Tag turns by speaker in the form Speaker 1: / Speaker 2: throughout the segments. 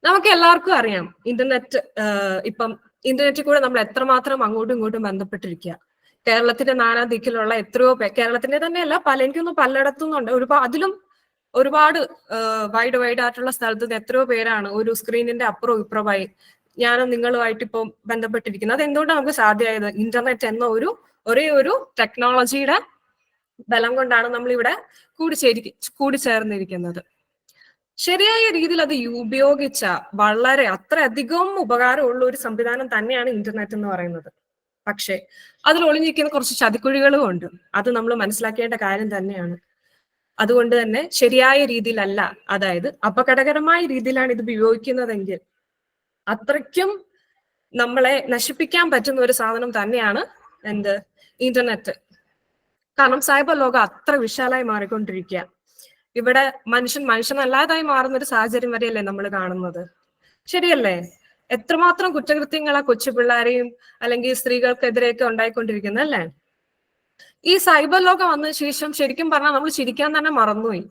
Speaker 1: നമുക്ക് എല്ലാവർക്കും അറിയാം ഇന്റർനെറ്റ്. ഇപ്പം ഇന്റർനെറ്റിൽ കൂടെ നമ്മൾ എത്രമാത്രം അങ്ങോട്ടും ഇങ്ങോട്ടും ബന്ധപ്പെട്ടിരിക്കുക. കേരളത്തിന്റെ നാനാ ദിക്കിലുള്ള എത്രയോ കേരളത്തിന്റെ തന്നെയല്ല, എനിക്കൊന്നും പലയിടത്തുനിന്നുണ്ട്. അതിലും ഒരുപാട് വൈഡ് ആയിട്ടുള്ള സ്ഥലത്ത് നിന്ന് എത്രയോ പേരാണ് ഒരു സ്ക്രീനിന്റെ അപ്പുറവും ഇപ്പുറമായി ഞാനും നിങ്ങളുമായിട്ട് ഇപ്പം ബന്ധപ്പെട്ടിരിക്കുന്നത്. അത് എന്തുകൊണ്ടാണ് നമുക്ക് സാധ്യമായത്? ഇന്റർനെറ്റ് എന്ന ഒരേ ഒരു ടെക്നോളജിയുടെ ബലം കൊണ്ടാണ് നമ്മൾ ഇവിടെ കൂടിച്ചേർന്നിരിക്കുന്നത്. ശരിയായ രീതിയിൽ അത് ഉപയോഗിച്ച വളരെ അത്രയധികം ഉപകാരമുള്ള ഒരു സംവിധാനം തന്നെയാണ് ഇന്റർനെറ്റ് എന്ന് പറയുന്നത്. പക്ഷെ അതിൽ ഒളിഞ്ഞിരിക്കുന്ന കുറച്ച് ചതിക്കുഴികളും ഉണ്ട്. അത് നമ്മൾ മനസ്സിലാക്കേണ്ട കാര്യം തന്നെയാണ്. അതുകൊണ്ട് തന്നെ ശരിയായ രീതിയിലല്ല, അതായത് അപകടകരമായ രീതിയിലാണ് ഇത് ഉപയോഗിക്കുന്നതെങ്കിൽ അത്രയ്ക്കും നമ്മളെ നശിപ്പിക്കാൻ പറ്റുന്ന ഒരു സാധനം തന്നെയാണ് ഇന്റർനെറ്റ്. കാരണം സൈബർ ലോകം അത്ര വിശാലമായി മാറിക്കൊണ്ടിരിക്കുക. ഇവിടെ മനുഷ്യനല്ലാതായി മാറുന്ന ഒരു സാഹചര്യം വരെയല്ലേ നമ്മൾ കാണുന്നത്. ശരിയല്ലേ? എത്രമാത്രം കുറ്റകൃത്യങ്ങളാ കൊച്ചു പിള്ളേരെയും അല്ലെങ്കിൽ സ്ത്രീകൾക്കെതിരെയൊക്കെ ഉണ്ടായിക്കൊണ്ടിരിക്കുന്നത് അല്ലേ? ഈ സൈബർ ലോകം വന്ന ശേഷം ശരിക്കും പറഞ്ഞാൽ നമ്മൾ ചിരിക്കാൻ തന്നെ മറന്നുപോയി.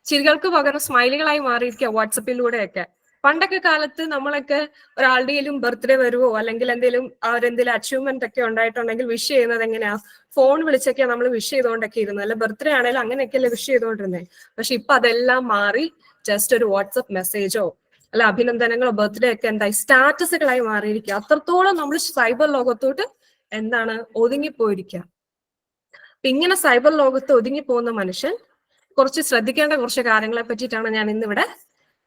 Speaker 1: ചിരികൾക്ക് പകരം സ്മൈലികളായി മാറിയിരിക്കുക വാട്സപ്പിലൂടെയൊക്കെ. പണ്ടൊക്കെ കാലത്ത് നമ്മളൊക്കെ ഒരാളുടെയും ബർത്ത്ഡേ വരുവോ അല്ലെങ്കിൽ എന്തെങ്കിലും അച്ചീവ്മെന്റ് ഒക്കെ ഉണ്ടായിട്ടുണ്ടെങ്കിൽ വിഷ് ചെയ്യുന്നത് എങ്ങനെയാ? ഫോൺ വിളിച്ചൊക്കെ നമ്മൾ വിഷ് ചെയ്തുകൊണ്ടൊക്കെ ഇരുന്നത്. അല്ലെ ബർത്ത്ഡേ ആണെങ്കിലും അങ്ങനെയൊക്കെയല്ലേ വിഷ് ചെയ്തുകൊണ്ടിരുന്നത്. പക്ഷെ ഇപ്പൊ അതെല്ലാം മാറി ജസ്റ്റ് ഒരു വാട്സപ്പ് മെസ്സേജോ അല്ല അഭിനന്ദനങ്ങളോ ബർത്ത്ഡേ ഒക്കെ സ്റ്റാറ്റസുകളായി മാറിയിരിക്കുക. അത്രത്തോളം നമ്മൾ സൈബർ ലോകത്തോട്ട് ഒതുങ്ങിപ്പോയിരിക്കുക. ഇങ്ങനെ സൈബർ ലോകത്ത് ഒതുങ്ങിപ്പോകുന്ന മനുഷ്യൻ കുറച്ച് ശ്രദ്ധിക്കേണ്ട കുറച്ച് കാര്യങ്ങളെ പറ്റിയിട്ടാണ് ഞാൻ ഇന്നിവിടെ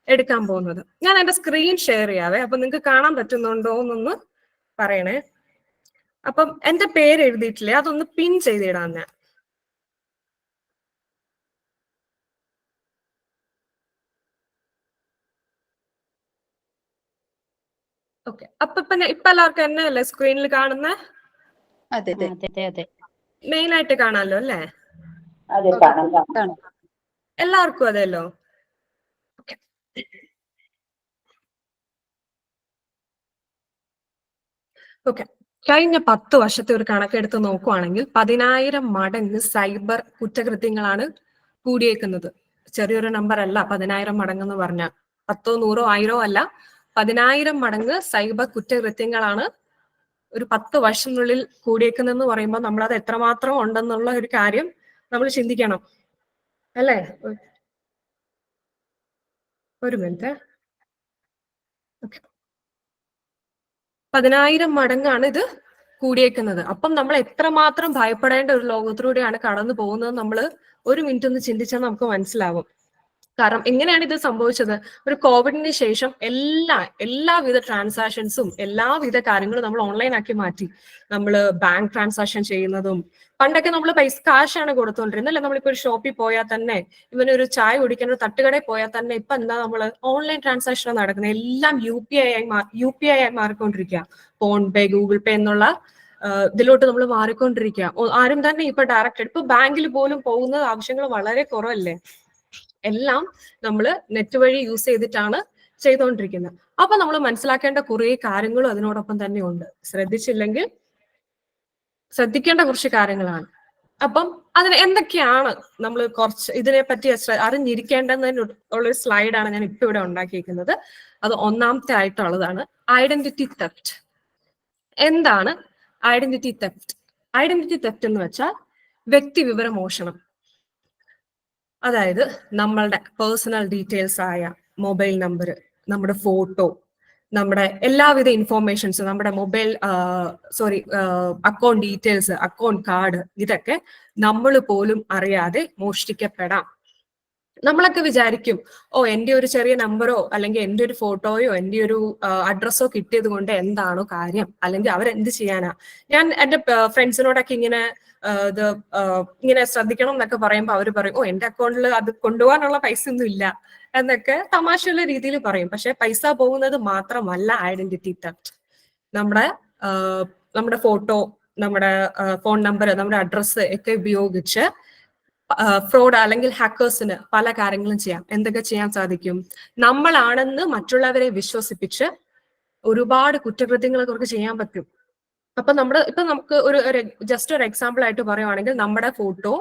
Speaker 1: എടുക്കാൻ പോകുന്നത്. ഞാൻ എന്റെ സ്ക്രീൻ ഷെയർ ചെയ്യാവേ, അപ്പൊ നിങ്ങൾക്ക് കാണാൻ പറ്റുന്നുണ്ടോ എന്നൊന്ന് പറയണേ. അപ്പം എന്റെ പേര് എഴുതിയിട്ടില്ലേ, അതൊന്ന് പിൻ ചെയ്തിടാൻ ഞാൻ. ഓക്കെ, അപ്പൊ ഇപ്പൊ എല്ലാവർക്കും എന്നെ അല്ലേ സ്ക്രീനിൽ കാണുന്ന? മെയിൻ ആയിട്ട് കാണാമല്ലോ അല്ലേ? എല്ലാവർക്കും അതെല്ലോ? ഓക്കെ, കഴിഞ്ഞ 10 വർഷത്തെ ഒരു കണക്കെടുത്ത് നോക്കുവാണെങ്കിൽ 10,000 മടങ്ങ് സൈബർ കുറ്റകൃത്യങ്ങളാണ് കൂടിയേക്കുന്നത്. ചെറിയൊരു നമ്പർ അല്ല 10,000 മടങ്ങ് എന്ന് പറഞ്ഞാൽ. 10, 100, 1000 അല്ല, 10,000 മടങ്ങ് സൈബർ കുറ്റകൃത്യങ്ങളാണ് ഒരു 10 വർഷത്തിനുള്ളിൽ കൂടിയേക്കുന്നതെന്ന് പറയുമ്പോൾ നമ്മളത് എത്രമാത്രം ഉണ്ടെന്നുള്ള ഒരു കാര്യം നമ്മൾ ചിന്തിക്കണം അല്ലേ? ഒരു മിനിറ്റ്. ഓക്കെ, 10,000 മടങ്ങാണ് ഇത് കൂടിയേക്കുന്നത്. അപ്പം നമ്മൾ എത്രമാത്രം ഭയപ്പെടേണ്ട ഒരു ലോകത്തിലൂടെയാണ് കടന്നു പോകുന്നത് നമ്മൾ ഒരു മിനിറ്റ് ഒന്ന് ചിന്തിച്ചാൽ നമുക്ക് മനസ്സിലാവും. കാരണം എങ്ങനെയാണ് ഇത് സംഭവിച്ചത്? ഒരു കോവിഡിന് ശേഷം എല്ലാവിധ ട്രാൻസാക്ഷൻസും എല്ലാവിധ കാര്യങ്ങളും നമ്മൾ ഓൺലൈൻ ആക്കി മാറ്റി. നമ്മൾ ബാങ്ക് ട്രാൻസാക്ഷൻ ചെയ്യുന്നതും, പണ്ടൊക്കെ നമ്മൾ കാശാണ് കൊടുത്തോണ്ടിരുന്നത് അല്ലെ? നമ്മളിപ്പോ ഒരു ഷോപ്പിൽ പോയാൽ തന്നെ, ഇവനൊരു ചായ കുടിക്കാൻ ഒരു തട്ടുകടയിൽ പോയാൽ തന്നെ ഇപ്പൊ എന്താ നമ്മൾ ഓൺലൈൻ ട്രാൻസാക്ഷൻ നടക്കുന്നത്. എല്ലാം യു പി ഐ ആയി മാറിക്കൊണ്ടിരിക്കുക. ഫോൺ പേ, ഗൂഗിൾ പേ എന്നുള്ള ഇതിലോട്ട് നമ്മൾ മാറിക്കൊണ്ടിരിക്കുക. ആരും തന്നെ ഇപ്പൊ ഡയറക്റ്റ് ഇപ്പൊ ബാങ്കിൽ പോലും പോകുന്ന ആവശ്യങ്ങൾ വളരെ കുറവല്ലേ? എല്ലാം നമ്മൾ നെറ്റ് വഴി യൂസ് ചെയ്തിട്ടാണ് ചെയ്തുകൊണ്ടിരിക്കുന്നത്. അപ്പൊ നമ്മൾ മനസ്സിലാക്കേണ്ട കുറെ കാര്യങ്ങളും അതിനോടൊപ്പം തന്നെ ഉണ്ട്. ശ്രദ്ധിക്കേണ്ട കുറച്ച് കാര്യങ്ങളാണ്. അപ്പം അതിന് എന്തൊക്കെയാണ് നമ്മൾ കുറച്ച് ഇതിനെപ്പറ്റി അറിഞ്ഞിരിക്കേണ്ടതിനുള്ളൊരു സ്ലൈഡാണ് ഞാൻ ഇപ്പൊ ഇവിടെ ഉണ്ടാക്കിയിരിക്കുന്നത്. അത് ഒന്നാമത്തെ ആയിട്ടുള്ളതാണ് ഐഡന്റിറ്റി തെഫ്റ്റ്. എന്താണ് ഐഡന്റിറ്റി തെഫ്റ്റ്? ഐഡന്റിറ്റി തെഫ്റ്റ് എന്ന് വെച്ചാൽ വ്യക്തി വിവര മോഷണം. അതായത് നമ്മളുടെ പേഴ്സണൽ ഡീറ്റെയിൽസ് ആയ മൊബൈൽ നമ്പർ, നമ്മുടെ ഫോട്ടോ, നമ്മുടെ എല്ലാവിധ ഇൻഫോർമേഷൻസ്, നമ്മുടെ അക്കൗണ്ട് ഡീറ്റെയിൽസ്, അക്കൗണ്ട് കാർഡ്, ഇതൊക്കെ നമ്മൾ പോലും അറിയാതെ മോഷ്ടിക്കപ്പെടാം. നമ്മളൊക്കെ വിചാരിക്കും, എൻ്റെ ഒരു ചെറിയ നമ്പറോ അല്ലെങ്കിൽ എൻ്റെ ഒരു ഫോട്ടോയോ എൻ്റെ ഒരു അഡ്രസ്സോ കിട്ടിയത് കൊണ്ട് എന്താണോ കാര്യം, അല്ലെങ്കിൽ അവരെന്ത് ചെയ്യാനാ. ഞാൻ എൻ്റെ ഫ്രണ്ട്സിനോടൊക്കെ ഇങ്ങനെ ശ്രദ്ധിക്കണം എന്നൊക്കെ പറയുമ്പോൾ അവർ പറയും, എൻ്റെ അക്കൗണ്ടിൽ അത് കൊണ്ടുപോകാനുള്ള പൈസ ഒന്നും ഇല്ല എന്നൊക്കെ തമാശയുള്ള രീതിയിൽ പറയും. പക്ഷെ പൈസ പോകുന്നത് മാത്രമല്ല ഐഡന്റിറ്റി തെഫ്റ്റ്. നമ്മുടെ ഫോട്ടോ, നമ്മുടെ ഫോൺ നമ്പർ, നമ്മുടെ അഡ്രസ്സ് ഒക്കെ ഉപയോഗിച്ച് ഫ്രോഡ് അല്ലെങ്കിൽ ഹാക്കേഴ്സിന് പല കാര്യങ്ങളും ചെയ്യാം. എന്തൊക്കെ ചെയ്യാൻ സാധിക്കും? നമ്മളാണെന്ന് മറ്റുള്ളവരെ വിശ്വസിപ്പിച്ച് ഒരുപാട് കുറ്റകൃത്യങ്ങളെ കുറിച്ച് ചെയ്യാൻ പറ്റും. അപ്പൊ നമുക്ക് ജസ്റ്റ് ഒരു എക്സാമ്പിൾ ആയിട്ട് പറയുവാണെങ്കിൽ, നമ്മുടെ ഫോട്ടോ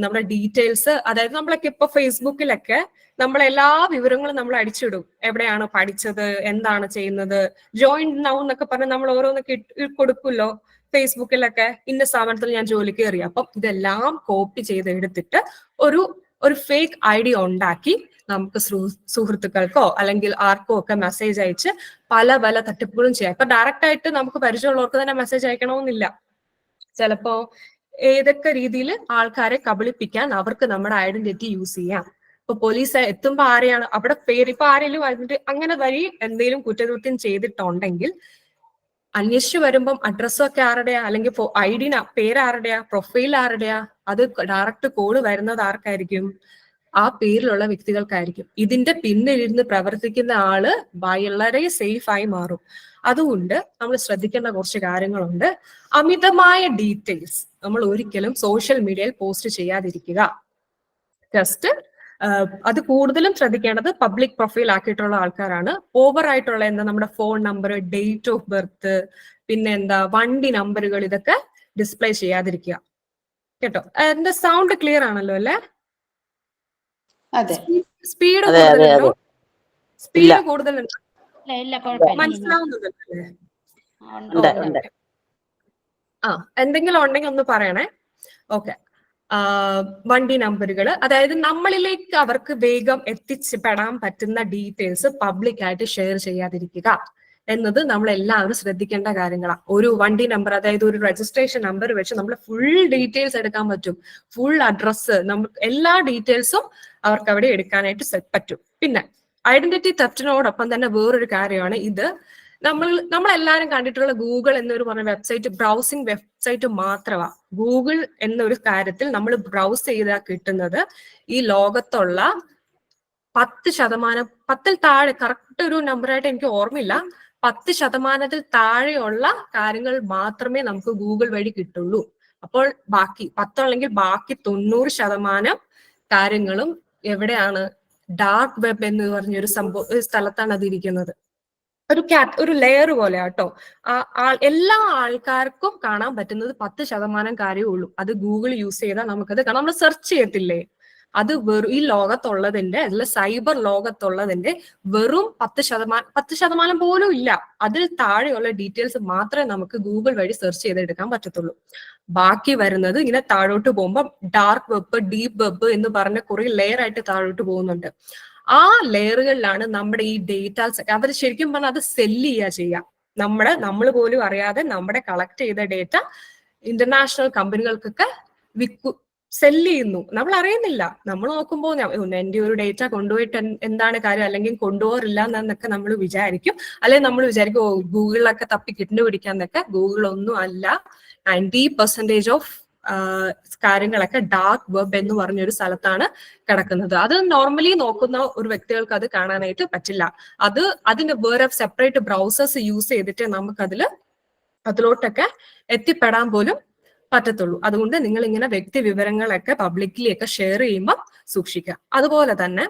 Speaker 1: നമ്മുടെ ഡീറ്റെയിൽസ്, അതായത് നമ്മളൊക്കെ ഇപ്പൊ ഫേസ്ബുക്കിലൊക്കെ നമ്മളെല്ലാ വിവരങ്ങളും നമ്മൾ അടിച്ചിടും. എവിടെയാണ് പഠിച്ചത്, എന്താണ് ചെയ്യുന്നത്, ജോയിൻ നൗ എന്നൊക്കെ പറഞ്ഞ് നമ്മൾ ഓരോന്നൊക്കെ കൊടുക്കുമല്ലോ ഫേസ്ബുക്കിലൊക്കെ. ഇന്ന സ്ഥാപനത്തിൽ ഞാൻ ജോലിക്ക് കയറി. അപ്പം ഇതെല്ലാം കോപ്പി ചെയ്ത് എടുത്തിട്ട് ഒരു ഫേക്ക് ID ഉണ്ടാക്കി നമുക്ക് സുഹൃത്തുക്കൾക്കോ അല്ലെങ്കിൽ ആർക്കോ ഒക്കെ മെസ്സേജ് അയച്ച് പല പല തട്ടിപ്പുകളും ചെയ്യാം. ഇപ്പൊ ഡയറക്റ്റ് ആയിട്ട് നമുക്ക് പരിചയമുള്ളവർക്ക് തന്നെ മെസ്സേജ് അയക്കണമെന്നില്ല. ചിലപ്പോ ഏതൊക്കെ രീതിയിൽ ആൾക്കാരെ കബളിപ്പിക്കാൻ അവർക്ക് നമ്മുടെ ഐഡന്റിറ്റി യൂസ് ചെയ്യാം. ഇപ്പൊ പോലീസ് എത്തുമ്പോ ആരെയാണ് അവിടെ പേര്, ഇപ്പൊ ആരെങ്കിലും വന്നിട്ട് അങ്ങനെ വഴി എന്തെങ്കിലും കുറ്റകൃത്യം ചെയ്തിട്ടുണ്ടെങ്കിൽ അന്വേഷിച്ചു വരുമ്പം അഡ്രസ്സൊക്കെ ആരുടെയാ, അല്ലെങ്കിൽ ID പേര് ആരുടെയാ, പ്രൊഫൈൽ ആരുടെയാ, അത് ഡയറക്റ്റ് കോഡ് വരുന്നത് ആർക്കായിരിക്കും? ആ പേരിലുള്ള വ്യക്തികൾക്കായിരിക്കും. ഇതിന്റെ പിന്നിലിരുന്ന് പ്രവർത്തിക്കുന്ന ആള് വളരെ സേഫ് ആയി മാറും. അതുകൊണ്ട് നമ്മൾ ശ്രദ്ധിക്കേണ്ട കുറച്ച് കാര്യങ്ങളുണ്ട്. അമിതമായ ഡീറ്റെയിൽസ് നമ്മൾ ഒരിക്കലും സോഷ്യൽ മീഡിയയിൽ പോസ്റ്റ് ചെയ്യാതിരിക്കുക. ജസ്റ്റ് അത് കൂടുതലും ശ്രദ്ധിക്കേണ്ടത് പബ്ലിക് പ്രൊഫൈൽ ആക്കിയിട്ടുള്ള ആൾക്കാരാണ്. ഓവർ ആയിട്ടുള്ള എന്താ നമ്മുടെ phone number, date of birth, പിന്നെ എന്താ വണ്ടി നമ്പറുകൾ, ഇതൊക്കെ ഡിസ്പ്ലേ ചെയ്യാതിരിക്കുക കേട്ടോ. എന്റെ സൗണ്ട് ക്ലിയർ ആണല്ലോ അല്ലേ? സ്പീഡ് കൂടുതലുണ്ടോ? സ്പീഡ് കൂടുതലുണ്ടോ? മനസ്സിലാവുന്നതല്ലേ? എന്തെങ്കിലും ഉണ്ടെങ്കിൽ ഒന്ന് പറയണേ. ഓക്കെ. വണ്ടി നമ്പറുകൾ, അതായത് നമ്മളിലേക്ക് അവർക്ക് വേഗം എത്തിപ്പെടാൻ പറ്റുന്ന ഡീറ്റെയിൽസ് പബ്ലിക് ആയിട്ട് ഷെയർ ചെയ്യാതിരിക്കുക എന്നത് നമ്മൾ എല്ലാവരും ശ്രദ്ധിക്കേണ്ട കാര്യങ്ങളാണ്. ഒരു വണ്ടി നമ്പർ, അതായത് ഒരു രജിസ്ട്രേഷൻ നമ്പർ വെച്ച് നമ്മൾ ഫുൾ ഡീറ്റെയിൽസ് എടുക്കാൻ പറ്റും. ഫുൾ അഡ്രസ്സ്, നമുക്ക് എല്ലാ ഡീറ്റെയിൽസും അവർക്ക് അവിടെ എടുക്കാനായിട്ട് പറ്റും. പിന്നെ ഐഡന്റിറ്റി തെഫ്റ്റിനോടൊപ്പം തന്നെ വേറൊരു കാര്യമാണ് ഇത്. നമ്മളെല്ലാരും കണ്ടിട്ടുള്ള ഗൂഗിൾ എന്നൊരു പറഞ്ഞ വെബ്സൈറ്റ് ബ്രൗസിംഗ് വെബ്സൈറ്റ് മാത്രമാണ്. ഗൂഗിൾ എന്നൊരു കാര്യത്തിൽ നമ്മൾ ബ്രൗസ് ചെയ്താൽ കിട്ടുന്നത് ഈ ലോകത്തുള്ള 10%, 10ൽ താഴെ, കറക്റ്റ് ഒരു നമ്പറായിട്ട് എനിക്ക് ഓർമ്മയില്ല, 10% താഴെയുള്ള കാര്യങ്ങൾ മാത്രമേ നമുക്ക് ഗൂഗിൾ വഴി കിട്ടുള്ളൂ. അപ്പോൾ ബാക്കി 10 അല്ലെങ്കിൽ ബാക്കി 90% കാര്യങ്ങളും എവിടെയാണ്? ഡാർക്ക് വെബ് എന്ന് പറഞ്ഞൊരു ഒരു സ്ഥലത്താണ് അത് ഇരിക്കുന്നത്. ഒരു ലെയർ പോലെ കേട്ടോ. എല്ലാ ആൾക്കാർക്കും കാണാൻ പറ്റുന്നത് 10% കാര്യമേ ഉള്ളൂ. അത് ഗൂഗിൾ യൂസ് ചെയ്താൽ നമുക്കത് കാണാം. നമ്മൾ സെർച്ച് ചെയ്യത്തില്ലേ, അത് വെറും ഈ ലോകത്തുള്ളതിന്റെ, അല്ല സൈബർ ലോകത്തുള്ളതിന്റെ വെറും 10% പോലും ഇല്ല. അതിൽ താഴെയുള്ള ഡീറ്റെയിൽസ് മാത്രമേ നമുക്ക് ഗൂഗിൾ വഴി സെർച്ച് ചെയ്തെടുക്കാൻ പറ്റത്തുള്ളൂ. ബാക്കി വരുന്നത് ഇങ്ങനെ താഴോട്ട് പോകുമ്പോൾ ഡാർക്ക് വെബ്, ഡീപ്പ് വെബ് എന്ന് പറഞ്ഞ കുറെ ലെയർ ആയിട്ട് താഴോട്ട് പോകുന്നുണ്ട്. ആ ലെയറുകളിലാണ് നമ്മുടെ ഈ ഡേറ്റാസ് ഒക്കെ അവർ ശരിക്കും പറഞ്ഞാൽ അത് സെല്ല് ചെയ്യുക. നമ്മൾ പോലും അറിയാതെ നമ്മുടെ കളക്ട് ചെയ്ത ഡേറ്റ ഇന്റർനാഷണൽ കമ്പനികൾക്കൊക്കെ സെല്ല് ചെയ്യുന്നു. നമ്മൾ അറിയുന്നില്ല. നമ്മൾ നോക്കുമ്പോൾ എന്റെ ഒരു ഡേറ്റ കൊണ്ടുപോയിട്ട് എന്താണ് കാര്യം, അല്ലെങ്കിൽ കൊണ്ടുപോകാറില്ല എന്നൊക്കെ നമ്മൾ വിചാരിക്കും. അല്ലെങ്കിൽ നമ്മൾ വിചാരിക്കും ഗൂഗിളിലൊക്കെ തപ്പി കണ്ടുപിടിക്കാന്നൊക്കെ. ഗൂഗിളൊന്നും അല്ല. 90% ഓഫ് കാര്യങ്ങളൊക്കെ ഡാർക്ക് വെബ് എന്ന് പറഞ്ഞൊരു സ്ഥലത്താണ് കിടക്കുന്നത്. അത് നോർമലി നോക്കുന്ന ഒരു വ്യക്തികൾക്ക് അത് കാണാനായിട്ട് പറ്റില്ല. അതിന് വേറെ സെപ്പറേറ്റ് ബ്രൗസേഴ്സ് യൂസ് ചെയ്തിട്ട് അതിലോട്ടൊക്കെ എത്തിപ്പെടാൻ പോലും പറ്റത്തുള്ളൂ. അതുകൊണ്ട് നിങ്ങൾ ഇങ്ങനെ വ്യക്തി വിവരങ്ങളൊക്കെ പബ്ലിക്കലി ഒക്കെ ഷെയർ ചെയ്യുമ്പോൾ സൂക്ഷിക്കുക. അതുപോലെ തന്നെ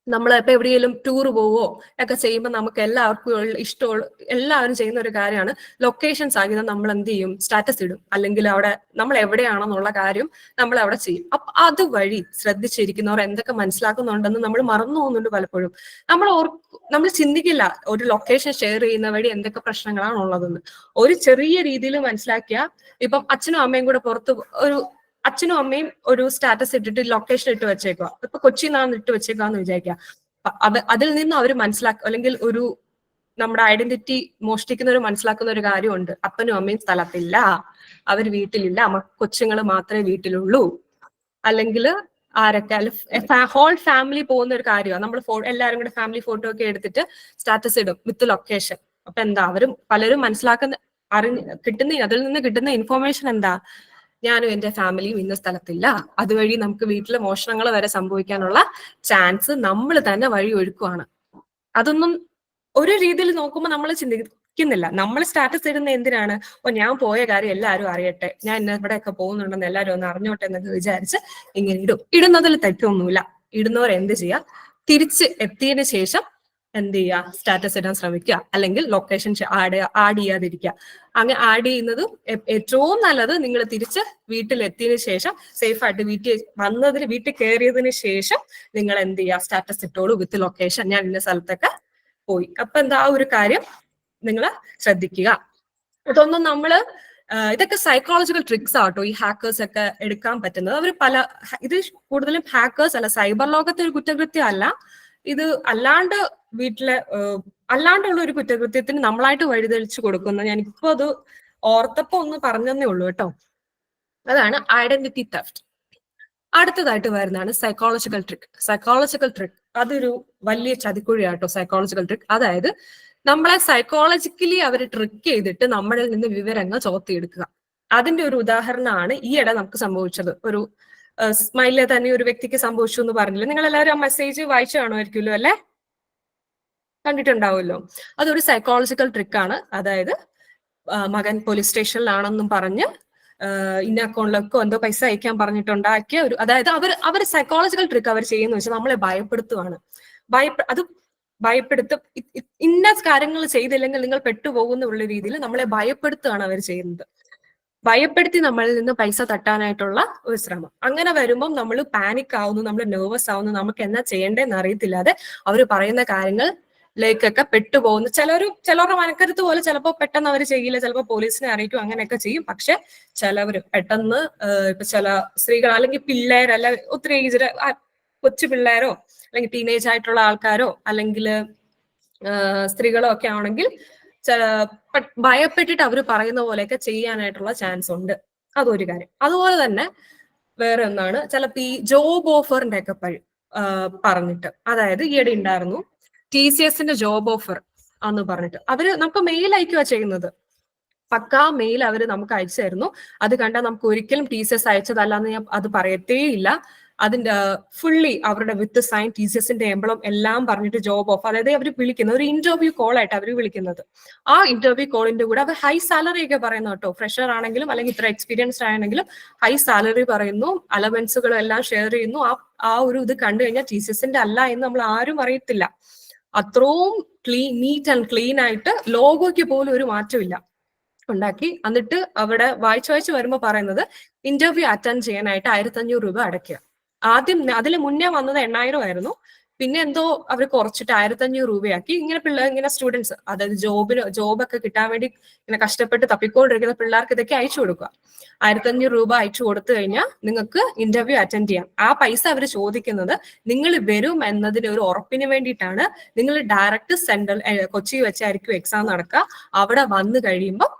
Speaker 1: നമ്മൾ ഇപ്പൊ എവിടെയെങ്കിലും ടൂർ പോവോ ഒക്കെ ചെയ്യുമ്പോൾ നമുക്ക് എല്ലാവർക്കും ഇഷ്ടമുള്ള, എല്ലാവരും ചെയ്യുന്ന ഒരു കാര്യമാണ് ലൊക്കേഷൻസ് ആകിയത് നമ്മൾ എന്ത് ചെയ്യും? സ്റ്റാറ്റസ് ഇടും. അല്ലെങ്കിൽ അവിടെ നമ്മൾ എവിടെയാണെന്നുള്ള കാര്യം നമ്മൾ അവിടെ ചെയ്യും. അപ്പൊ അതുവഴി ശ്രദ്ധിച്ചിരിക്കുന്നവർ എന്തൊക്കെ മനസ്സിലാക്കുന്നുണ്ടെന്ന് നമ്മൾ മറന്നു പോകുന്നുണ്ട് പലപ്പോഴും. നമ്മൾ ചിന്തിക്കില്ല ഒരു ലൊക്കേഷൻ ഷെയർ ചെയ്യുന്ന വഴി എന്തൊക്കെ പ്രശ്നങ്ങളാണ് ഉള്ളതെന്ന്. ഒരു ചെറിയ രീതിയിൽ മനസ്സിലാക്കിയാൽ, ഇപ്പം അച്ഛനും അമ്മയും കൂടെ പുറത്ത് അച്ഛനും അമ്മയും ഒരു സ്റ്റാറ്റസ് ഇട്ടിട്ട് ലൊക്കേഷൻ ഇട്ട് വെച്ചേക്കുക, ഇപ്പൊ കൊച്ചിന്നാണ് ഇട്ട് വെച്ചേക്കാന്ന് വിചാരിക്കുക. അതിൽ നിന്ന് അവർ മനസ്സിലാക്കുക, അല്ലെങ്കിൽ നമ്മുടെ ഐഡന്റിറ്റി മോഷ്ടിക്കുന്നവർ മനസ്സിലാക്കുന്ന ഒരു കാര്യമുണ്ട്. അപ്പനും അമ്മയും സ്ഥലത്തില്ല, അവർ വീട്ടിലില്ല, കൊച്ചുങ്ങൾ മാത്രമേ വീട്ടിലുള്ളൂ. അല്ലെങ്കിൽ ആരൊക്കെ ഹോൾ ഫാമിലി പോകുന്ന ഒരു കാര്യമാണ്. നമ്മൾ എല്ലാവരും കൂടെ ഫാമിലി ഫോട്ടോ ഒക്കെ എടുത്തിട്ട് സ്റ്റാറ്റസ് ഇടും വിത്ത് ലൊക്കേഷൻ. അപ്പൊ എന്താ പലരും മനസ്സിലാക്കുന്ന അതിൽ നിന്ന് കിട്ടുന്ന ഇൻഫോർമേഷൻ എന്താ? ഞാനും എന്റെ ഫാമിലിയും ഇന്ന സ്ഥലത്തില്ല. അതുവഴി നമുക്ക് വീട്ടിലെ മോഷണങ്ങൾ വരെ സംഭവിക്കാനുള്ള ചാൻസ് നമ്മൾ തന്നെ വഴി ഒരുക്കുവാണ്. അതൊന്നും ഒരു രീതിയിൽ നോക്കുമ്പോൾ നമ്മൾ ചിന്തിക്കുന്നില്ല. നമ്മൾ സ്റ്റാറ്റസ് ഇടുന്ന എന്തിനാണ്? ഞാൻ പോയ കാര്യം എല്ലാവരും അറിയട്ടെ, ഞാൻ ഇവിടെയൊക്കെ പോകുന്നുണ്ടെന്ന് എല്ലാവരും ഒന്ന് അറിഞ്ഞോട്ടെ എന്നൊക്കെ വിചാരിച്ച് ഇങ്ങനെ ഇടുന്നതിൽ തെറ്റൊന്നുമില്ല. ഇടുന്നവർ എന്ത് ചെയ്യുക? തിരിച്ച് എത്തിയതിനു ശേഷം എന്ത് ചെയ്യുക, സ്റ്റാറ്റസ് ഇടാൻ ശ്രമിക്കുക, അല്ലെങ്കിൽ ലൊക്കേഷൻ ആഡ് ചെയ്യാതിരിക്കുക. അങ്ങനെ ആഡ് ചെയ്യുന്നത് ഏറ്റവും നല്ലത് നിങ്ങൾ തിരിച്ച് വീട്ടിലെത്തിയതിനു ശേഷം സേഫ് ആയിട്ട് വീട്ടിൽ കയറിയതിനു ശേഷം നിങ്ങൾ എന്ത് ചെയ്യുക, സ്റ്റാറ്റസ് ഇട്ടോളൂ വിത്ത് ലൊക്കേഷൻ, ഞാൻ ഇന്ന സ്ഥലത്തൊക്കെ പോയി. അപ്പൊ എന്താ ആ ഒരു കാര്യം നിങ്ങൾ ശ്രദ്ധിക്കുക. ഇതൊന്നും നമ്മള് ഇതൊക്കെ സൈക്കോളജിക്കൽ ട്രിക്സ് ആട്ടോ ഈ ഹാക്കേഴ്സ് ഒക്കെ എടുക്കാൻ പറ്റുന്നത്. അവർ ഇത് കൂടുതലും ഹാക്കേഴ്സ് അല്ല, സൈബർ ലോകത്തെ ഒരു കുറ്റകൃത്യം അല്ല ഇത്. അല്ലാണ്ടുള്ള ഒരു കുറ്റകൃത്യത്തിന് നമ്മളായിട്ട് വഴിതെളിച്ചു കൊടുക്കുന്ന, ഞാനിപ്പോ അത് ഓർത്തപ്പോ ഒന്ന് പറഞ്ഞതേ ഉള്ളൂ കേട്ടോ. അതാണ് ഐഡന്റിറ്റി തെഫ്റ്റ്. അടുത്തതായിട്ട് വരുന്നതാണ് സൈക്കോളജിക്കൽ ട്രിക്ക്. അതൊരു വലിയ ചതിക്കുഴിയാട്ടോ സൈക്കോളജിക്കൽ ട്രിക്ക്. അതായത് നമ്മളെ സൈക്കോളജിക്കലി അവർ ട്രിക്ക് ചെയ്തിട്ട് നമ്മളിൽ നിന്ന് വിവരങ്ങൾ ചോർത്തിയെടുക്കുക. അതിന്റെ ഒരു ഉദാഹരണമാണ് ഈയിടെ നമുക്ക് സംഭവിച്ചത്. ഒരു സ്മൈലിലെ തന്നെ ഒരു വ്യക്തിക്ക് സംഭവിച്ചു എന്ന് പറഞ്ഞില്ല, നിങ്ങൾ എല്ലാവരും ആ മെസ്സേജ് വായിച്ചു കാണുമായിരിക്കുമല്ലോ അല്ലെ, കണ്ടിട്ടുണ്ടാവുമല്ലോ. അതൊരു സൈക്കോളജിക്കൽ ട്രിക്കാണ്. അതായത് മകൻ പോലീസ് സ്റ്റേഷനിലാണെന്നും പറഞ്ഞ് ഇന്ന അക്കൗണ്ടിലൊക്കെ എന്തോ പൈസ അയക്കാൻ പറഞ്ഞിട്ടുണ്ടാക്കിയ ഒരു, അതായത് അവർ സൈക്കോളജിക്കൽ ട്രിക്ക് അവർ ചെയ്യുന്ന വെച്ചാൽ നമ്മളെ ഭയപ്പെടുത്തുവാണ്. അത് ഭയപ്പെടുത്തും, ഇന്ന കാര്യങ്ങൾ ചെയ്തില്ലെങ്കിൽ നിങ്ങൾ പെട്ടുപോകുന്നുള്ള രീതിയിൽ നമ്മളെ ഭയപ്പെടുത്തുകയാണ് അവർ ചെയ്യുന്നത്. ഭയപ്പെടുത്തി നമ്മളിൽ നിന്ന് പൈസ തട്ടാനായിട്ടുള്ള ഒരു ശ്രമം. അങ്ങനെ വരുമ്പം നമ്മൾ പാനിക് ആവുന്നു, നമ്മൾ നെർവസ് ആവുന്നു, നമുക്ക് എന്നാ ചെയ്യേണ്ടതെന്ന് അറിയത്തില്ലാതെ അവർ പറയുന്ന കാര്യങ്ങളിലേക്കൊക്കെ പെട്ടുപോകുന്നു. ചിലരുടെ മനക്കരുത്ത് പോലെ ചിലപ്പോൾ പെട്ടെന്ന് അവർ ചെയ്യില്ല, ചിലപ്പോൾ പോലീസിനെ അറിയിക്കും, അങ്ങനെയൊക്കെ ചെയ്യും. പക്ഷെ ചിലവർ പെട്ടെന്ന് ഇപ്പൊ ചില സ്ത്രീകൾ അല്ലെങ്കിൽ പിള്ളേരല്ല, ഒത്തിരി ഏജ്ഡ് കൊച്ചു പിള്ളേരോ അല്ലെങ്കിൽ ടീനേജ് ആയിട്ടുള്ള ആൾക്കാരോ അല്ലെങ്കിൽ സ്ത്രീകളോ ഒക്കെ ആണെങ്കിൽ ഭയപ്പെട്ടിട്ട് അവർ പറയുന്ന പോലെയൊക്കെ ചെയ്യാനായിട്ടുള്ള ചാൻസ് ഉണ്ട്. അതൊരു കാര്യം. അതുപോലെ തന്നെ വേറെ ഒന്നാണ് ചിലപ്പോ ഈ ജോബ് ഓഫറിന്റെ ഒക്കെ പറഞ്ഞിട്ട്, അതായത് ഈയിടെ ഉണ്ടായിരുന്നു TCSന്റെ ജോബ് ഓഫർ എന്ന് പറഞ്ഞിട്ട് നമുക്ക് മെയിൽ അയക്കുക ചെയ്യുന്നത്. പക്കാ മെയിൽ അവര് നമുക്ക് അയച്ചു തരുന്നു. അത് കണ്ടാൽ നമുക്ക് ഒരിക്കലും TCS അയച്ചതല്ലാന്ന് ഞാൻ അത് പറയത്തേ ഇല്ല. അതിന്റെ ഫുള്ളി അവരുടെ വിത്ത് സൈൻ TCSന്റെ എംബ്ലം എല്ലാം പറഞ്ഞിട്ട് ജോബ് ഓഫർ, അതായത് അവർ വിളിക്കുന്ന ഒരു ഇന്റർവ്യൂ കോൾ ആയിട്ട് അവർ വിളിക്കുന്നത്. ആ ഇന്റർവ്യൂ കോളിന്റെ കൂടെ അവർ ഹൈ സാലറി ഒക്കെ പറയുന്നു കേട്ടോ. ഫ്രഷർ ആണെങ്കിലും അല്ലെങ്കിൽ ഇത്ര എക്സ്പീരിയൻസ്ഡ് ആണെങ്കിലും ഹൈ സാലറി പറയുന്നു, അലവൻസുകളും എല്ലാം ഷെയർ ചെയ്യുന്നു. ആ ഒരു ഇത് കണ്ടു കഴിഞ്ഞാൽ TCSന്റെ അല്ല എന്ന് നമ്മൾ ആരും അറിയത്തില്ല. അത്രയും നീറ്റ് ആൻഡ് ക്ലീൻ ആയിട്ട് ലോഗോയ്ക്ക് പോലും ഒരു മാറ്റമില്ല ഉണ്ടാക്കി. എന്നിട്ട് അവിടെ വായിച്ചു വരുമ്പോൾ പറയുന്നത് ഇന്റർവ്യൂ അറ്റൻഡ് ചെയ്യാനായിട്ട് 1500 രൂപ അടയ്ക്കുക. ആദ്യം അതിൽ മുന്നേ വന്നത് 8000 ആയിരുന്നു. പിന്നെ എന്തോ അവർ കുറച്ചിട്ട് 1500 രൂപയാക്കി. ഇങ്ങനെ സ്റ്റുഡൻസ്, അതായത് ജോബൊക്കെ കിട്ടാൻ വേണ്ടി ഇങ്ങനെ കഷ്ടപ്പെട്ട് തപ്പിക്കൊണ്ടിരിക്കുന്ന പിള്ളേർക്ക് ഇതൊക്കെ അയച്ചു കൊടുക്കുക. 1500 രൂപ അയച്ചു കൊടുത്തു കഴിഞ്ഞാൽ നിങ്ങൾക്ക് ഇന്റർവ്യൂ അറ്റൻഡ് ചെയ്യാം. ആ പൈസ അവർ ചോദിക്കുന്നത് നിങ്ങൾ വരും എന്നതിന് ഒരു ഉറപ്പിന് വേണ്ടിയിട്ടാണ്. നിങ്ങൾ ഡയറക്റ്റ് കൊച്ചി വെച്ചായിരിക്കും എക്സാം നടക്കുക. അവിടെ വന്നു കഴിയുമ്പോൾ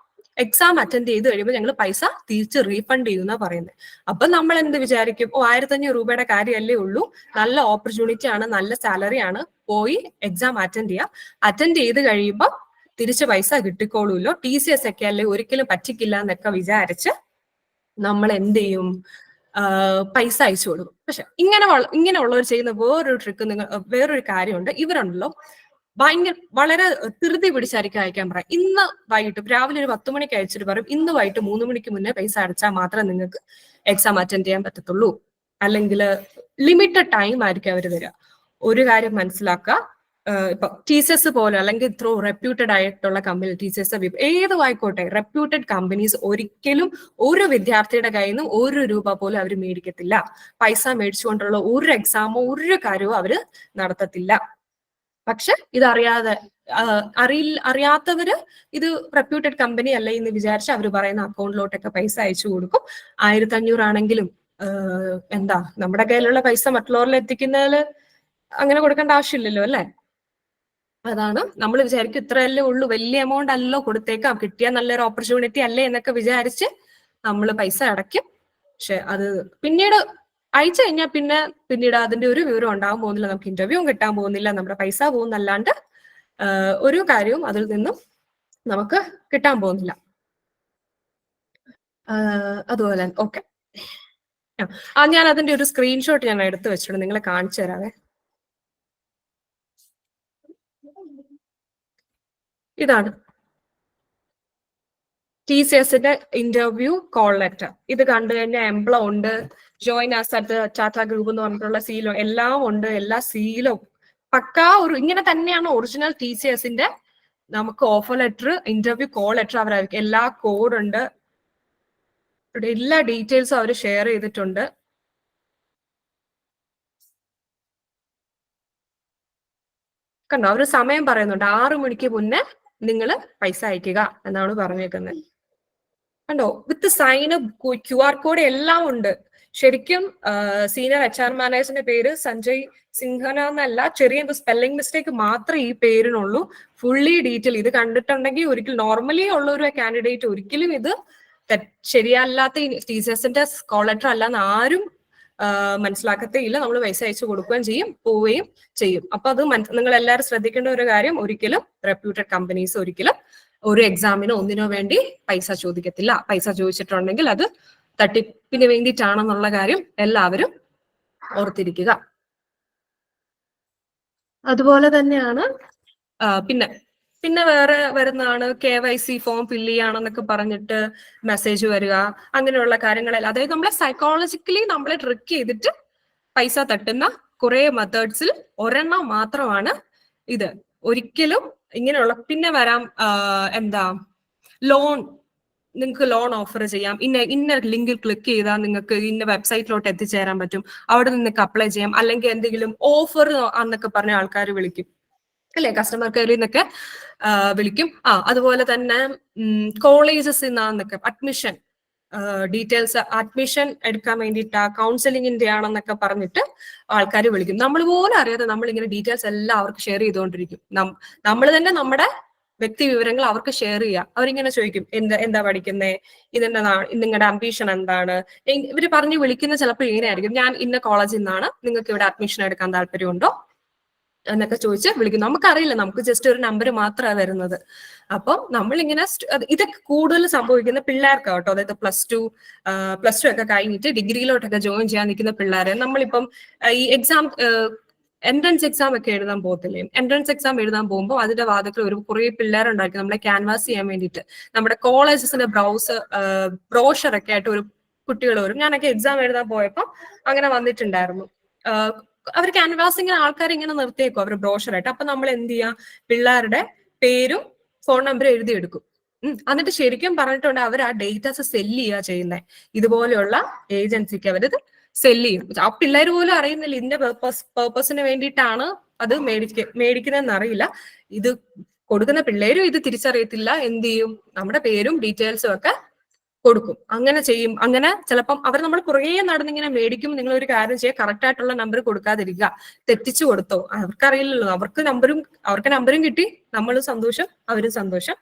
Speaker 1: എക്സാം അറ്റൻഡ് ചെയ്ത് കഴിയുമ്പോൾ ഞങ്ങൾ പൈസ തിരിച്ച് റീഫണ്ട് ചെയ്യുന്ന പറയുന്നത്. അപ്പൊ നമ്മൾ എന്ത് വിചാരിക്കും, 1500 രൂപയുടെ കാര്യമല്ലേ ഉള്ളൂ, നല്ല ഓപ്പർച്യൂണിറ്റി ആണ്, നല്ല സാലറി ആണ്, പോയി എക്സാം അറ്റൻഡ് ചെയ്ത് കഴിയുമ്പോൾ തിരിച്ച് പൈസ കിട്ടിക്കോളൂല്ലോ, TCS ഒക്കെ അല്ലേ ഒരിക്കലും പറ്റിക്കില്ല എന്നൊക്കെ വിചാരിച്ച് നമ്മൾ എന്ത് ചെയ്യും, പൈസ അയച്ചു കൊടുക്കും. പക്ഷെ ഇങ്ങനെയുള്ളവർ ചെയ്യുന്ന വേറൊരു കാര്യമുണ്ട്. ഇവരുണ്ടല്ലോ വളരെ ധൃതി പിടിച്ചായിരിക്കും അയക്കാൻ പറയാം. ഇന്ന് വൈകിട്ട് രാവിലെ ഒരു 10 മണിക്ക് അയച്ചിട്ട് പറയും ഇന്ന് വൈകിട്ട് 3 മണിക്ക് മുന്നേ പൈസ അടച്ചാൽ മാത്രമേ നിങ്ങൾക്ക് എക്സാം അറ്റൻഡ് ചെയ്യാൻ പറ്റത്തുള്ളൂ. അല്ലെങ്കിൽ ലിമിറ്റഡ് ടൈം ആയിരിക്കും അവർ തരിക. ഒരു കാര്യം മനസ്സിലാക്കുക, ഇപ്പൊ TCS പോലെ അല്ലെങ്കിൽ ഇത്ര റെപ്യൂട്ടഡ് ആയിട്ടുള്ള കമ്പനി, TCS ഏതും ആയിക്കോട്ടെ, റെപ്യൂട്ടഡ് കമ്പനീസ് ഒരിക്കലും ഒരു വിദ്യാർത്ഥിയുടെ കയ്യിൽ നിന്ന് 1 രൂപ പോലും അവർ മേടിക്കത്തില്ല. പൈസ മേടിച്ചുകൊണ്ടുള്ള ഒരു എക്സാമോ ഒരു കാര്യമോ അവര് നടത്തത്തില്ല. പക്ഷെ അറിയാത്തവര് ഇത് റെപ്യൂട്ടഡ് കമ്പനി അല്ല എന്ന് വിചാരിച്ച് അവർ പറയുന്ന അക്കൗണ്ടിലോട്ടൊക്കെ പൈസ അയച്ചു കൊടുക്കും. 1500 ആണെങ്കിലും എന്താ നമ്മുടെ കയ്യിലുള്ള പൈസ മറ്റുള്ളവരിൽ എത്തിക്കുന്നതിൽ അങ്ങനെ കൊടുക്കേണ്ട ആവശ്യമില്ലല്ലോ അല്ലെ. അതാണ് നമ്മൾ വിചാരിക്കും ഇത്രയല്ലേ ഉള്ളൂ, വലിയ എമൗണ്ട് അല്ലോ കൊടുത്തേക്കാം, കിട്ടിയ നല്ലൊരു ഓപ്പർച്യൂണിറ്റി അല്ലേ എന്നൊക്കെ വിചാരിച്ച് നമ്മൾ പൈസ അടയ്ക്കും. പക്ഷെ അത് പിന്നീട് അയച്ചു കഴിഞ്ഞാൽ പിന്നീട് അതിന്റെ ഒരു വിവരം ഉണ്ടാകാൻ പോകുന്നില്ല, നമുക്ക് ഇന്റർവ്യൂ കിട്ടാൻ പോകുന്നില്ല, നമ്മുടെ പൈസ പോകുന്നല്ലാണ്ട് ഒരു കാര്യവും അതിൽ നിന്നും നമുക്ക് കിട്ടാൻ പോകുന്നില്ല. അതുപോലെ ഓക്കെ, ഞാൻ അതിന്റെ ഒരു സ്ക്രീൻഷോട്ട് ഞാൻ എടുത്തു വെച്ചിട്ടുണ്ട്, നിങ്ങളെ കാണിച്ചു തരാവേ. ഇതാണ് TCSന്റെ ഇന്റർവ്യൂ കോൾ ലെറ്റർ. ഇത് കണ്ടു കഴിഞ്ഞാൽ എംബ്ലം ഉണ്ട്, join as at Tata group എന്ന് പറഞ്ഞിട്ടുള്ള സീലോ എല്ലാം ഉണ്ട്. എല്ലാ സീലും പക്കാ ഒരു ഇങ്ങനെ തന്നെയാണ് ഒറിജിനൽ TCSന്റെ നമുക്ക് offer letter, interview call letter അവരായിരിക്കും. എല്ലാ കോഡ് ഉണ്ട്, എല്ലാ ഡീറ്റെയിൽസും അവർ ഷെയർ ചെയ്തിട്ടുണ്ട്. കണ്ടോ, അവര് സമയം പറയുന്നുണ്ട്, 6 മണിക്ക് മുന്നേ നിങ്ങൾ പൈസ അയക്കുക എന്നാണ് പറഞ്ഞേക്കുന്നത്. കണ്ടോ, വിത്ത് സൈന്, QR കോഡ് എല്ലാം ഉണ്ട്. ശരിക്കും സീനിയർ HR മാനേജറിന്റെ പേര് സഞ്ജയ് സിൻഹന എന്നല്ല, ചെറിയ സ്പെല്ലിംഗ് മിസ്റ്റേക്ക് മാത്രമേ ഈ പേരിനുള്ളൂ. ഫുള്ളി ഡീറ്റെയിൽ ഇത് കണ്ടിട്ടുണ്ടെങ്കിൽ ഒരിക്കലും നോർമലി ഉള്ള ഒരു കാൻഡിഡേറ്റ് ഒരിക്കലും ഇത് ശരിയല്ലാത്ത TCSന്റെ കോൾ ലെറ്റർ അല്ലാന്ന് ആരും മനസ്സിലാക്കത്തേയില്ല. നമ്മൾ പൈസ അയച്ചു കൊടുക്കുകയും ചെയ്യും, പോവുകയും ചെയ്യും. അപ്പൊ അത് നിങ്ങൾ എല്ലാവരും ശ്രദ്ധിക്കേണ്ട ഒരു കാര്യം, ഒരിക്കലും റെപ്യൂട്ടഡ് കമ്പനീസ് ഒരിക്കലും ഒരു എക്സാമിനോ ഒന്നിനോ വേണ്ടി പൈസ ചോദിക്കത്തില്ല. പൈസ ചോദിച്ചിട്ടുണ്ടെങ്കിൽ അത് തട്ടിപ്പിന് വേണ്ടിയിട്ടാണെന്നുള്ള കാര്യം എല്ലാവരും ഓർത്തിരിക്കുക. അതുപോലെ തന്നെയാണ് പിന്നെ വേറെ വരുന്നതാണ് KYC ഫോം ഫില്ല് ചെയ്യാണെന്നൊക്കെ പറഞ്ഞിട്ട് മെസ്സേജ് വരിക, അങ്ങനെയുള്ള കാര്യങ്ങളെല്ലാം. അതായത് നമ്മളെ സൈക്കോളജിക്കലി നമ്മളെ ട്രിക്ക് ചെയ്തിട്ട് പൈസ തട്ടുന്ന കുറെ മെത്തേഡ്സിൽ ഒരെണ്ണം മാത്രമാണ് ഇത്. ഒരിക്കലും ഇങ്ങനെയുള്ള പിന്നെ വരാം ലോൺ, നിങ്ങൾക്ക് ലോൺ ഓഫർ ചെയ്യാം, ഇന്ന ലിങ്കിൽ ക്ലിക്ക് ചെയ്താൽ നിങ്ങൾക്ക് ഇന്ന വെബ്സൈറ്റിലോട്ട് എത്തിച്ചേരാൻ പറ്റും, അവിടെ നിങ്ങൾക്ക് അപ്ലൈ ചെയ്യാം. അല്ലെങ്കിൽ എന്തെങ്കിലും ഓഫർ എന്നൊക്കെ പറഞ്ഞ ആൾക്കാർ വിളിക്കും അല്ലെ, കസ്റ്റമർ കെയറിൽ നിന്നൊക്കെ വിളിക്കും. അതുപോലെ തന്നെ കോളേജസിൽ നിന്നൊക്കെ അഡ്മിഷൻ ഡീറ്റെയിൽസ്, അഡ്മിഷൻ എടുക്കാൻ വേണ്ടിയിട്ട് കൗൺസിലിങ്ങിന്റെ ആണെന്നൊക്കെ പറഞ്ഞിട്ട് ആൾക്കാർ വിളിക്കും. നമ്മൾ പോലും അറിയാതെ നമ്മൾ ഇങ്ങനെ ഡീറ്റെയിൽസ് എല്ലാം അവർക്ക് ഷെയർ ചെയ്തുകൊണ്ടിരിക്കും. നമ്മൾ തന്നെ നമ്മുടെ വ്യക്തി വിവരങ്ങൾ അവർക്ക് ഷെയർ ചെയ്യുക. അവരിങ്ങനെ ചോദിക്കും, എന്താ പഠിക്കുന്നേ, നിങ്ങളുടെ അംബീഷൻ എന്താണ്. ഇവര് പറഞ്ഞു വിളിക്കുന്ന ചിലപ്പോൾ ഇങ്ങനെയായിരിക്കും, ഞാൻ ഇന്ന കോളേജിൽ നിന്നാണ്, നിങ്ങൾക്ക് ഇവിടെ അഡ്മിഷൻ എടുക്കാൻ താല്പര്യമുണ്ടോ എന്നൊക്കെ ചോദിച്ച് വിളിക്കും. നമുക്കറിയില്ല, നമുക്ക് ജസ്റ്റ് ഒരു നമ്പർ മാത്രമാണ് വരുന്നത്. അപ്പം നമ്മളിങ്ങനെ ഇതൊക്കെ കൂടുതൽ സംഭവിക്കുന്ന പിള്ളേർക്ക് കേട്ടോ. അതായത് പ്ലസ് ടു ഒക്കെ കഴിഞ്ഞിട്ട് ഡിഗ്രിയിലോട്ടൊക്കെ ജോയിൻ ചെയ്യാൻ നിൽക്കുന്ന പിള്ളേരെ നമ്മളിപ്പം ഈ എൻട്രൻസ് എക്സാം ഒക്കെ എഴുതാൻ പോകത്തില്ലേ, എൻട്രൻസ് എക്സാം എഴുതാൻ പോകുമ്പോൾ അതിന്റെ വാദത്തിൽ ഒരു കുറെ പിള്ളേരുണ്ടായിരിക്കും നമ്മളെ ക്യാൻവാസ് ചെയ്യാൻ വേണ്ടിയിട്ട്. നമ്മുടെ കോളേജസിന്റെ ബ്രോഷർ ഒക്കെ ആയിട്ട് ഒരു കുട്ടികൾ വരും. ഞാനൊക്കെ എക്സാം എഴുതാൻ പോയപ്പോൾ അങ്ങനെ വന്നിട്ടുണ്ടായിരുന്നു. അവർ ക്യാൻവാസിങ്ങനെ ആൾക്കാർ ഇങ്ങനെ നിർത്തിയേക്കും അവർ ബ്രോഷറായിട്ട്. അപ്പൊ നമ്മൾ എന്ത് ചെയ്യാം, പിള്ളേരുടെ പേരും ഫോൺ നമ്പറും എഴുതിയെടുക്കും. എന്നിട്ട് ശരിക്കും പറഞ്ഞിട്ടുണ്ട് അവർ ആ ഡേറ്റാസ് സെല്ല് ചെയ്യുക ചെയ്യുന്നത്. ഇതുപോലെയുള്ള ഏജൻസിക്ക് അവരത് സെല്ല് ചെയ്യും. ആ പിള്ളേർ പോലും അറിയുന്നില്ല ഇതിന്റെ പേർപ്പസിന് വേണ്ടിയിട്ടാണ് അത് മേടിക്കുന്നതെന്ന് അറിയില്ല. ഇത് കൊടുക്കുന്ന പിള്ളേരും ഇത് തിരിച്ചറിയത്തില്ല. എന്ത് ചെയ്യും, നമ്മുടെ പേരും ഡീറ്റെയിൽസും ഒക്കെ കൊടുക്കും. അങ്ങനെ ചെയ്യും. അങ്ങനെ ചിലപ്പം അവർ നമ്മൾ പുറകെ നടന്നിങ്ങനെ മേടിക്കും. നിങ്ങൾ ഒരു കാര്യം ചെയ്യുക, കറക്റ്റ് ആയിട്ടുള്ള നമ്പർ കൊടുക്കാതിരിക്കുക. തെറ്റിച്ചു കൊടുത്തോ, അവർക്കറിയില്ലല്ലോ. അവർക്ക് നമ്പറും കിട്ടി, നമ്മളും സന്തോഷം, അവരും സന്തോഷം.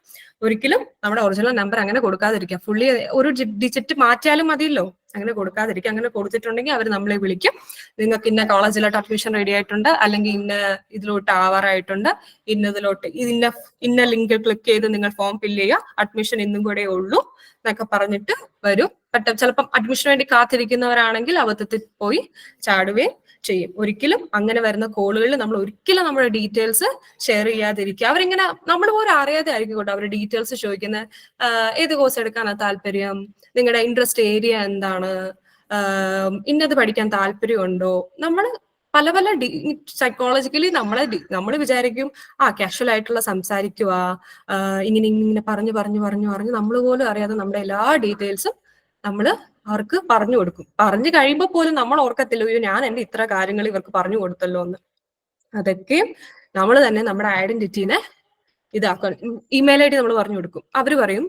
Speaker 1: ഒരിക്കലും നമ്മുടെ ഒറിജിനൽ നമ്പർ അങ്ങനെ കൊടുക്കാതിരിക്കുക. ഫുള്ളി ഒരു ഡിജിറ്റ് മാറ്റിയാലും മതിയല്ലോ, അങ്ങനെ കൊടുക്കാതിരിക്കുക. അങ്ങനെ കൊടുത്തിട്ടുണ്ടെങ്കിൽ അവർ നമ്മളെ വിളിക്കും, നിങ്ങൾക്ക് ഇന്ന കോളേജിലോട്ട് അഡ്മിഷൻ റെഡി ആയിട്ടുണ്ട്, അല്ലെങ്കിൽ ഇന്ന ഇതിലോട്ട് ആവാറായിട്ടുണ്ട്, ഇന്ന ലിങ്ക് ക്ലിക്ക് ചെയ്ത് നിങ്ങൾ ഫോം ഫില്ല് ചെയ്യുക, അഡ്മിഷൻ ഇന്നും കൂടെ ഉള്ളൂ എന്നൊക്കെ പറഞ്ഞിട്ട് വരും. ചിലപ്പം അഡ്മിഷന് വേണ്ടി കാത്തിരിക്കുന്നവരാണെങ്കിൽ അബദ്ധത്തിൽ പോയി ചാടുകയും ചെയ്യും. ഒരിക്കലും അങ്ങനെ വരുന്ന കോളുകളിൽ നമ്മൾ ഒരിക്കലും നമ്മുടെ ഡീറ്റെയിൽസ് ഷെയർ ചെയ്യാതിരിക്കുക. അവരിങ്ങനെ നമ്മൾ പോലും അറിയാതെ ആയിരിക്കും കേട്ടോ അവർ ഡീറ്റെയിൽസ് ചോദിക്കുന്നത്. ഏത് കോഴ്സ് എടുക്കാനാണ് താല്പര്യം, നിങ്ങളുടെ ഇൻട്രസ്റ്റ് ഏരിയ എന്താണ്, ഇന്നത് പഠിക്കാൻ താല്പര്യമുണ്ടോ. നമ്മൾ പല സൈക്കോളജിക്കലി നമ്മൾ വിചാരിക്കും കാഷ്വൽ ആയിട്ടുള്ള സംസാരിക്കുക, ഇങ്ങനെ പറഞ്ഞു നമ്മൾ പോലും അറിയാതെ നമ്മുടെ എല്ലാ ഡീറ്റെയിൽസും നമ്മൾ അവർക്ക് പറഞ്ഞു കൊടുക്കും. പറഞ്ഞു കഴിയുമ്പോൾ പോലും നമ്മൾ ഓർക്കത്തില്ല, അയ്യോ ഞാൻ എന്റെ ഇത്ര കാര്യങ്ങൾ ഇവർക്ക് പറഞ്ഞു കൊടുത്തല്ലോ എന്ന്. അതൊക്കെയും നമ്മൾ തന്നെ നമ്മുടെ ഐഡന്റിറ്റീനെ ഇതാക്കാൻ ഇമെയിൽ ID നമ്മൾ പറഞ്ഞു കൊടുക്കും. അവർ പറയും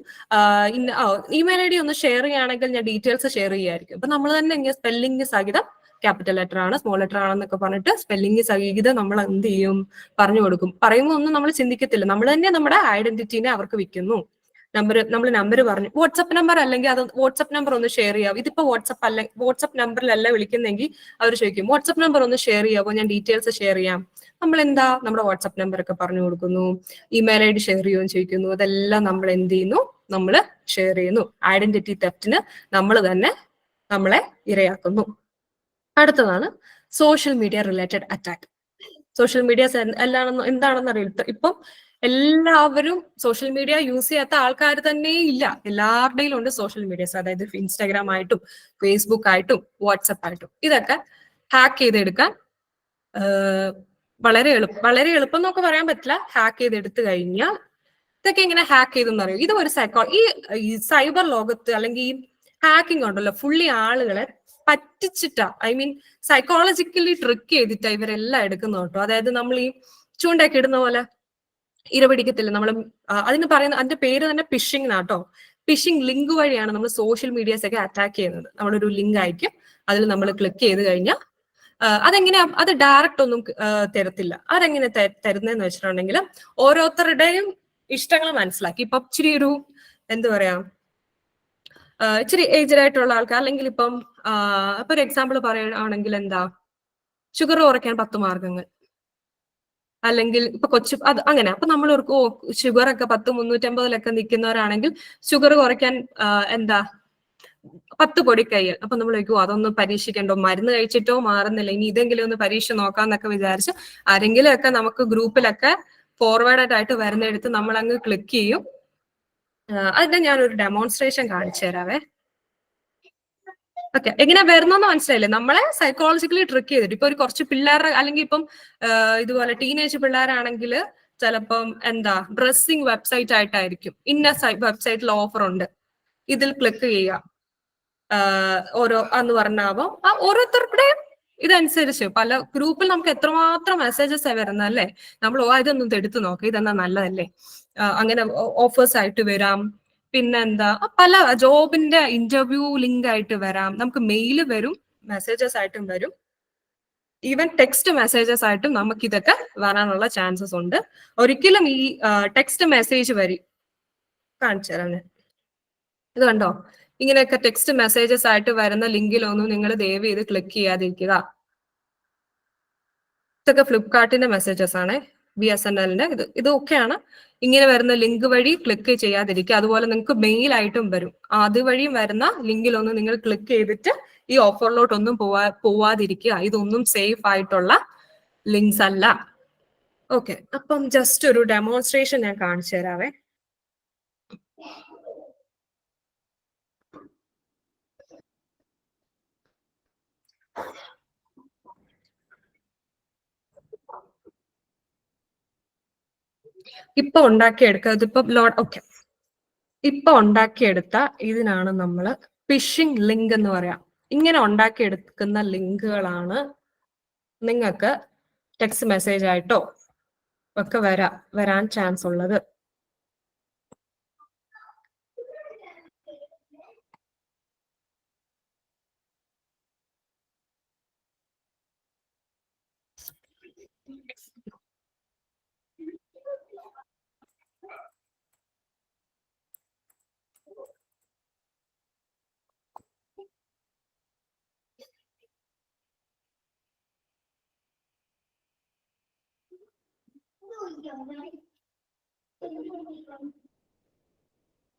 Speaker 1: ഇമെയിൽ ID ഒന്ന് ഷെയർ ചെയ്യുകയാണെങ്കിൽ ഞാൻ ഡീറ്റെയിൽസ് ഷെയർ ചെയ്യായിരിക്കും. അപ്പൊ നമ്മൾ തന്നെ ഇങ്ങനെ സ്പെല്ലിംഗ് സഹിതം ക്യാപിറ്റൽ ലെറ്റർ ആണ്, സ്മോൾ ലെറ്റർ ആണെന്നൊക്കെ പറഞ്ഞിട്ട് സ്പെല്ലിംഗ് സഹിതം നമ്മൾ എന്ത് ചെയ്യും, പറഞ്ഞു കൊടുക്കും. പറയുമ്പോൾ ഒന്നും നമ്മൾ ചിന്തിക്കത്തില്ല, നമ്മൾ തന്നെ നമ്മുടെ ഐഡന്റിറ്റീനെ അവർക്ക് വിൽക്കുന്നു. നമ്മൾ നമ്പർ പറഞ്ഞു, വാട്സപ്പ് നമ്പർ അല്ലെങ്കിൽ അത് വാട്സപ്പ് നമ്പർ ഒന്ന് ഷെയർ ചെയ്യാം. ഇതിപ്പോ വാട്സപ്പ് നമ്പറിലല്ല വിളിക്കുന്നെങ്കിൽ അവർ ചോദിക്കും വാട്സപ്പ് നമ്പർ ഒന്ന് ഷെയർ ചെയ്യാമോ, ഞാൻ ഡീറ്റെയിൽസ് ഷെയർ ചെയ്യാം. നമ്മൾ എന്താ നമ്മുടെ വാട്സപ്പ് നമ്പർ ഒക്കെ പറഞ്ഞു കൊടുക്കുന്നു, ഇമെയിൽ ID ഷെയർ ചെയ്യുമെന്ന് ചോദിക്കുന്നു. അതെല്ലാം നമ്മൾ എന്ത് ചെയ്യുന്നു, നമ്മൾ ഷെയർ ചെയ്യുന്നു. ഐഡന്റിറ്റി തെഫ്റ്റിന് നമ്മൾ തന്നെ നമ്മളെ ഇരയാക്കുന്നു. അടുത്തതാണ് social media related attack. Social media എന്താണെന്ന് അറിയില്ല. ഇപ്പം എല്ലാവരും സോഷ്യൽ മീഡിയ യൂസ് ചെയ്യാത്ത ആൾക്കാർ തന്നെ ഇല്ല. എല്ലാവരുടെയും ഉണ്ട് സോഷ്യൽ മീഡിയസ്. അതായത് ഇൻസ്റ്റാഗ്രാം ആയിട്ടും ഫേസ്ബുക്ക് ആയിട്ടും വാട്സപ്പ് ആയിട്ടും ഇതൊക്കെ ഹാക്ക് ചെയ്തെടുക്കാൻ വളരെ എളുപ്പം എന്നൊക്കെ പറയാൻ പറ്റില്ല. ഹാക്ക് ചെയ്ത് എടുത്തു കഴിഞ്ഞാൽ ഇതൊക്കെ എങ്ങനെ ഹാക്ക് ചെയ്തെന്ന് അറിയോ? ഇത് ഒരു ഈ സൈബർ ലോകത്ത് അല്ലെങ്കിൽ ഈ ഹാക്കിംഗ് ഉണ്ടല്ലോ, ഫുള്ളി ആളുകളെ പറ്റിച്ചിട്ടാ, ഐ മീൻ സൈക്കോളജിക്കലി ട്രിക്ക് ചെയ്തിട്ടാ ഇവരെല്ലാം എടുക്കുന്ന കേട്ടോ. അതായത് നമ്മൾ ഈ ചൂണ്ടയൊക്കെ ഇടുന്ന പോലെ ഇരപിടിക്കത്തില്ല നമ്മൾ. അതിന്റെ പേര് തന്നെ ഫിഷിംഗ് എന്നാട്ടോ. ഫിഷിംഗ് ലിങ്ക് വഴിയാണ് നമ്മൾ സോഷ്യൽ മീഡിയസ് ഒക്കെ അറ്റാക്ക് ചെയ്യുന്നത്. നമ്മളൊരു ലിങ്ക് അയക്കും, അതിൽ നമ്മൾ ക്ലിക്ക് ചെയ്ത് കഴിഞ്ഞാൽ അതെങ്ങനെയാ, അത് ഡയറക്റ്റ് ഒന്നും തരത്തില്ല. അതെങ്ങനെ തരുന്നതെന്ന് വെച്ചിട്ടുണ്ടെങ്കിൽ ഓരോരുത്തരുടെയും ഇഷ്ടങ്ങൾ മനസ്സിലാക്കി. ഇപ്പൊ ഇച്ചിരി ഒരു എന്താ പറയാ, ഇച്ചിരി ഏജ്ഡ് ആയിട്ടുള്ള ആൾക്കാർ, അല്ലെങ്കിൽ ഇപ്പം ഇപ്പൊ ഒരു എക്സാമ്പിൾ പറയുകയാണെങ്കിൽ എന്താ, ഷുഗർ കുറയ്ക്കാൻ 10 മാർഗങ്ങൾ, അല്ലെങ്കിൽ ഇപ്പൊ അത് അങ്ങനെ. അപ്പൊ നമ്മൾ ഓർക്കും, ഷുഗർ ഒക്കെ 10-350 നിൽക്കുന്നവരാണെങ്കിൽ ഷുഗർ കുറയ്ക്കാൻ എന്താ 10 പൊടിക്കൈകൾ. അപ്പൊ നമ്മൾ ചോദിക്കും അതൊന്ന് പരീക്ഷിക്കണ്ടോ, മരുന്ന് കഴിച്ചിട്ടോ മാറുന്നില്ല, ഇനി ഇതെങ്കിലും ഒന്ന് പരീക്ഷ നോക്കാന്നൊക്കെ വിചാരിച്ച് ആരെങ്കിലും ഒക്കെ നമുക്ക് ഗ്രൂപ്പിലൊക്കെ ഫോർവേഡ് ആയിട്ട് വരുന്നെടുത്ത് നമ്മൾ അങ്ങ് ക്ലിക്ക് ചെയ്യും. അതിന്റെ ഞാനൊരു ഡെമോൺസ്ട്രേഷൻ കാണിച്ചു തരാവേ. ഓക്കെ, എങ്ങനെ വരുന്നെന്ന് മനസ്സിലായില്ലേ? നമ്മളെ സൈക്കോളജിക്കലി ട്രിക്ക് ചെയ്തിട്ട്. ഇപ്പൊ ഒരു കുറച്ച് പിള്ളേരുടെ, അല്ലെങ്കിൽ ഇപ്പം ഇതുപോലെ ടീനേജ് പിള്ളേരാണെങ്കിൽ ചിലപ്പം എന്താ ഡ്രസ്സിങ് വെബ്സൈറ്റ് ആയിട്ടായിരിക്കും, ഇന്ന വെബ്സൈറ്റിൽ ഓഫർ ഉണ്ട്, ഇതിൽ ക്ലിക്ക് ചെയ്യുക ഓരോ എന്ന് പറഞ്ഞാവും. ഓരോരുത്തരുടെയും ഇതനുസരിച്ച് പല ഗ്രൂപ്പിൽ നമുക്ക് എത്രമാത്രം മെസ്സേജസ് വരുന്നത് അല്ലേ. നമ്മൾ ഇതൊന്നും എടുത്തു നോക്കാം, ഇതെന്നാ നല്ലതല്ലേ, അങ്ങനെ ഓഫേഴ്സ് ആയിട്ട് വരാം. പിന്നെന്താ, പല ജോബിന്റെ ഇന്റർവ്യൂ ലിങ്ക് ആയിട്ട് വരാം, നമുക്ക് മെയില് വരും, മെസ്സേജസ് ആയിട്ടും വരും, ഈവൻ ടെക്സ്റ്റ് മെസ്സേജസ് ആയിട്ടും നമുക്ക് ഇതൊക്കെ വരാനുള്ള ചാൻസസ് ഉണ്ട്. ഒരിക്കലും ഈ ടെക്സ്റ്റ് മെസ്സേജ് കാണിച്ചു തരാം. ഇത് കണ്ടോ, ഇങ്ങനെയൊക്കെ ടെക്സ്റ്റ് മെസ്സേജസ് ആയിട്ട് വരുന്ന ലിങ്കിലൊന്നും നിങ്ങൾ ദയവ് ചെയ്ത് ക്ലിക്ക് ചെയ്യാതിരിക്കുക. ഇതൊക്കെ ഫ്ലിപ്കാർട്ടിന്റെ മെസ്സേജസ് ആണ്, BSNLന്റെ. ഇതൊക്കെയാണ്. ഇങ്ങനെ വരുന്ന ലിങ്ക് വഴി ക്ലിക്ക് ചെയ്യാതിരിക്കുക. അതുപോലെ നിങ്ങൾക്ക് മെയിൽ ആയിട്ടും വരും, അതുവഴിയും വരുന്ന ലിങ്കിലൊന്നും നിങ്ങൾ ക്ലിക്ക് ചെയ്തിട്ട് ഈ ഓഫറിലോട്ടൊന്നും പോവാതിരിക്കുക. ഇതൊന്നും സേഫ് ആയിട്ടുള്ള ലിങ്ക്സ് അല്ല. ഓക്കെ, അപ്പം ജസ്റ്റ് ഒരു ഡെമോൺസ്ട്രേഷൻ ഞാൻ കാണിച്ചു തരാവേ. ഇപ്പൊ ഉണ്ടാക്കിയെടുക്കുക, ഇതിപ്പോ ഓക്കെ, ഇപ്പൊ ഉണ്ടാക്കിയെടുത്ത ഇതിനാണ് നമ്മൾ ഫിഷിംഗ് ലിങ്ക് എന്ന് പറയാം. ഇങ്ങനെ ഉണ്ടാക്കിയെടുക്കുന്ന ലിങ്കുകളാണ് നിങ്ങൾക്ക് ടെക്സ്റ്റ് മെസ്സേജ് ആയിട്ടോ ഒക്കെ വരാൻ ചാൻസ് ഉള്ളത്.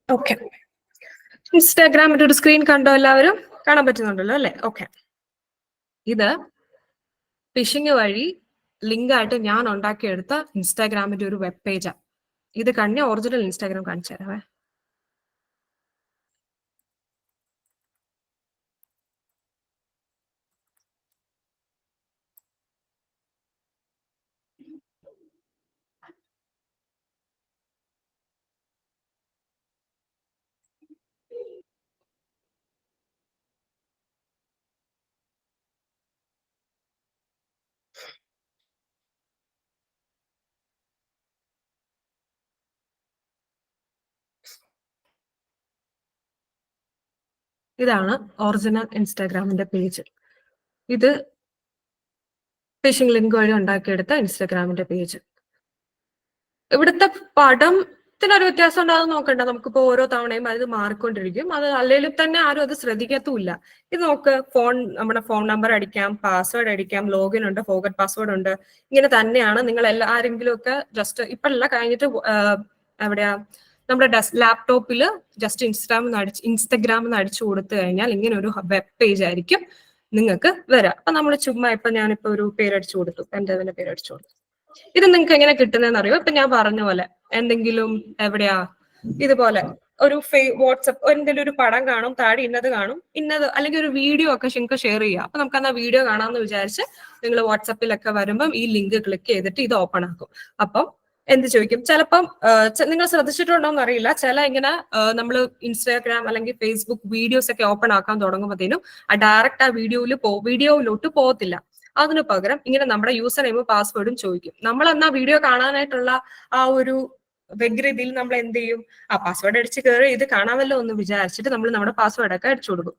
Speaker 1: ഓക്കെ, ഇൻസ്റ്റാഗ്രാമിന്റെ ഒരു സ്ക്രീൻ കണ്ടോ? എല്ലാവരും കാണാൻ പറ്റുന്നുണ്ടല്ലോ അല്ലെ? ഓക്കെ, ഇത് ഫിഷിംഗ് വഴി ലിങ്ക് ആയിട്ട് ഞാൻ ഉണ്ടാക്കിയെടുത്ത ഇൻസ്റ്റാഗ്രാമിന്റെ ഒരു വെബ് പേജാണ്. ഇത് ഒറിജിനൽ ഇൻസ്റ്റാഗ്രാം കാണിച്ചു തരാവേ. ഇതാണ് ഒറിജിനൽ ഇൻസ്റ്റാഗ്രാമിന്റെ പേജ്. ഇത് ഫിഷിംഗ് ലിങ്ക് വഴി ഉണ്ടാക്കിയെടുത്ത ഇൻസ്റ്റാഗ്രാമിന്റെ പേജ്. ഇവിടുത്തെ പടത്തിനൊരു വ്യത്യാസം ഉണ്ടാകും നോക്കണ്ട, നമുക്കിപ്പോ ഓരോ തവണയും അത് മാറിക്കൊണ്ടിരിക്കും. അത് അല്ലെങ്കിൽ തന്നെ ആരും അത് ശ്രദ്ധിക്കത്തുമില്ല. ഇത് നോക്ക്, നമ്മുടെ ഫോൺ നമ്പർ അടിക്കാം, പാസ്വേഡ് അടിക്കാം, ലോഗിൻ ഉണ്ട്, ഫോർഗറ്റ് പാസ്വേഡ് ഉണ്ട്. ഇങ്ങനെ തന്നെയാണ്. നിങ്ങൾ ആരെങ്കിലും ഒക്കെ ജസ്റ്റ് ഇപ്പഴല്ല, കഴിഞ്ഞിട്ട് എവിടെയാ നമ്മുടെ ലാപ്ടോപ്പിൽ ജസ്റ്റ് ഇൻസ്റ്റഗ്രാമിൽ നിന്ന് അടിച്ചു കൊടുത്തു കഴിഞ്ഞാൽ ഇങ്ങനെ ഒരു വെബ് പേജ് ആയിരിക്കും നിങ്ങൾക്ക് വരാം. അപ്പൊ നമ്മൾ ചുമ്മാ ഞാനിപ്പോ ഒരു പേരടിച്ചു കൊടുത്തു, എന്റെ തന്നെ പേരടിച്ചു കൊടുത്തു. ഇത് നിങ്ങൾക്ക് എങ്ങനെ കിട്ടുന്നതെന്ന് അറിയോ? ഇപ്പൊ ഞാൻ പറഞ്ഞ പോലെ എന്തെങ്കിലും എവിടെയാ ഇതുപോലെ ഒരു വാട്സപ്പ് എന്തെങ്കിലും ഒരു പടം കാണും, താഴെ ഇന്നത് കാണും, ഇന്നത് അല്ലെങ്കിൽ ഒരു വീഡിയോ ഒക്കെ നിങ്ങൾക്ക് ഷെയർ ചെയ്യാം. അപ്പൊ നമുക്ക് ആ വീഡിയോ കാണാമെന്ന് വിചാരിച്ച് നിങ്ങൾ വാട്സപ്പിലൊക്കെ വരുമ്പം ഈ ലിങ്ക് ക്ലിക്ക് ചെയ്തിട്ട് ഇത് ഓപ്പൺ ആക്കും. അപ്പം എന്ത് ചോദിക്കും, ചിലപ്പം നിങ്ങൾ ശ്രദ്ധിച്ചിട്ടുണ്ടോ എന്ന് അറിയില്ല, ചില ഇങ്ങനെ നമ്മൾ ഇൻസ്റ്റാഗ്രാം അല്ലെങ്കിൽ ഫേസ്ബുക്ക് വീഡിയോസ് ഒക്കെ ഓപ്പൺ ആക്കാൻ തുടങ്ങുമ്പോഴത്തേനും ഡയറക്റ്റ് ആ വീഡിയോയിലോട്ട് പോകത്തില്ല. അതിനു പകരം ഇങ്ങനെ നമ്മുടെ യൂസർ നെയിമും പാസ്വേഡും ചോദിക്കും. നമ്മൾ എന്നാ വീഡിയോ കാണാനായിട്ടുള്ള ആ ഒരു വ്യഗ്രതയിൽ നമ്മൾ എന്ത് ചെയ്യും, ആ പാസ്വേഡ് അടിച്ച് കയറി ഇത് കാണാമല്ലോ എന്ന് വിചാരിച്ചിട്ട് നമ്മൾ നമ്മുടെ പാസ്വേഡ് ഒക്കെ അടിച്ചു കൊടുക്കും.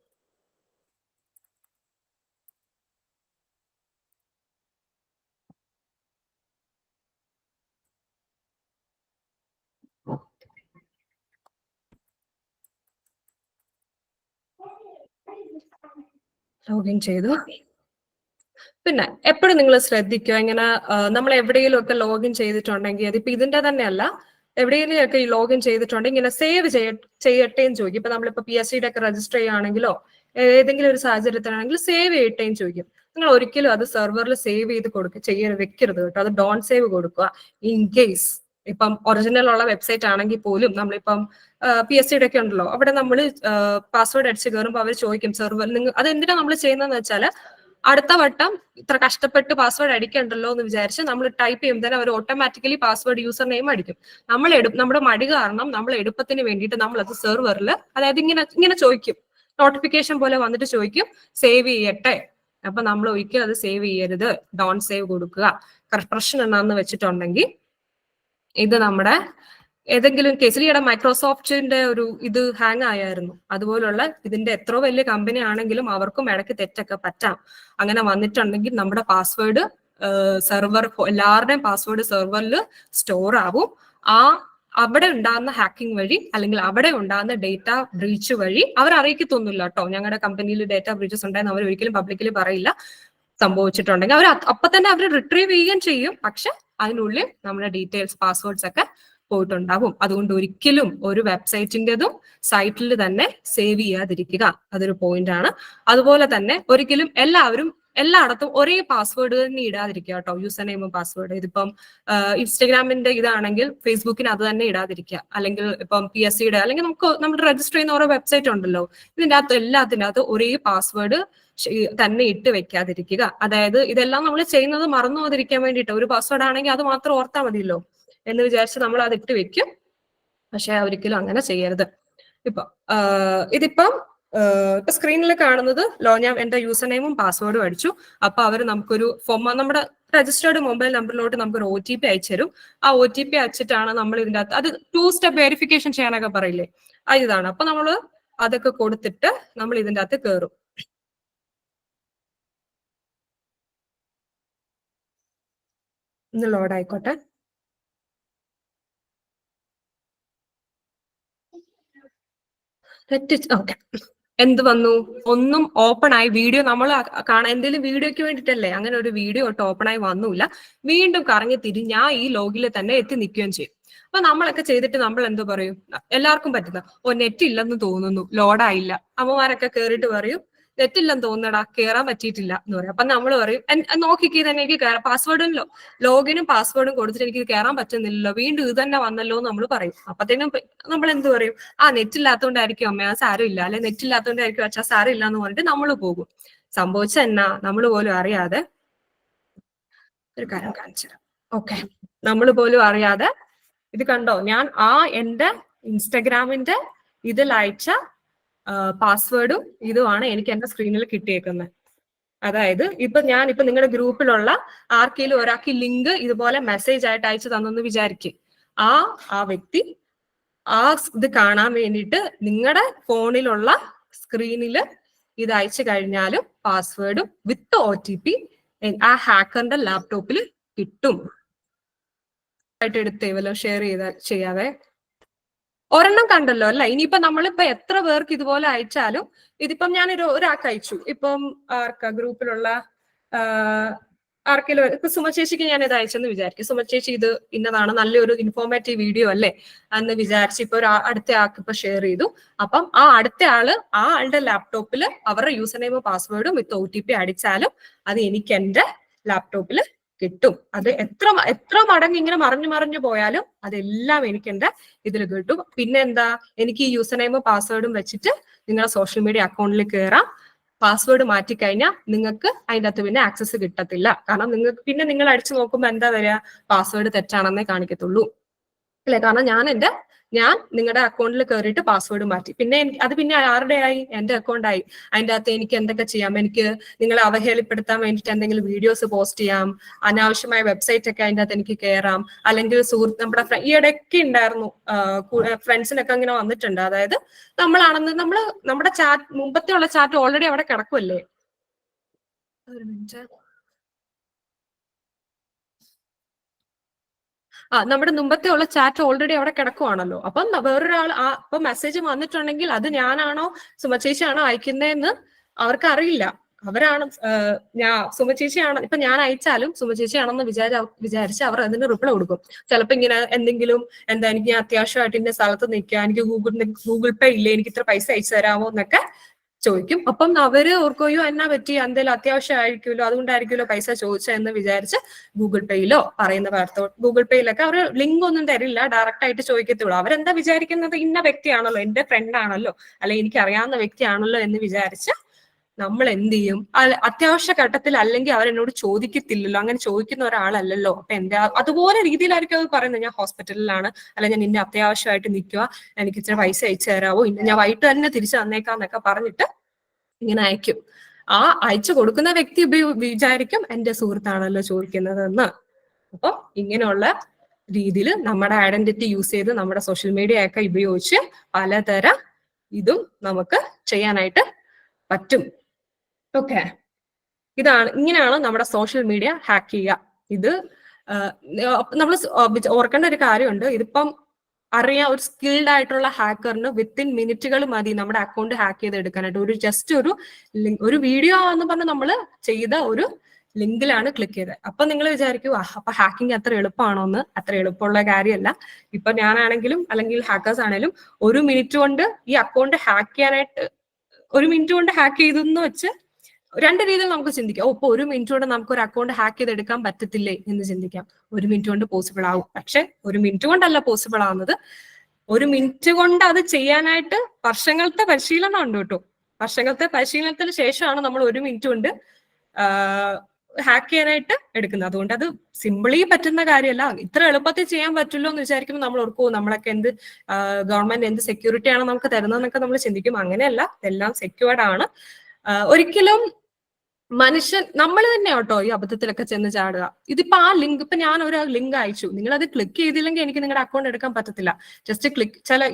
Speaker 1: ലോഗിൻ ചെയ്തു. പിന്നെ എപ്പോഴും നിങ്ങൾ ശ്രദ്ധിക്കുക, ഇങ്ങനെ നമ്മൾ എവിടെയെങ്കിലും ഒക്കെ ലോഗിൻ ചെയ്തിട്ടുണ്ടെങ്കിൽ, അതിപ്പോ ഇതിന്റെ തന്നെയല്ല, എവിടെയെങ്കിലും ഒക്കെ ഈ ലോഗിൻ ചെയ്തിട്ടുണ്ടെങ്കിൽ ഇങ്ങനെ സേവ് ചെയ്യട്ടെ എന്ന് ചോദിക്കും. ഇപ്പൊ നമ്മളിപ്പോ PSCയുടെ ഒക്കെ രജിസ്റ്റർ ചെയ്യുകയാണെങ്കിലോ ഏതെങ്കിലും ഒരു സാഹചര്യത്തിലാണെങ്കിൽ സേവ് ചെയ്യട്ടെ എന്ന് ചോദിക്കും. നിങ്ങൾ ഒരിക്കലും അത് സെർവറിൽ സേവ് ചെയ്ത് വെക്കരുത് കേട്ടോ. അത് ഡോൺ സേവ് കൊടുക്കുക. ഇൻ കേസ് ഇപ്പം ഒറിജിനൽ ഉള്ള വെബ്സൈറ്റ് ആണെങ്കിൽ പോലും നമ്മളിപ്പം PSCയുടെ ഒക്കെ ഉണ്ടല്ലോ, അവിടെ നമ്മൾ പാസ്വേഡ് അടിച്ച് കയറുമ്പോൾ അവർ ചോദിക്കും സെർവർ നിങ്ങൾ അത് എന്തിനാ നമ്മൾ ചെയ്യുന്നതെന്ന് വെച്ചാൽ അടുത്ത വട്ടം ഇത്ര കഷ്ടപ്പെട്ട് പാസ്വേഡ് അടിക്കണ്ടല്ലോ എന്ന് വിചാരിച്ച് നമ്മൾ ടൈപ്പ് ചെയ്യുമ്പോൾ തന്നെ അവർ ഓട്ടോമാറ്റിക്കലി പാസ്വേഡ് യൂസർ നെയിം അടിക്കും. നമ്മുടെ മടി കാരണം നമ്മൾ എടുപ്പത്തിന് വേണ്ടിയിട്ട് നമ്മൾ അത് സെർവറിൽ, അതായത് ഇങ്ങനെ ചോദിക്കും, നോട്ടിഫിക്കേഷൻ പോലെ വന്നിട്ട് ചോദിക്കും സേവ് ചെയ്യട്ടെ. അപ്പൊ നമ്മൾ ഒരിക്കലും അത് സേവ് ചെയ്യരുത്, ഡോൺ സേവ് കൊടുക്കുക. പ്രശ്നം എന്നാന്ന് വെച്ചിട്ടുണ്ടെങ്കിൽ ഇത് നമ്മുടെ ഏതെങ്കിലും കേസിൽ ഈയിടെ മൈക്രോസോഫ്റ്റിന്റെ ഒരു ഇത് ഹാങ് ആയായിരുന്നു. അതുപോലുള്ള ഇതിന്റെ എത്ര വലിയ കമ്പനി ആണെങ്കിലും അവർക്കും ഇടയ്ക്ക് തെറ്റൊക്കെ പറ്റാം. അങ്ങനെ വന്നിട്ടുണ്ടെങ്കിൽ നമ്മുടെ പാസ്വേഡ് എല്ലാവരുടെയും പാസ്വേഡ് സെർവറിൽ സ്റ്റോർ ആവും. അവിടെ ഉണ്ടാകുന്ന ഹാക്കിംഗ് വഴി അല്ലെങ്കിൽ അവിടെ ഉണ്ടാകുന്ന ഡേറ്റ ബ്രീച്ച് വഴി അവർ അറിയിക്കത്തൊന്നുമില്ല കേട്ടോ. ഞങ്ങളുടെ കമ്പനിയിൽ ഡേറ്റ ബ്രീച്ചസ് ഉണ്ടായെന്ന് അവർ ഒരിക്കലും പബ്ലിക്കലി പറയില്ല. സംഭവിച്ചിട്ടുണ്ടെങ്കിൽ അവർ അപ്പൊ തന്നെ അവർ റിട്രീവ് ചെയ്യുകയും ചെയ്യും. പക്ഷെ അതിനുള്ളിൽ നമ്മുടെ ഡീറ്റെയിൽസ് പാസ്വേഡ്സ് ഒക്കെ പോയിട്ടുണ്ടാവും. അതുകൊണ്ട് ഒരിക്കലും ഒരു വെബ്സൈറ്റിൻ്റെതും സൈറ്റിൽ തന്നെ സേവ് ചെയ്യാതിരിക്കുക. അതൊരു പോയിന്റ് ആണ്. അതുപോലെ തന്നെ ഒരിക്കലും എല്ലായിടത്തും ഒരേ പാസ്വേഡ് തന്നെ ഇടാതിരിക്കുക കേട്ടോ. യൂസർ നെയിമും പാസ്വേഡ് ഇതിപ്പം ഇൻസ്റ്റഗ്രാമിന്റെ ഇതാണെങ്കിൽ ഫേസ്ബുക്കിന് അത് തന്നെ ഇടാതിരിക്കുക. അല്ലെങ്കിൽ ഇപ്പം PSCയുടെ അല്ലെങ്കിൽ നമ്മൾ രജിസ്റ്റർ ചെയ്യുന്ന ഓരോ വെബ്സൈറ്റ് ഉണ്ടല്ലോ, ഇതിന്റെ അകത്ത് എല്ലാത്തിൻ്റെ അകത്ത് ഒരേ പാസ്വേഡ് തന്നെ ഇട്ട് വെക്കാതിരിക്കുക. അതായത് ഇതെല്ലാം നമ്മൾ ചെയ്യുന്നത് മറന്നു പോകാതിരിക്കാൻ വേണ്ടിയിട്ട് ഒരു പാസ്വേഡ് ആണെങ്കിൽ അത് മാത്രം ഓർത്താൽ മതിയല്ലോ എന്ന് വിചാരിച്ച് നമ്മൾ അത് ഇട്ട് വെക്കും. പക്ഷെ ഒരിക്കലും അങ്ങനെ ചെയ്യരുത്. ഇതിപ്പം സ്ക്രീനിൽ കാണുന്നത് ഞാൻ എന്റെ യൂസർ നെയിമും പാസ്വേഡും അടിച്ചു. അപ്പൊ അവർ നമുക്കൊരു നമ്മുടെ രജിസ്റ്റേർഡ് മൊബൈൽ നമ്പറിലോട്ട് നമുക്കൊരു OTP അയച്ചു തരും. ആ OTP അയച്ചിട്ടാണ് നമ്മൾ ഇതിന്റെ അകത്ത് അത് 2 സ്റ്റെപ്പ് വെരിഫിക്കേഷൻ ചെയ്യാനൊക്കെ പറയില്ലേ, ഇതാണ്. അപ്പൊ നമ്മൾ അതൊക്കെ കൊടുത്തിട്ട് നമ്മൾ ഇതിന്റെ അകത്ത് കയറും. ഇന്ന് ലോഡ് ആയിക്കോട്ടെ. ഓക്കെ, എന്ത് വന്നു? ഒന്നും ഓപ്പൺ ആയി വീഡിയോ നമ്മൾ കാണാൻ എന്തെങ്കിലും വീഡിയോയ്ക്ക് വേണ്ടിയിട്ടല്ലേ, അങ്ങനെ ഒരു വീഡിയോ ഒട്ട് ഓപ്പൺ ആയി വന്നില്ല. വീണ്ടും കറങ്ങി തിരിഞ്ഞ് ഞാൻ ഈ ലോഗിൽ തന്നെ എത്തി നിൽക്കുകയും ചെയ്യും. അപ്പൊ നമ്മളൊക്കെ ചെയ്തിട്ട് നമ്മൾ എന്തോ പറയും, എല്ലാവർക്കും പറ്റുന്ന നെറ്റ് ഇല്ലെന്ന് തോന്നുന്നു, ലോഡായില്ല. അമ്മമാരൊക്കെ കേറിയിട്ട് പറയും നെറ്റ് ഇല്ലെന്ന് തോന്നടാ, കയറാൻ പറ്റിയിട്ടില്ല എന്ന് പറയും. അപ്പൊ നമ്മൾ പറയും നോക്കിക്ക് തന്നെ എനിക്ക് പാസ്വേഡും ലോഗിനും പാസ്വേഡും കൊടുത്തിട്ട് എനിക്ക് കയറാൻ പറ്റുന്നില്ലല്ലോ, വീണ്ടും ഇത് തന്നെ വന്നല്ലോ എന്ന് നമ്മൾ പറയും. അപ്പത്തേനും നമ്മൾ എന്ത് പറയും, നെറ്റ് ഇല്ലാത്തതുകൊണ്ടായിരിക്കും അമ്മ, സാരമില്ല, അല്ലെ നെറ്റ് ഇല്ലാത്തതുകൊണ്ടായിരിക്കും അച്ഛാ, സാരമില്ല എന്ന് പറഞ്ഞിട്ട് നമ്മൾ പോകും. സംഭവിച്ച എന്നാ നമ്മൾ പോലും അറിയാതെ ഒരു കാര്യം കാണിച്ചു തരാം. ഓക്കെ, നമ്മൾ പോലും അറിയാതെ ഇത് കണ്ടോ, ഞാൻ എന്റെ ഇൻസ്റ്റഗ്രാമിന്റെ ഇതിൽ അയച്ച പാസ്വേഡും ഇതുമാണ് എനിക്ക് എന്റെ സ്ക്രീനിൽ കിട്ടിയേക്കുന്നത്. അതായത് ഇപ്പൊ നിങ്ങളുടെ ഗ്രൂപ്പിലുള്ള ആർക്കെങ്കിലും ഒരാൾക്ക് ലിങ്ക് ഇതുപോലെ മെസ്സേജ് ആയിട്ട് അയച്ചു തന്നെന്ന് വിചാരിക്കും. ആ വ്യക്തി ഇത് കാണാൻ വേണ്ടിയിട്ട് നിങ്ങളുടെ ഫോണിലുള്ള സ്ക്രീനിൽ ഇത് അയച്ചു കഴിഞ്ഞാലും പാസ്വേഡും വിത്ത് OTP ആ ഹാക്കറിന്റെ ലാപ്ടോപ്പിൽ കിട്ടും. ആയിട്ട് എടുത്തേവല്ലോ ഷെയർ ചെയ്യാതെ ഒരെണ്ണം കണ്ടല്ലോ അല്ല. ഇനിയിപ്പോ നമ്മളിപ്പോ എത്ര പേർക്ക് ഇതുപോലെ അയച്ചാലും, ഇതിപ്പം ഞാൻ ഒരാൾക്ക് അയച്ചു, ഇപ്പം ഗ്രൂപ്പിലുള്ള ആർക്കെങ്കിലും ഇപ്പൊ സുമചേച്ചിക്ക് ഞാൻ ഇത് അയച്ചെന്ന് വിചാരിക്കും. സുമചേച്ചി ഇത് ഇന്നതാണ്, നല്ലൊരു ഇൻഫോർമേറ്റീവ് വീഡിയോ അല്ലേ എന്ന് വിചാരിച്ച് ഇപ്പൊ അടുത്ത ആൾക്ക് ഇപ്പൊ ഷെയർ ചെയ്തു. അപ്പം അടുത്ത ആളുടെ ലാപ്ടോപ്പിൽ അവരുടെ യൂസർ നെയിം പാസ്വേഡും വിത്ത് OTP അടിച്ചാലും അത് എനിക്ക് എന്റെ ലാപ്ടോപ്പിൽ കിട്ടും. അത് എത്ര മടങ്ങ് ഇങ്ങനെ മറിഞ്ഞു പോയാലും അതെല്ലാം എനിക്ക് എന്റെ ഇതിൽ കിട്ടും. പിന്നെ എന്താ, എനിക്ക് ഈ യൂസർ നെയിമും പാസ്വേഡും വെച്ചിട്ട് നിങ്ങളുടെ സോഷ്യൽ മീഡിയ അക്കൗണ്ടിൽ കയറാം, പാസ്വേഡ് മാറ്റിക്കഴിഞ്ഞാൽ നിങ്ങൾക്ക് അതിൻ്റെ അകത്ത് പിന്നെ ആക്സസ് കിട്ടത്തില്ല. കാരണം നിങ്ങൾക്ക് പിന്നെ നിങ്ങൾ അടിച്ചു നോക്കുമ്പോൾ എന്താ വരിക, പാസ്വേഡ് തെറ്റാണെന്നേ കാണിക്കത്തുള്ളൂ അല്ലെ. കാരണം ഞാൻ നിങ്ങളുടെ അക്കൗണ്ടിൽ കയറിയിട്ട് പാസ്വേഡ് മാറ്റി, പിന്നെ അത് പിന്നെ ആരുടെ ആയി, എന്റെ അക്കൗണ്ട് ആയി. അതിൻ്റെ അകത്ത് എനിക്ക് എന്തൊക്കെ ചെയ്യാം, എനിക്ക് നിങ്ങളെ അവഹേളിപ്പെടുത്താൻ വേണ്ടിയിട്ട് എന്തെങ്കിലും വീഡിയോസ് പോസ്റ്റ് ചെയ്യാം, അനാവശ്യമായ വെബ്സൈറ്റ് ഒക്കെ അതിൻ്റെ അകത്ത് എനിക്ക് കയറാം, അല്ലെങ്കിൽ നമ്മുടെ ഈ ഇടയ്ക്ക് ഉണ്ടായിരുന്നു ഫ്രണ്ട്സിനൊക്കെ അങ്ങനെ വന്നിട്ടുണ്ട്. അതായത് നമ്മുടെ ചാറ്റ്, മുമ്പത്തെ ഉള്ള ചാറ്റ് ഓൾറെഡി അവിടെ കിടക്കുമല്ലേ. ഒരു മിനിറ്റ്, നമ്മുടെ മുമ്പത്തെ ഉള്ള ചാറ്റ് ഓൾറെഡി അവിടെ കിടക്കുവാണല്ലോ. അപ്പം വേറൊരാൾ ഇപ്പൊ മെസ്സേജ് വന്നിട്ടുണ്ടെങ്കിൽ അത് ഞാനാണോ സുമചേച്ചിയാണോ അയക്കുന്നതെന്ന് അവർക്ക് അറിയില്ല. അവരാണ് സുമചേച്ചിയാണ്, ഇപ്പൊ ഞാൻ അയച്ചാലും സുമചേച്ചിയാണെന്ന് വിചാരിച്ച് അവർ അതിന് റിപ്ലൈ കൊടുക്കും. ചിലപ്പോ ഇങ്ങനെ എന്തെങ്കിലും എനിക്ക് ഞാൻ അത്യാവശ്യമായിട്ട് ഇന്ന സ്ഥലത്ത് നിൽക്കുക, എനിക്ക് ഗൂഗിൾ പേ ഇല്ലേ, എനിക്ക് ഇത്ര പൈസ അയച്ചു തരാമോ എന്നൊക്കെ ചോദിക്കും. അപ്പം അവര് ഓർക്കുകയോ എന്നാ പറ്റി, എന്തെങ്കിലും അത്യാവശ്യമായിരിക്കുമല്ലോ, അതുകൊണ്ടായിരിക്കുമല്ലോ പൈസ ചോദിച്ചതെന്ന് വിചാരിച്ച് ഗൂഗിൾ പേയിലോ പറയുന്ന ഗൂഗിൾ പേയിലൊക്കെ അവർ ലിങ്ക് ഒന്നും തരില്ല, ഡയറക്റ്റ് ആയിട്ട് ചോദിക്കത്തുള്ളൂ. അവരെന്താ വിചാരിക്കുന്നത്, ഇന്ന വ്യക്തിയാണല്ലോ, എന്റെ ഫ്രണ്ട് ആണല്ലോ, അല്ലെങ്കിൽ എനിക്ക് അറിയാവുന്ന വ്യക്തിയാണല്ലോ എന്ന് വിചാരിച്ച് നമ്മൾ എന്ത് ചെയ്യും, അത്യാവശ്യ ഘട്ടത്തിൽ അല്ലെങ്കിൽ അവരെന്നോട് ചോദിക്കത്തില്ലല്ലോ, അങ്ങനെ ചോദിക്കുന്ന ഒരാളല്ലല്ലോ, അപ്പൊ അതുപോലെ രീതിയിലായിരിക്കും അത് പറയുന്നത്. ഞാൻ ഹോസ്പിറ്റലിലാണ്, അല്ല ഞാൻ ഇന്ന അത്യാവശ്യമായിട്ട് നിൽക്കുക, എനിക്ക് ഇച്ചിരി പൈസ അയച്ചു തരാവോ, ഇന്ന് ഞാൻ വൈകിട്ട് തന്നെ തിരിച്ചു തന്നേക്കാന്നൊക്കെ പറഞ്ഞിട്ട് ഇങ്ങനെ അയക്കും. അയച്ചു കൊടുക്കുന്ന വ്യക്തി വിചാരിക്കും എന്റെ സുഹൃത്താണല്ലോ ചോദിക്കുന്നത് എന്ന്. അപ്പൊ ഇങ്ങനെയുള്ള രീതിയിൽ നമ്മുടെ ഐഡന്റിറ്റി യൂസ് ചെയ്ത് നമ്മുടെ സോഷ്യൽ മീഡിയ ഒക്കെ ഉപയോഗിച്ച് പലതരം ഇതും നമുക്ക് ചെയ്യാനായിട്ട് പറ്റും. ഓക്കെ, ഇങ്ങനെയാണ് നമ്മുടെ സോഷ്യൽ മീഡിയ ഹാക്ക് ചെയ്യുക. ഇത് നമ്മൾ ഓർക്കേണ്ട ഒരു കാര്യമുണ്ട്. ഇതിപ്പം അറിയാം, ഒരു സ്കിൽഡ് ആയിട്ടുള്ള ഹാക്കറിന് വിത്തിൻ മിനിറ്റുകൾ മതി നമ്മുടെ അക്കൗണ്ട് ഹാക്ക് ചെയ്ത് എടുക്കാനായിട്ട്. ജസ്റ്റ് ഒരു വീഡിയോ എന്ന് പറഞ്ഞ് നമ്മൾ ചെയ്ത ഒരു ലിങ്കിലാണ് ക്ലിക്ക് ചെയ്തത്. അപ്പൊ നിങ്ങൾ വിചാരിക്കൂ, അപ്പൊ ഹാക്കിംഗ് അത്ര എളുപ്പമാണോ എന്ന്. അത്ര എളുപ്പമുള്ള കാര്യമല്ല. ഇപ്പൊ ഞാനാണെങ്കിലും അല്ലെങ്കിൽ ഹാക്കേഴ്സ് ആണെങ്കിലും 1 മിനിറ്റ് കൊണ്ട് ഈ അക്കൗണ്ട് ഹാക്ക് ചെയ്യാനായിട്ട്, 1 മിനിറ്റ് കൊണ്ട് ഹാക്ക് ചെയ്തെന്ന് വെച്ച് 2 രീതിയിൽ നമുക്ക് ചിന്തിക്കാം. ഇപ്പൊ 1 മിനിറ്റ് കൊണ്ട് നമുക്ക് ഒരു അക്കൗണ്ട് ഹാക്ക് ചെയ്തെടുക്കാൻ പറ്റത്തില്ലേ എന്ന് ചിന്തിക്കാം. 1 മിനിറ്റ് കൊണ്ട് പോസിബിൾ ആവും. പക്ഷെ 1 മിനിറ്റ് കൊണ്ടല്ല പോസിബിൾ ആവുന്നത്. 1 മിനിറ്റ് കൊണ്ട് അത് ചെയ്യാനായിട്ട് വർഷങ്ങളത്തെ പരിശീലനം ഉണ്ട് കേട്ടോ. വർഷങ്ങളത്തെ പരിശീലനത്തിന് ശേഷമാണ് നമ്മൾ 1 മിനിറ്റ് കൊണ്ട് ഹാക്ക് ചെയ്യാനായിട്ട് എടുക്കുന്നത്. അതുകൊണ്ട് അത് സിമ്പിളി പറ്റുന്ന കാര്യമല്ല. ഇത്ര എളുപ്പത്തിൽ ചെയ്യാൻ പറ്റുള്ളൂ എന്ന് വിചാരിക്കുമ്പോൾ നമ്മൾ ഓർക്കുമോ, നമ്മളൊക്കെ ഗവൺമെന്റ് എന്ത് സെക്യൂരിറ്റി ആണ് നമുക്ക് തരുന്നതെന്നൊക്കെ നമ്മൾ ചിന്തിക്കും. അങ്ങനെയല്ല, എല്ലാം സെക്യൂർഡ് ആണ്. ഒരിക്കലും നമ്മൾ തന്നെ കേട്ടോ ഈ അബദ്ധത്തിലൊക്കെ ചെന്ന് ചാടുക. ഇതിപ്പോ ആ ലിങ്ക്, ഇപ്പൊ ഞാൻ ഒരു ലിങ്ക് അയച്ചു, നിങ്ങൾ അത് ക്ലിക്ക് ചെയ്തില്ലെങ്കിൽ എനിക്ക് നിങ്ങളുടെ അക്കൗണ്ട് എടുക്കാൻ പറ്റത്തില്ല. ജസ്റ്റ്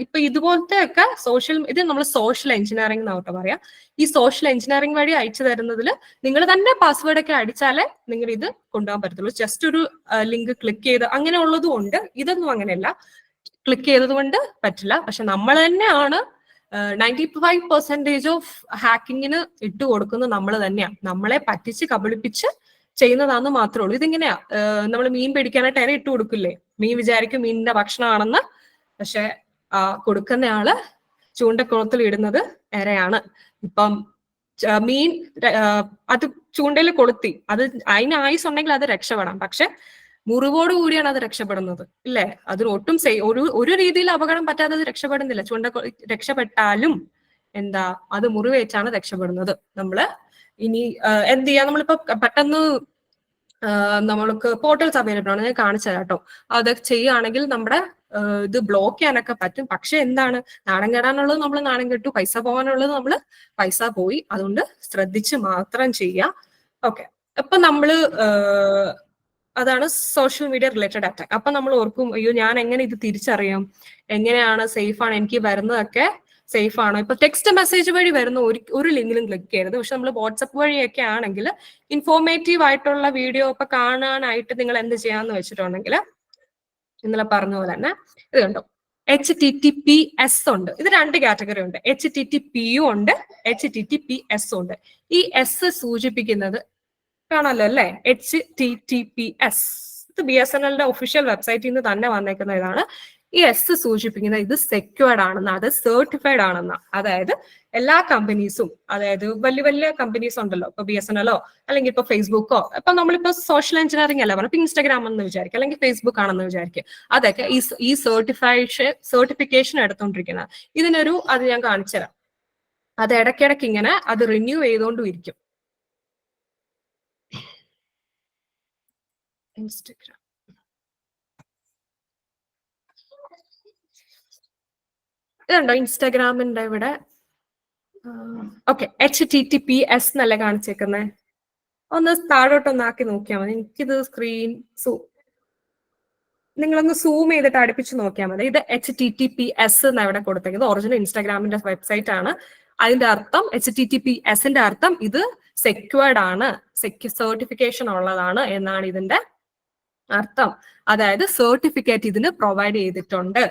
Speaker 1: ഇപ്പൊ ഇതുപോലത്തെ ഒക്കെ ഇത് നമ്മൾ സോഷ്യൽ എഞ്ചിനീയറിംഗ് എന്നാവട്ടെ പറയാം. ഈ സോഷ്യൽ എഞ്ചിനീയറിംഗ് വഴി അയച്ചു തരുന്നതിൽ നിങ്ങൾ തന്നെ പാസ്വേഡ് ഒക്കെ അടിച്ചാലേ നിങ്ങൾ ഇത് കൊണ്ടുപോകാൻ പറ്റത്തുള്ളൂ. ജസ്റ്റ് ഒരു ലിങ്ക് ക്ലിക്ക് ചെയ്ത് അങ്ങനെ ഉള്ളതും ഉണ്ട്. ഇതൊന്നും അങ്ങനെയല്ല, ക്ലിക്ക് ചെയ്തത് കൊണ്ട് പറ്റില്ല. പക്ഷെ നമ്മൾ തന്നെയാണ് 95% ഓഫ് ഹാക്കിങ്ങിന് ഇട്ട് കൊടുക്കുന്നത് നമ്മൾ തന്നെയാണ്. നമ്മളെ പറ്റിച്ച് കബളിപ്പിച്ച് ചെയ്യുന്നതാന്ന് മാത്രമേ ഉള്ളൂ. ഇതിങ്ങനെയാ, നമ്മൾ മീൻ പിടിക്കാനായിട്ട് ഇര ഇട്ട് കൊടുക്കില്ലേ, മീൻ വിചാരിക്കും മീനിന്റെ ഭക്ഷണമാണെന്ന്. പക്ഷെ കൊടുക്കുന്നയാള് ചൂണ്ടക്കുളത്തിൽ ഇടുന്നത് ഇരയാണ്. ഇപ്പം മീൻ അത് ചൂണ്ടയിൽ കൊളുത്തി, അതിന് ആയുസ് ഉണ്ടെങ്കിൽ അത് രക്ഷപ്പെടാം. പക്ഷെ മുറിവോട് കൂടിയാണ് അത് രക്ഷപ്പെടുന്നത്, ഇല്ലേ? അതിന് ഒട്ടും ഒരു രീതിയിൽ അപകടം പറ്റാതെ അത് രക്ഷപ്പെടുന്നില്ല. രക്ഷപ്പെട്ടാലും അത് മുറിവേറ്റാണ് രക്ഷപ്പെടുന്നത്. നമ്മള് ഇനി എന്ത് ചെയ്യാം, നമ്മളിപ്പോ പെട്ടെന്ന് നമ്മൾക്ക് പോർട്ടൽസ് അവൈലബിൾ ആണ്, ഞാൻ കാണിച്ചു തരാം കേട്ടോ. അത് ചെയ്യുകയാണെങ്കിൽ നമ്മുടെ ഇത് ബ്ലോക്ക് ചെയ്യാനൊക്കെ പറ്റും. പക്ഷെ നാണം കെടാനുള്ളത് നമ്മൾ നാണം കെട്ടു, പൈസ പോകാനുള്ളത് നമ്മൾ പൈസ പോയി. അതുകൊണ്ട് ശ്രദ്ധിച്ച് മാത്രം ചെയ്യാം. ഓക്കെ, അപ്പൊ നമ്മള് അതാണ് സോഷ്യൽ മീഡിയ റിലേറ്റഡ് അറ്റാക്ക്. അപ്പൊ നമ്മൾ ഓർക്കും, അയ്യോ ഞാൻ എങ്ങനെ ഇത് തിരിച്ചറിയാം, എങ്ങനെയാണ് സേഫ് ആണ് എനിക്ക് വരുന്നതൊക്കെ സേഫ് ആണോ? ഇപ്പൊ ടെക്സ്റ്റ് മെസ്സേജ് വഴി വരുന്ന ഒരു ലിങ്കിലും ക്ലിക്ക് ചെയ്യരുത്. പക്ഷെ നമ്മൾ വാട്സപ്പ് വഴിയൊക്കെ ആണെങ്കിൽ ഇൻഫോർമേറ്റീവ് ആയിട്ടുള്ള വീഡിയോ ഒക്കെ കാണാനായിട്ട് നിങ്ങൾ എന്ത് ചെയ്യാന്ന് വെച്ചിട്ടുണ്ടെങ്കിൽ ഇന്നലെ പറഞ്ഞ പോലെ തന്നെ ഇത് കണ്ടോ, HTTPS ഉണ്ട്. ഇത് 2 കാറ്റഗറി ഉണ്ട്. HTTP ഉണ്ട്, HTTPS ഉണ്ട്. ഈ S സൂചിപ്പിക്കുന്നത് കാണാലോ അല്ലെ, HTTPS. ഇത് BSNLന്റെ ഒഫീഷ്യൽ വെബ്സൈറ്റിൽ നിന്ന് തന്നെ വന്നേക്കുന്ന ഇതാണ്. ഈ S സൂചിപ്പിക്കുന്നത് ഇത് സെക്യൂർഡ് ആണെന്ന്, അത് സർട്ടിഫൈഡ് ആണെന്ന. അതായത് എല്ലാ കമ്പനീസും, അതായത് വലിയ വലിയ കമ്പനീസ് ഉണ്ടല്ലോ, ഇപ്പൊ BSNLോ അല്ലെങ്കിൽ ഇപ്പൊ ഫേസ്ബുക്കോ, ഇപ്പൊ നമ്മളിപ്പോ സോഷ്യൽ എഞ്ചിനീയറിംഗ് അല്ല പറഞ്ഞ, ഇപ്പൊ ഇൻസ്റ്റാഗ്രാം എന്ന് വിചാരിക്കുക, അല്ലെങ്കിൽ ഫേസ്ബുക്ക് ആണെന്ന് വിചാരിക്കുക, അതൊക്കെ ഈ സർട്ടിഫിക്കേഷൻ എടുത്തോണ്ടിരിക്കുന്നത്. അത് ഞാൻ കാണിച്ചു തരാം. അത് ഇടയ്ക്കിടയ്ക്ക് ഇങ്ങനെ അത് റിന്യൂ ചെയ്തുകൊണ്ടും ഇരിക്കും. ഇൻസ്റ്റഗ്രാം ഇതുണ്ടോ ഇൻസ്റ്റാഗ്രാമിന്റെ ഇവിടെ? ഓക്കെ, HTTPS എന്നല്ലേ കാണിച്ചേക്കുന്നത്. ഒന്ന് താഴോട്ടൊന്നാക്കി നോക്കിയാൽ മതി. എനിക്കിത് സ്ക്രീൻ നിങ്ങളൊന്ന് സൂം ചെയ്തിട്ട് അടുപ്പിച്ച് നോക്കിയാൽ മതി. ഇത് HTTPS എന്നാണ് ഇവിടെ കൊടുത്തേക്കുന്നത്. ഒറിജിനൽ ഇൻസ്റ്റാഗ്രാമിന്റെ വെബ്സൈറ്റ് ആണ്. അതിന്റെ അർത്ഥം HTTPSന്റെ അർത്ഥം ഇത് സെക്യൂർഡ് ആണ്, സർട്ടിഫിക്കേഷൻ ഉള്ളതാണ് എന്നാണ് ഇതിന്റെ അർത്ഥം. അതായത് സർട്ടിഫിക്കറ്റ് ഇതിന് പ്രൊവൈഡ് ചെയ്തിട്ടുണ്ട്.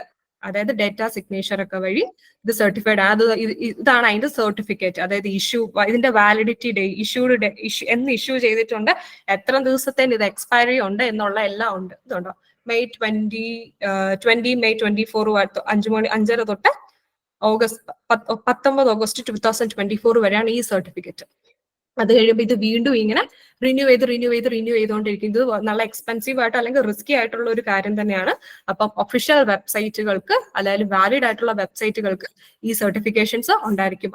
Speaker 1: അതായത് ഡേറ്റ സിഗ്നേച്ചർ ഒക്കെ വഴി ഇത് സർട്ടിഫൈഡ് ആണ്. ഇതാണ് അതിന്റെ സർട്ടിഫിക്കറ്റ്. അതായത് ഇതിന്റെ വാലിഡിറ്റി ഡേ, എന്ന് ഇഷ്യൂ ചെയ്തിട്ടുണ്ട്, എത്ര ദിവസത്തേന് ഇത് എക്സ്പയറി ഉണ്ട് എന്നുള്ള എല്ലാം ഉണ്ട്. ഇതുണ്ടോ മെയ് 24 5:30 തൊട്ട് ഓഗസ്റ്റ് 19 ഓഗസ്റ്റ് 2024 വരെയാണ് ഈ സർട്ടിഫിക്കറ്റ്. അത് കഴിയുമ്പോൾ ഇത് വീണ്ടും ഇങ്ങനെ റിന്യൂ ചെയ്തുകൊണ്ടിരിക്കും. ഇത് നല്ല എക്സ്പെൻസീവ് ആയിട്ട് അല്ലെങ്കിൽ റിസ്കി ആയിട്ടുള്ള ഒരു കാര്യം തന്നെയാണ്. അപ്പം ഒഫീഷ്യൽ വെബ്സൈറ്റുകൾക്ക്, അതായത് വാലിഡ് ആയിട്ടുള്ള വെബ്സൈറ്റുകൾക്ക് ഈ സർട്ടിഫിക്കേഷൻസ് ഉണ്ടായിരിക്കും.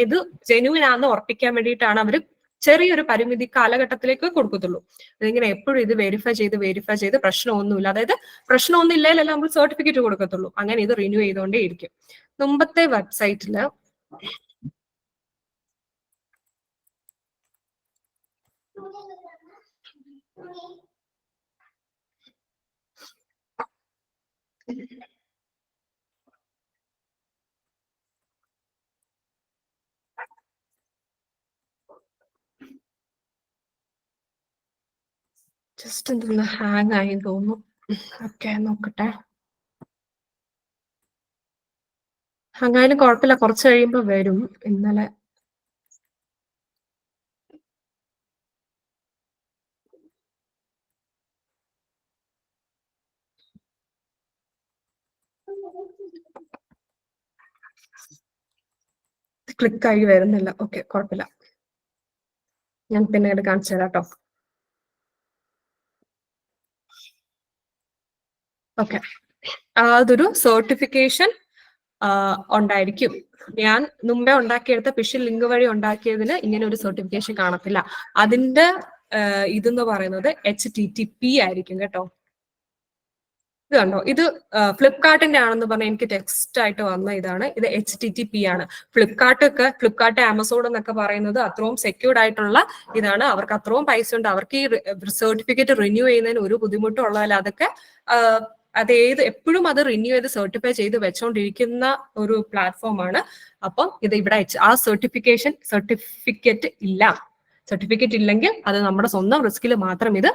Speaker 1: ഇത് ജെന്യൂൻ ആണെന്ന് ഉറപ്പിക്കാൻ വേണ്ടിയിട്ടാണ് അവർ ചെറിയൊരു പരിമിതി കാലഘട്ടത്തിലേക്ക് കൊടുക്കത്തുള്ളൂ. അതിങ്ങനെ എപ്പോഴും ഇത് വെരിഫൈ ചെയ്ത് പ്രശ്നമൊന്നുമില്ല, അതായത് പ്രശ്നമൊന്നും ഇല്ലെങ്കിലല്ല നമ്മൾ സർട്ടിഫിക്കറ്റ് കൊടുക്കത്തുള്ളൂ. അങ്ങനെ ഇത് റിന്യൂ ചെയ്തുകൊണ്ടേ ഇരിക്കും. മുമ്പത്തെ വെബ്സൈറ്റില് ജസ്റ്റ് എന്തൊന്ന് ഹാങ് ആയി തോന്നുന്നു. ഓക്കെ, നോക്കട്ടെ. ഹാങ്ങായാലും കുഴപ്പമില്ല, കുറച്ച് കഴിയുമ്പോ വരും. ഇന്നലെ ക്ലിക്കായി വരുന്നില്ല. ഓക്കെ, കുഴപ്പമില്ല, ഞാൻ പിന്നീട് കാണിച്ചു തരാം കേട്ടോ. ഓക്കെ, അതൊരു സർട്ടിഫിക്കേഷൻ ഉണ്ടായിരിക്കും. ഞാൻ മുമ്പേ ഉണ്ടാക്കിയെടുത്ത ഫിഷിൽ ലിങ്ക് വഴി ഉണ്ടാക്കിയതിന് ഇങ്ങനെ ഒരു സർട്ടിഫിക്കേഷൻ കാണത്തില്ല. അതിന്റെ ഇതെന്ന് പറയുന്നത് HTTP ആയിരിക്കും കേട്ടോ. ഇത് കണ്ടോ, ഇത് ഫ്ലിപ്കാർട്ടിന്റെ ആണെന്ന് പറഞ്ഞാൽ എനിക്ക് ടെക്സ്റ്റ് ആയിട്ട് വന്ന ഇതാണ്. ഇത് HTTP ആണ്. ഫ്ലിപ്കാർട്ട് ആമസോൺ എന്നൊക്കെ പറയുന്നത് അത്രയും സെക്യൂർഡ് ആയിട്ടുള്ള ഇതാണ്. അവർക്ക് അത്രയും പൈസ ഉണ്ട്. അവർക്ക് ഈ സർട്ടിഫിക്കറ്റ് റിന്യൂ ചെയ്യുന്നതിന് ഒരു ബുദ്ധിമുട്ടും ഉള്ളതല്ല. അതൊക്കെ എപ്പോഴും അത് റിന്യൂ ചെയ്ത് സർട്ടിഫൈ ചെയ്ത് വെച്ചോണ്ടിരിക്കുന്ന ഒരു പ്ലാറ്റ്ഫോമാണ്. അപ്പം ഇത് ഇവിടെ ആ സർട്ടിഫിക്കറ്റ് ഇല്ലെങ്കിൽ അത് നമ്മുടെ സ്വന്തം റിസ്കിൽ മാത്രം ഇത്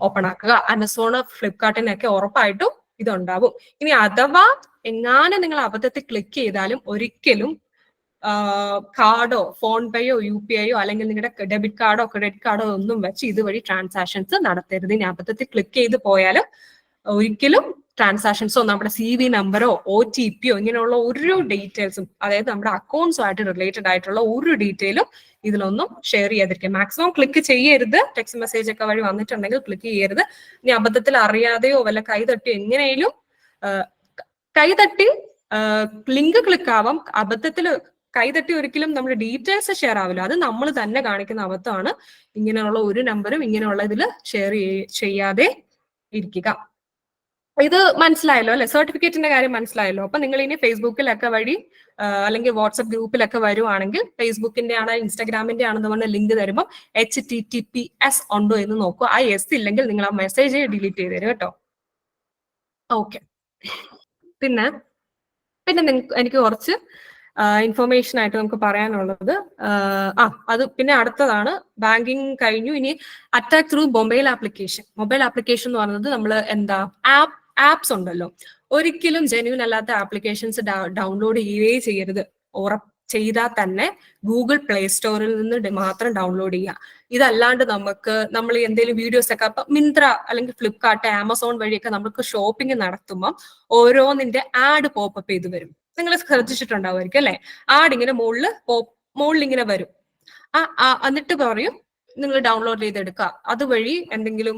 Speaker 1: ഓപ്പൺ ആക്കുക. ആമസോൺ, ഫ്ലിപ്കാർട്ടിനൊക്കെ ഉറപ്പായിട്ടും ഇതുണ്ടാവും. ഇനി അഥവാ എങ്ങാനും നിങ്ങൾ അബദ്ധത്തിൽ ക്ലിക്ക് ചെയ്താലും ഒരിക്കലും കാർഡോ ഫോൺ പേയോ UPI അല്ലെങ്കിൽ നിങ്ങളുടെ ഡെബിറ്റ് കാർഡോ ക്രെഡിറ്റ് കാർഡോ ഒന്നും വെച്ച് ഇതുവഴി ട്രാൻസാക്ഷൻസ് നടത്തരുത്. ഇനി അബദ്ധത്തിൽ ക്ലിക്ക് ചെയ്ത് പോയാലും ഒരിക്കലും ട്രാൻസാക്ഷൻസോ നമ്മുടെ CV നമ്പറോ OTP ഇങ്ങനെയുള്ള ഒരു ഡീറ്റെയിൽസും, അതായത് നമ്മുടെ അക്കൗണ്ട്സുമായിട്ട് റിലേറ്റഡ് ആയിട്ടുള്ള ഒരു ഡീറ്റെയിലും ഇതിലൊന്നും ഷെയർ ചെയ്യാതിരിക്കുക. മാക്സിമം ക്ലിക്ക് ചെയ്യരുത്. ടെക്സ്റ്റ് മെസ്സേജ് ഒക്കെ വഴി വന്നിട്ടുണ്ടെങ്കിൽ ക്ലിക്ക് ചെയ്യരുത്. ഇനി അബദ്ധത്തിൽ അറിയാതെയോ വല്ല കൈതട്ടിയോ എങ്ങനെയും കൈതട്ടി ലിങ്ക് ക്ലിക്ക് ആവാം. അബദ്ധത്തിൽ കൈതട്ടി ഒരിക്കലും നമ്മുടെ ഡീറ്റെയിൽസ് ഷെയർ ആവില്ല. അത് നമ്മൾ തന്നെ കാണിക്കുന്ന അബദ്ധമാണ്. ഇങ്ങനെയുള്ള ഒരു നമ്പറും ഇങ്ങനെയുള്ള ഇതിൽ ഷെയർ ചെയ്യാതെ ഇരിക്കുക. ഇത് മനസ്സിലായല്ലോ അല്ലെ? സർട്ടിഫിക്കറ്റിന്റെ കാര്യം മനസ്സിലായല്ലോ. അപ്പൊ നിങ്ങൾ ഇനി ഫേസ്ബുക്കിലൊക്കെ വഴി അല്ലെങ്കിൽ വാട്സ്ആപ്പ് ഗ്രൂപ്പിലൊക്കെ വരുവാണെങ്കിൽ ഫേസ്ബുക്കിന്റെ ആണ് ഇൻസ്റ്റാഗ്രാമിന്റെ ആണെന്ന് പറഞ്ഞ ലിങ്ക് തരുമ്പോൾ HTTPS ഉണ്ടോ എന്ന് നോക്കൂ. ആ S ഇല്ലെങ്കിൽ നിങ്ങൾ ആ മെസ്സേജ് ഡിലീറ്റ് ചെയ്ത് തരും കേട്ടോ. ഓക്കെ, പിന്നെ എനിക്ക് കുറച്ച് ഇൻഫർമേഷൻ ആയിട്ട് നമുക്ക് പറയാനുള്ളത് അത് പിന്നെ അടുത്തതാണ് ബാങ്കിങ് കഴിഞ്ഞു. ഇനി അറ്റാക്ക് ത്രൂ മൊബൈൽ ആപ്ലിക്കേഷൻ എന്ന് പറയുന്നത് നമ്മൾ ആപ്സ് ഉണ്ടല്ലോ, ഒരിക്കലും ജെന്യൂൻ അല്ലാത്ത ആപ്ലിക്കേഷൻസ് ഡൗൺലോഡ് ചെയ്യുകയേ ചെയ്യരുത്. ചെയ്താൽ തന്നെ ഗൂഗിൾ പ്ലേ സ്റ്റോറിൽ നിന്ന് മാത്രം ഡൗൺലോഡ് ചെയ്യുക. ഇതല്ലാണ്ട് നമ്മൾ എന്തെങ്കിലും വീഡിയോസ് ഒക്കെ മിന്ത്ര അല്ലെങ്കിൽ ഫ്ലിപ്കാർട്ട്, ആമസോൺ വഴിയൊക്കെ നമുക്ക് ഷോപ്പിംഗ് നടത്തുമ്പോൾ ഓരോന്നിന്റെ ആഡ് പോപ്പപ്പ് ചെയ്ത് വരും. നിങ്ങൾ ശ്രദ്ധിച്ചിട്ടുണ്ടാവുമായിരിക്കും അല്ലെ? ആഡ് ഇങ്ങനെ മുകളിൽ ഇങ്ങനെ വരും. എന്നിട്ട് പറയും നിങ്ങൾ ഡൗൺലോഡ് ചെയ്തെടുക്കുക. അതുവഴി എന്തെങ്കിലും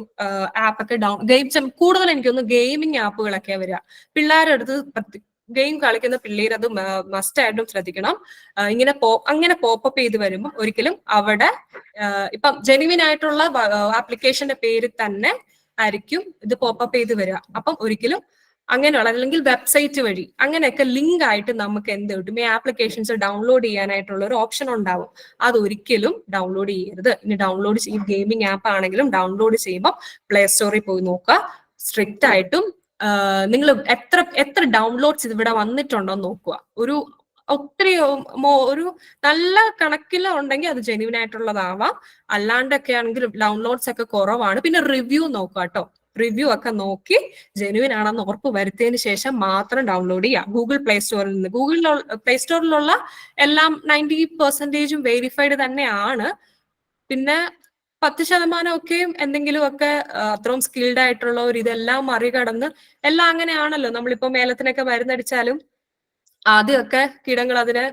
Speaker 1: ആപ്പ് ഒക്കെ കൂടുതൽ എനിക്കൊന്ന് ഗെയിമിംഗ് ആപ്പുകളൊക്കെ വരിക. പിള്ളേരുടെ അടുത്ത് ഗെയിം കളിക്കുന്ന പിള്ളേർ അത് മസ്റ്റ് ആയിട്ടും ശ്രദ്ധിക്കണം. അങ്ങനെ പോപ്പപ്പ് ചെയ്ത് വരുമ്പോൾ ഒരിക്കലും അവിടെ ഇപ്പം ജെനുവിൻ ആയിട്ടുള്ള ആപ്ലിക്കേഷന്റെ പേര് തന്നെ ആയിരിക്കും ഇത് പോപ്പപ്പ് ചെയ്ത് വരിക. അപ്പം ഒരിക്കലും അങ്ങനെയുള്ള അല്ലെങ്കിൽ വെബ്സൈറ്റ് വഴി അങ്ങനെയൊക്കെ ലിങ്ക് ആയിട്ട് നമുക്ക് എന്ത് കിട്ടും, ഈ ആപ്ലിക്കേഷൻസ് ഡൗൺലോഡ് ചെയ്യാനായിട്ടുള്ള ഒരു ഓപ്ഷൻ ഉണ്ടാവും. അതൊരിക്കലും ഡൗൺലോഡ് ചെയ്യരുത്. ഇനി ഡൗൺലോഡ് ചെയ്യും ഗെയിമിംഗ് ആപ്പ് ആണെങ്കിലും ഡൗൺലോഡ് ചെയ്യുമ്പോൾ പ്ലേ സ്റ്റോറിൽ പോയി നോക്കുക. സ്ട്രിക്റ്റ് ആയിട്ടും നിങ്ങൾ എത്ര ഡൗൺലോഡ്സ് ഇവിടെ വന്നിട്ടുണ്ടോ നോക്കുക. ഒത്തിരി ഒരു നല്ല കണക്കിൽ ഉണ്ടെങ്കിൽ അത് ജെന്യൂൻ ആയിട്ടുള്ളതാവാം. അല്ലാണ്ടൊക്കെ ആണെങ്കിൽ ഡൗൺലോഡ്സ് ഒക്കെ കുറവാണ്. പിന്നെ റിവ്യൂ നോക്കുക കേട്ടോ. റിവ്യൂ ഒക്കെ നോക്കി ജെന്യൂൻ ആണെന്ന് ഉറപ്പ് വരുത്തിയതിന് ശേഷം മാത്രം ഡൗൺലോഡ് ചെയ്യുക. ഗൂഗിൾ പ്ലേ സ്റ്റോറിൽ നിന്ന് പ്ലേ സ്റ്റോറിലുള്ള എല്ലാം 90% വെരിഫൈഡ് തന്നെയാണ്. പിന്നെ 10% ഒക്കെ എന്തെങ്കിലുമൊക്കെ അത്രയും സ്കിൽഡ് ആയിട്ടുള്ള ഒരു ഇതെല്ലാം മറികടന്ന് എല്ലാം അങ്ങനെയാണല്ലോ. നമ്മളിപ്പോ മേലത്തിനൊക്കെ മരുന്നടിച്ചാലും ആദ്യമൊക്കെ കീടങ്ങൾ അതിനെ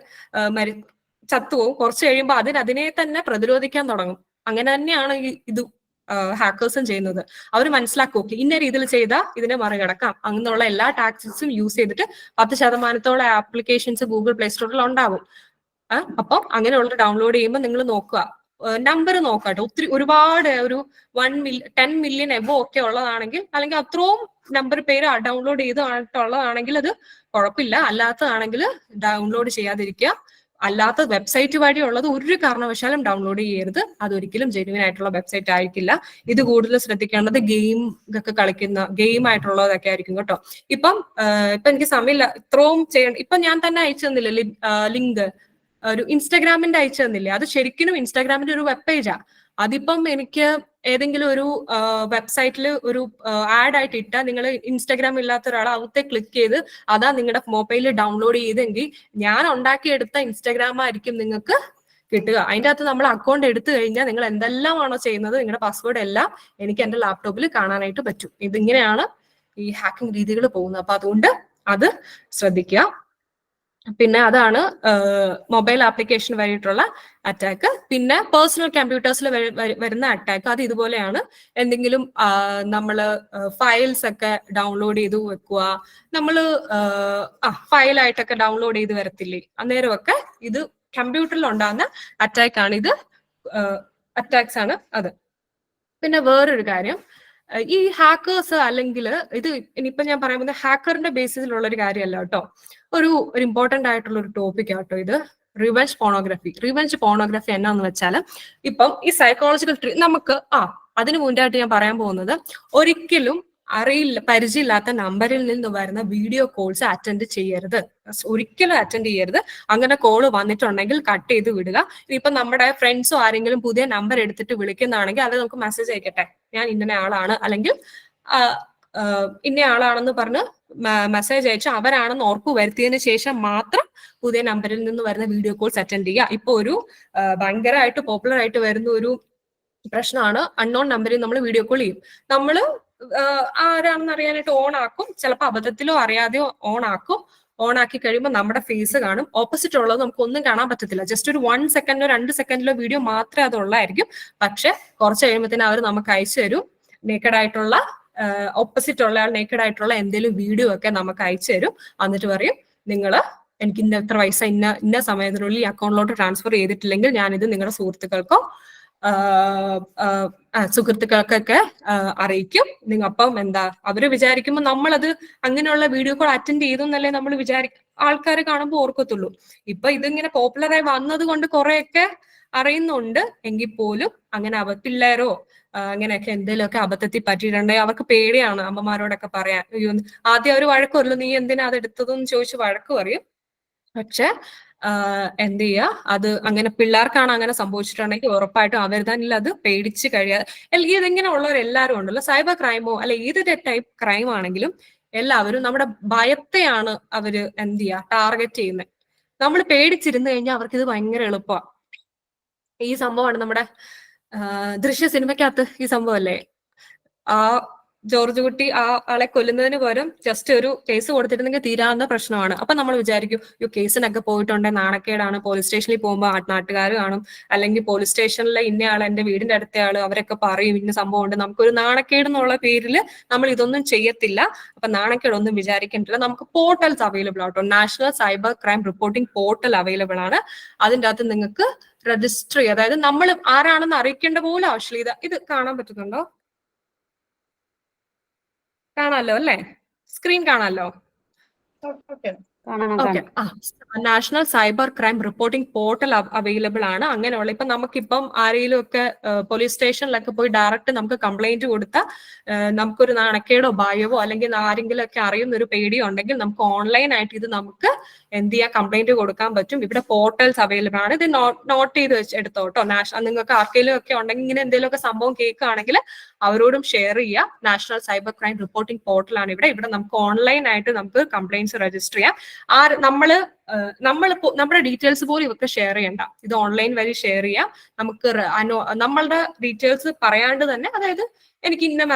Speaker 1: ചത്തുപോകും. കുറച്ച് കഴിയുമ്പോൾ അതിനെ തന്നെ പ്രതിരോധിക്കാൻ തുടങ്ങും. അങ്ങനെ തന്നെയാണ് ഇത് ഹാക്കേഴ്സും ചെയ്യുന്നത്. അവർ മനസ്സിലാക്കും, ഓക്കെ ഇന്ന രീതിയിൽ ചെയ്താൽ ഇതിനെ മറികടക്കാം. അങ്ങനെയുള്ള എല്ലാ ടാക്ടിക്സും യൂസ് ചെയ്തിട്ട് 10% ആപ്ലിക്കേഷൻസ് ഗൂഗിൾ പ്ലേ സ്റ്റോറിൽ ഉണ്ടാവും. അപ്പം അങ്ങനെയുള്ള ഡൗൺലോഡ് ചെയ്യുമ്പോൾ നിങ്ങൾ നോക്കുക, നമ്പർ നോക്കാട്ടോ. ഒരുപാട് ഒരു 10 മില്യൺ എബോ ഒക്കെ ഉള്ളതാണെങ്കിൽ, അല്ലെങ്കിൽ അത്രയും നമ്പർ പേര് ഡൗൺലോഡ് ചെയ്തിട്ടുള്ളതാണെങ്കിൽ അത് കുഴപ്പമില്ല. അല്ലാത്തതാണെങ്കിൽ ഡൗൺലോഡ് ചെയ്യാതിരിക്കുക. അല്ലാത്ത വെബ്സൈറ്റ് വഴി ഉള്ളത് ഒരു കാരണവശാലും ഡൗൺലോഡ് ചെയ്യരുത്. അതൊരിക്കലും ജെന്യൂൻ ആയിട്ടുള്ള വെബ്സൈറ്റ് ആയിരിക്കില്ല. ഇത് കൂടുതൽ ശ്രദ്ധിക്കേണ്ടത് ഗെയിം ഒക്കെ കളിക്കുന്ന ഗെയിം ആയിട്ടുള്ളതൊക്കെ ആയിരിക്കും കേട്ടോ. ഇപ്പൊ എനിക്ക് സമയമില്ല ഇത്രയും ചെയ്യണം. ഇപ്പൊ ഞാൻ തന്നെ അയച്ചു തന്നില്ലേ ലിങ്ക്, ഒരു ഇൻസ്റ്റാഗ്രാമിന്റെ അയച്ചു തന്നില്ലേ, അത് ശരിക്കും ഇൻസ്റ്റാഗ്രാമിന്റെ ഒരു വെബ് പേജാ. അതിപ്പം എനിക്ക് ഏതെങ്കിലും ഒരു വെബ്സൈറ്റിൽ ഒരു ആഡ് ആയിട്ട് ഇട്ടാൽ നിങ്ങൾ ഇൻസ്റ്റാഗ്രാം ഇല്ലാത്ത ഒരാൾ അവിടുത്തെ ക്ലിക്ക് ചെയ്ത് അതാ നിങ്ങളുടെ മൊബൈലിൽ ഡൗൺലോഡ് ചെയ്തെങ്കിൽ ഞാൻ ഉണ്ടാക്കിയെടുത്ത ഇൻസ്റ്റാഗ്രാം ആയിരിക്കും നിങ്ങൾക്ക് കിട്ടുക. അതിൻ്റെ അകത്ത് നമ്മൾ അക്കൗണ്ട് എടുത്തു കഴിഞ്ഞാൽ നിങ്ങൾ എന്തെല്ലാമാണോ ചെയ്യുന്നത്, നിങ്ങളുടെ പാസ്വേഡ് എല്ലാം എനിക്ക് എൻ്റെ ലാപ്ടോപ്പിൽ കാണാനായിട്ട് പറ്റും. ഇതിങ്ങനെയാണ് ഈ ഹാക്കിംഗ് രീതികൾ പോകുന്നത്. അപ്പൊ അതുകൊണ്ട് അത് ശ്രദ്ധിക്കുക. പിന്നെ അതാണ് മൊബൈൽ ആപ്ലിക്കേഷൻ വഴിയിട്ടുള്ള അറ്റാക്ക്. പിന്നെ പേഴ്സണൽ കമ്പ്യൂട്ടേഴ്സിൽ വരുന്ന അറ്റാക്ക് അത് ഇതുപോലെയാണ്. എന്തെങ്കിലും നമ്മൾ ഫയൽസ് ഒക്കെ ഡൗൺലോഡ് ചെയ്ത് വെക്കുക, നമ്മൾ ഫയലായിട്ടൊക്കെ ഡൗൺലോഡ് ചെയ്ത് വരത്തില്ലേ, അന്നേരമൊക്കെ ഇത് കമ്പ്യൂട്ടറിൽ ഉണ്ടാകുന്ന അറ്റാക്കാണ്. ഇത് അറ്റാക്സ് ആണ് അത്. പിന്നെ വേറൊരു കാര്യം, ഈ ഹാക്കേഴ്സ് അല്ലെങ്കിൽ ഇത് ഇനിയിപ്പോ ഞാൻ പറയുന്നത് ഹാക്കറിന്റെ ബേസിസിലുള്ള ഒരു കാര്യമല്ല കേട്ടോ. ഒരു ഇമ്പോർട്ടന്റ് ആയിട്ടുള്ള ഒരു ടോപ്പിക് ആട്ടോ ഇത്, റിവെഞ്ച് പോണോഗ്രഫി എന്നാന്ന് വെച്ചാൽ, ഇപ്പം ഈ സൈക്കോളജിക്കൽ നമുക്ക് അതിനു മുൻപായിട്ട് ഞാൻ പറയാൻ പോകുന്നത്, ഒരിക്കലും പരിചയമില്ലാത്ത നമ്പറിൽ നിന്ന് വരുന്ന വീഡിയോ കോൾസ് അറ്റൻഡ് ചെയ്യരുത്. ഒരിക്കലും അറ്റൻഡ് ചെയ്യരുത്. അങ്ങനെ കോള് വന്നിട്ടുണ്ടെങ്കിൽ കട്ട് ചെയ്ത് വിടുക. ഇപ്പൊ നമ്മുടെ ഫ്രണ്ട്സോ ആരെങ്കിലും പുതിയ നമ്പർ എടുത്തിട്ട് വിളിക്കുന്നതാണെങ്കിൽ അത് നമുക്ക് മെസ്സേജ് അയക്കട്ടെ, ഞാൻ ഇന്ന ആളാണ് അല്ലെങ്കിൽ ഇന്ന ആളാണെന്ന് പറഞ്ഞ് മെസ്സേജ് അയച്ച് അവരാണെന്ന് ഉറപ്പ് വരുത്തിയതിനു ശേഷം മാത്രം പുതിയ നമ്പറിൽ നിന്ന് വരുന്ന വീഡിയോ കോൾസ് അറ്റൻഡ് ചെയ്യുക. ഇപ്പൊ ഒരു ഭയങ്കരമായിട്ട് പോപ്പുലർ ആയിട്ട് വരുന്ന ഒരു പ്രശ്നമാണ്, അൺനോൺ നമ്പറിൽ നമ്മൾ വീഡിയോ കോൾ ചെയ്യും. നമ്മൾ ആരാണെന്ന് അറിയാനായിട്ട് ഓൺ ആക്കും, ചിലപ്പോൾ അബദ്ധത്തിലോ അറിയാതെയോ ഓൺ ആക്കും. ഓൺ ആക്കി കഴിയുമ്പോൾ നമ്മുടെ ഫേസ് കാണും. ഓപ്പോസിറ്റ് ഉള്ളത് നമുക്ക് ഒന്നും കാണാൻ പറ്റത്തില്ല. ജസ്റ്റ് ഒരു 1 സെക്കൻഡോ 2 സെക്കൻഡിലോ വീഡിയോ മാത്രമേ അതുള്ളായിരിക്കും. പക്ഷെ കുറച്ച് കഴിയുമ്പോഴത്തേനും അവർ നമുക്ക് അയച്ചു തരും നേക്കഡ് ആയിട്ടുള്ള, ഓപ്പോസിറ്റ് ഉള്ള ആൾ നേക്കഡ് ആയിട്ടുള്ള എന്തെങ്കിലും വീഡിയോ ഒക്കെ നമുക്ക് അയച്ചു തരും. എന്നിട്ട് പറയും, എനിക്ക് ഇന്ന എത്ര പൈസ ഇന്ന സമയത്തിനുള്ളിൽ ഈ അക്കൗണ്ടിലോട്ട് ട്രാൻസ്ഫർ ചെയ്തിട്ടില്ലെങ്കിൽ ഞാനിത് നിങ്ങളുടെ സുഹൃത്തുക്കൾക്കൊക്കെ അറിയിക്കും. അപ്പം എന്താ അവര് വിചാരിക്കുമ്പോൾ നമ്മളത് അങ്ങനെയുള്ള വീഡിയോ കോൾ അറ്റൻഡ് ചെയ്തു എന്നല്ലേ നമ്മൾ ആൾക്കാരെ കാണുമ്പോൾ ഓർക്കത്തുള്ളൂ. ഇപ്പൊ ഇതിങ്ങനെ പോപ്പുലറായി വന്നത് കൊണ്ട് കുറെയൊക്കെ അറിയുന്നുണ്ട്. എങ്കിൽ പോലും അങ്ങനെ പിള്ളേരോ അങ്ങനെയൊക്കെ എന്തെങ്കിലുമൊക്കെ അബദ്ധത്തിൽ പറ്റിയിട്ടുണ്ടെങ്കിൽ അവർക്ക് പേടിയാണ് അമ്മമാരോടൊക്കെ പറയാൻ. ആദ്യം അവർ വഴക്ക് പറയും, നീ എന്തിനാ അത് എടുത്തതെന്ന് ചോദിച്ച് വഴക്ക് പറയും. പക്ഷെ എന്ത് ചെയ്യുക, അത് അങ്ങനെ പിള്ളേർക്കാണ് അങ്ങനെ സംഭവിച്ചിട്ടുണ്ടെങ്കിൽ ഉറപ്പായിട്ടും അവർ തന്നെ അത് പേടിച്ച് കഴിയാതെ, ഇതെങ്ങനെ ഉള്ളവരെല്ലാവരും ഉണ്ടല്ലോ, സൈബർ ക്രൈമോ അല്ലെ ഏതൊരു ടൈപ്പ് ക്രൈം ആണെങ്കിലും എല്ലാവരും നമ്മുടെ ഭയത്തെയാണ് അവര് എന്ത് ചെയ്യുക ടാർഗറ്റ് ചെയ്യുന്നത്. നമ്മൾ പേടിച്ചിരുന്നു കഴിഞ്ഞാൽ അവർക്ക് ഇത് ഭയങ്കര എളുപ്പമാണ്. ഈ സംഭവമാണ് നമ്മുടെ ദൃശ്യ സിനിമയ്ക്കകത്ത് ഈ സംഭവം അല്ലേ, ജോർജ് കുട്ടി ആ ആളെ കൊല്ലുന്നതിന് പകരം ജസ്റ്റ് ഒരു കേസ് കൊടുത്തിരുന്നെങ്കിൽ തീരാവുന്ന പ്രശ്നമാണ്. അപ്പൊ നമ്മൾ വിചാരിക്കും ഈ കേസിനൊക്കെ പോയിട്ടുണ്ടെങ്കിൽ നാണക്കേടാണ്, പോലീസ് സ്റ്റേഷനിൽ പോകുമ്പോൾ നാട്ടുകാർ കാണും, അല്ലെങ്കിൽ പോലീസ് സ്റ്റേഷനിലെ ഇന്ന ആൾ എന്റെ വീടിന്റെ അടുത്ത ആള് അവരൊക്കെ പറയും ഇന്ന സംഭവം ഉണ്ട്, നമുക്കൊരു നാണക്കേട് എന്നുള്ള പേരിൽ നമ്മൾ ഇതൊന്നും ചെയ്യത്തില്ല. അപ്പൊ നാണക്കേടൊന്നും വിചാരിക്കേണ്ടില്ല. നമുക്ക് പോർട്ടൽസ് അവൈലബിൾ ആട്ടോ. National cyber crime reporting portal available ആണ്. അതിൻ്റെ അകത്ത് നിങ്ങൾക്ക് രജിസ്റ്റർ ചെയ്യുക. അതായത് നമ്മൾ ആരാണെന്ന് അറിയിക്കേണ്ട പോലും ആവശ്യമില്ല. ഇത് കാണാൻ പറ്റുന്നുണ്ടോ? കാണാലോ അല്ലേ? സ്ക്രീൻ കാണാലോ? Okay. National cyber crime reporting portal available ആണ്. അങ്ങനെയുള്ള ഇപ്പൊ നമുക്കിപ്പം ആരെങ്കിലും ഒക്കെ പോലീസ് സ്റ്റേഷനിലൊക്കെ പോയി ഡയറക്റ്റ് നമുക്ക് കംപ്ലൈന്റ് കൊടുത്താൽ നമുക്കൊരു നാണക്കേടോ ഭയമോ അല്ലെങ്കിൽ ആരെങ്കിലും ഒക്കെ അറിയുന്ന ഒരു പേടിയോ ഉണ്ടെങ്കിൽ നമുക്ക് ഓൺലൈൻ ആയിട്ട് ഇത് നമുക്ക് എന്ത് ചെയ്യാൻ കംപ്ലൈന്റ് കൊടുക്കാൻ പറ്റും. ഇവിടെ പോർട്ടൽസ് അവൈലബിൾ ആണ്. ഇത് നോട്ട് ചെയ്ത് എടുത്തോട്ടോ. നിങ്ങൾക്ക് ആർക്കെങ്കിലും ഒക്കെ ഉണ്ടെങ്കിൽ ഇങ്ങനെ എന്തെങ്കിലുമൊക്കെ സംഭവം കേൾക്കുകയാണെങ്കിൽ അവരോടും ഷെയർ ചെയ്യുക. നാഷണൽ സൈബർ ക്രൈം റിപ്പോർട്ടിംഗ് പോർട്ടലാണ് ഇവിടെ നമുക്ക് ഓൺലൈൻ ആയിട്ട് നമുക്ക് കംപ്ലൈന്റ്സ് രജിസ്റ്റർ ചെയ്യാം. നമ്മുടെ ഡീറ്റെയിൽസ് പോലും ഇവർക്ക് ഷെയർ ചെയ്യണ്ട. ഇത് ഓൺലൈൻ വഴി ഷെയർ ചെയ്യാം. നമുക്ക് നമ്മളുടെ ഡീറ്റെയിൽസ് പറയാണ്ട് തന്നെ, അതായത് എനിക്ക്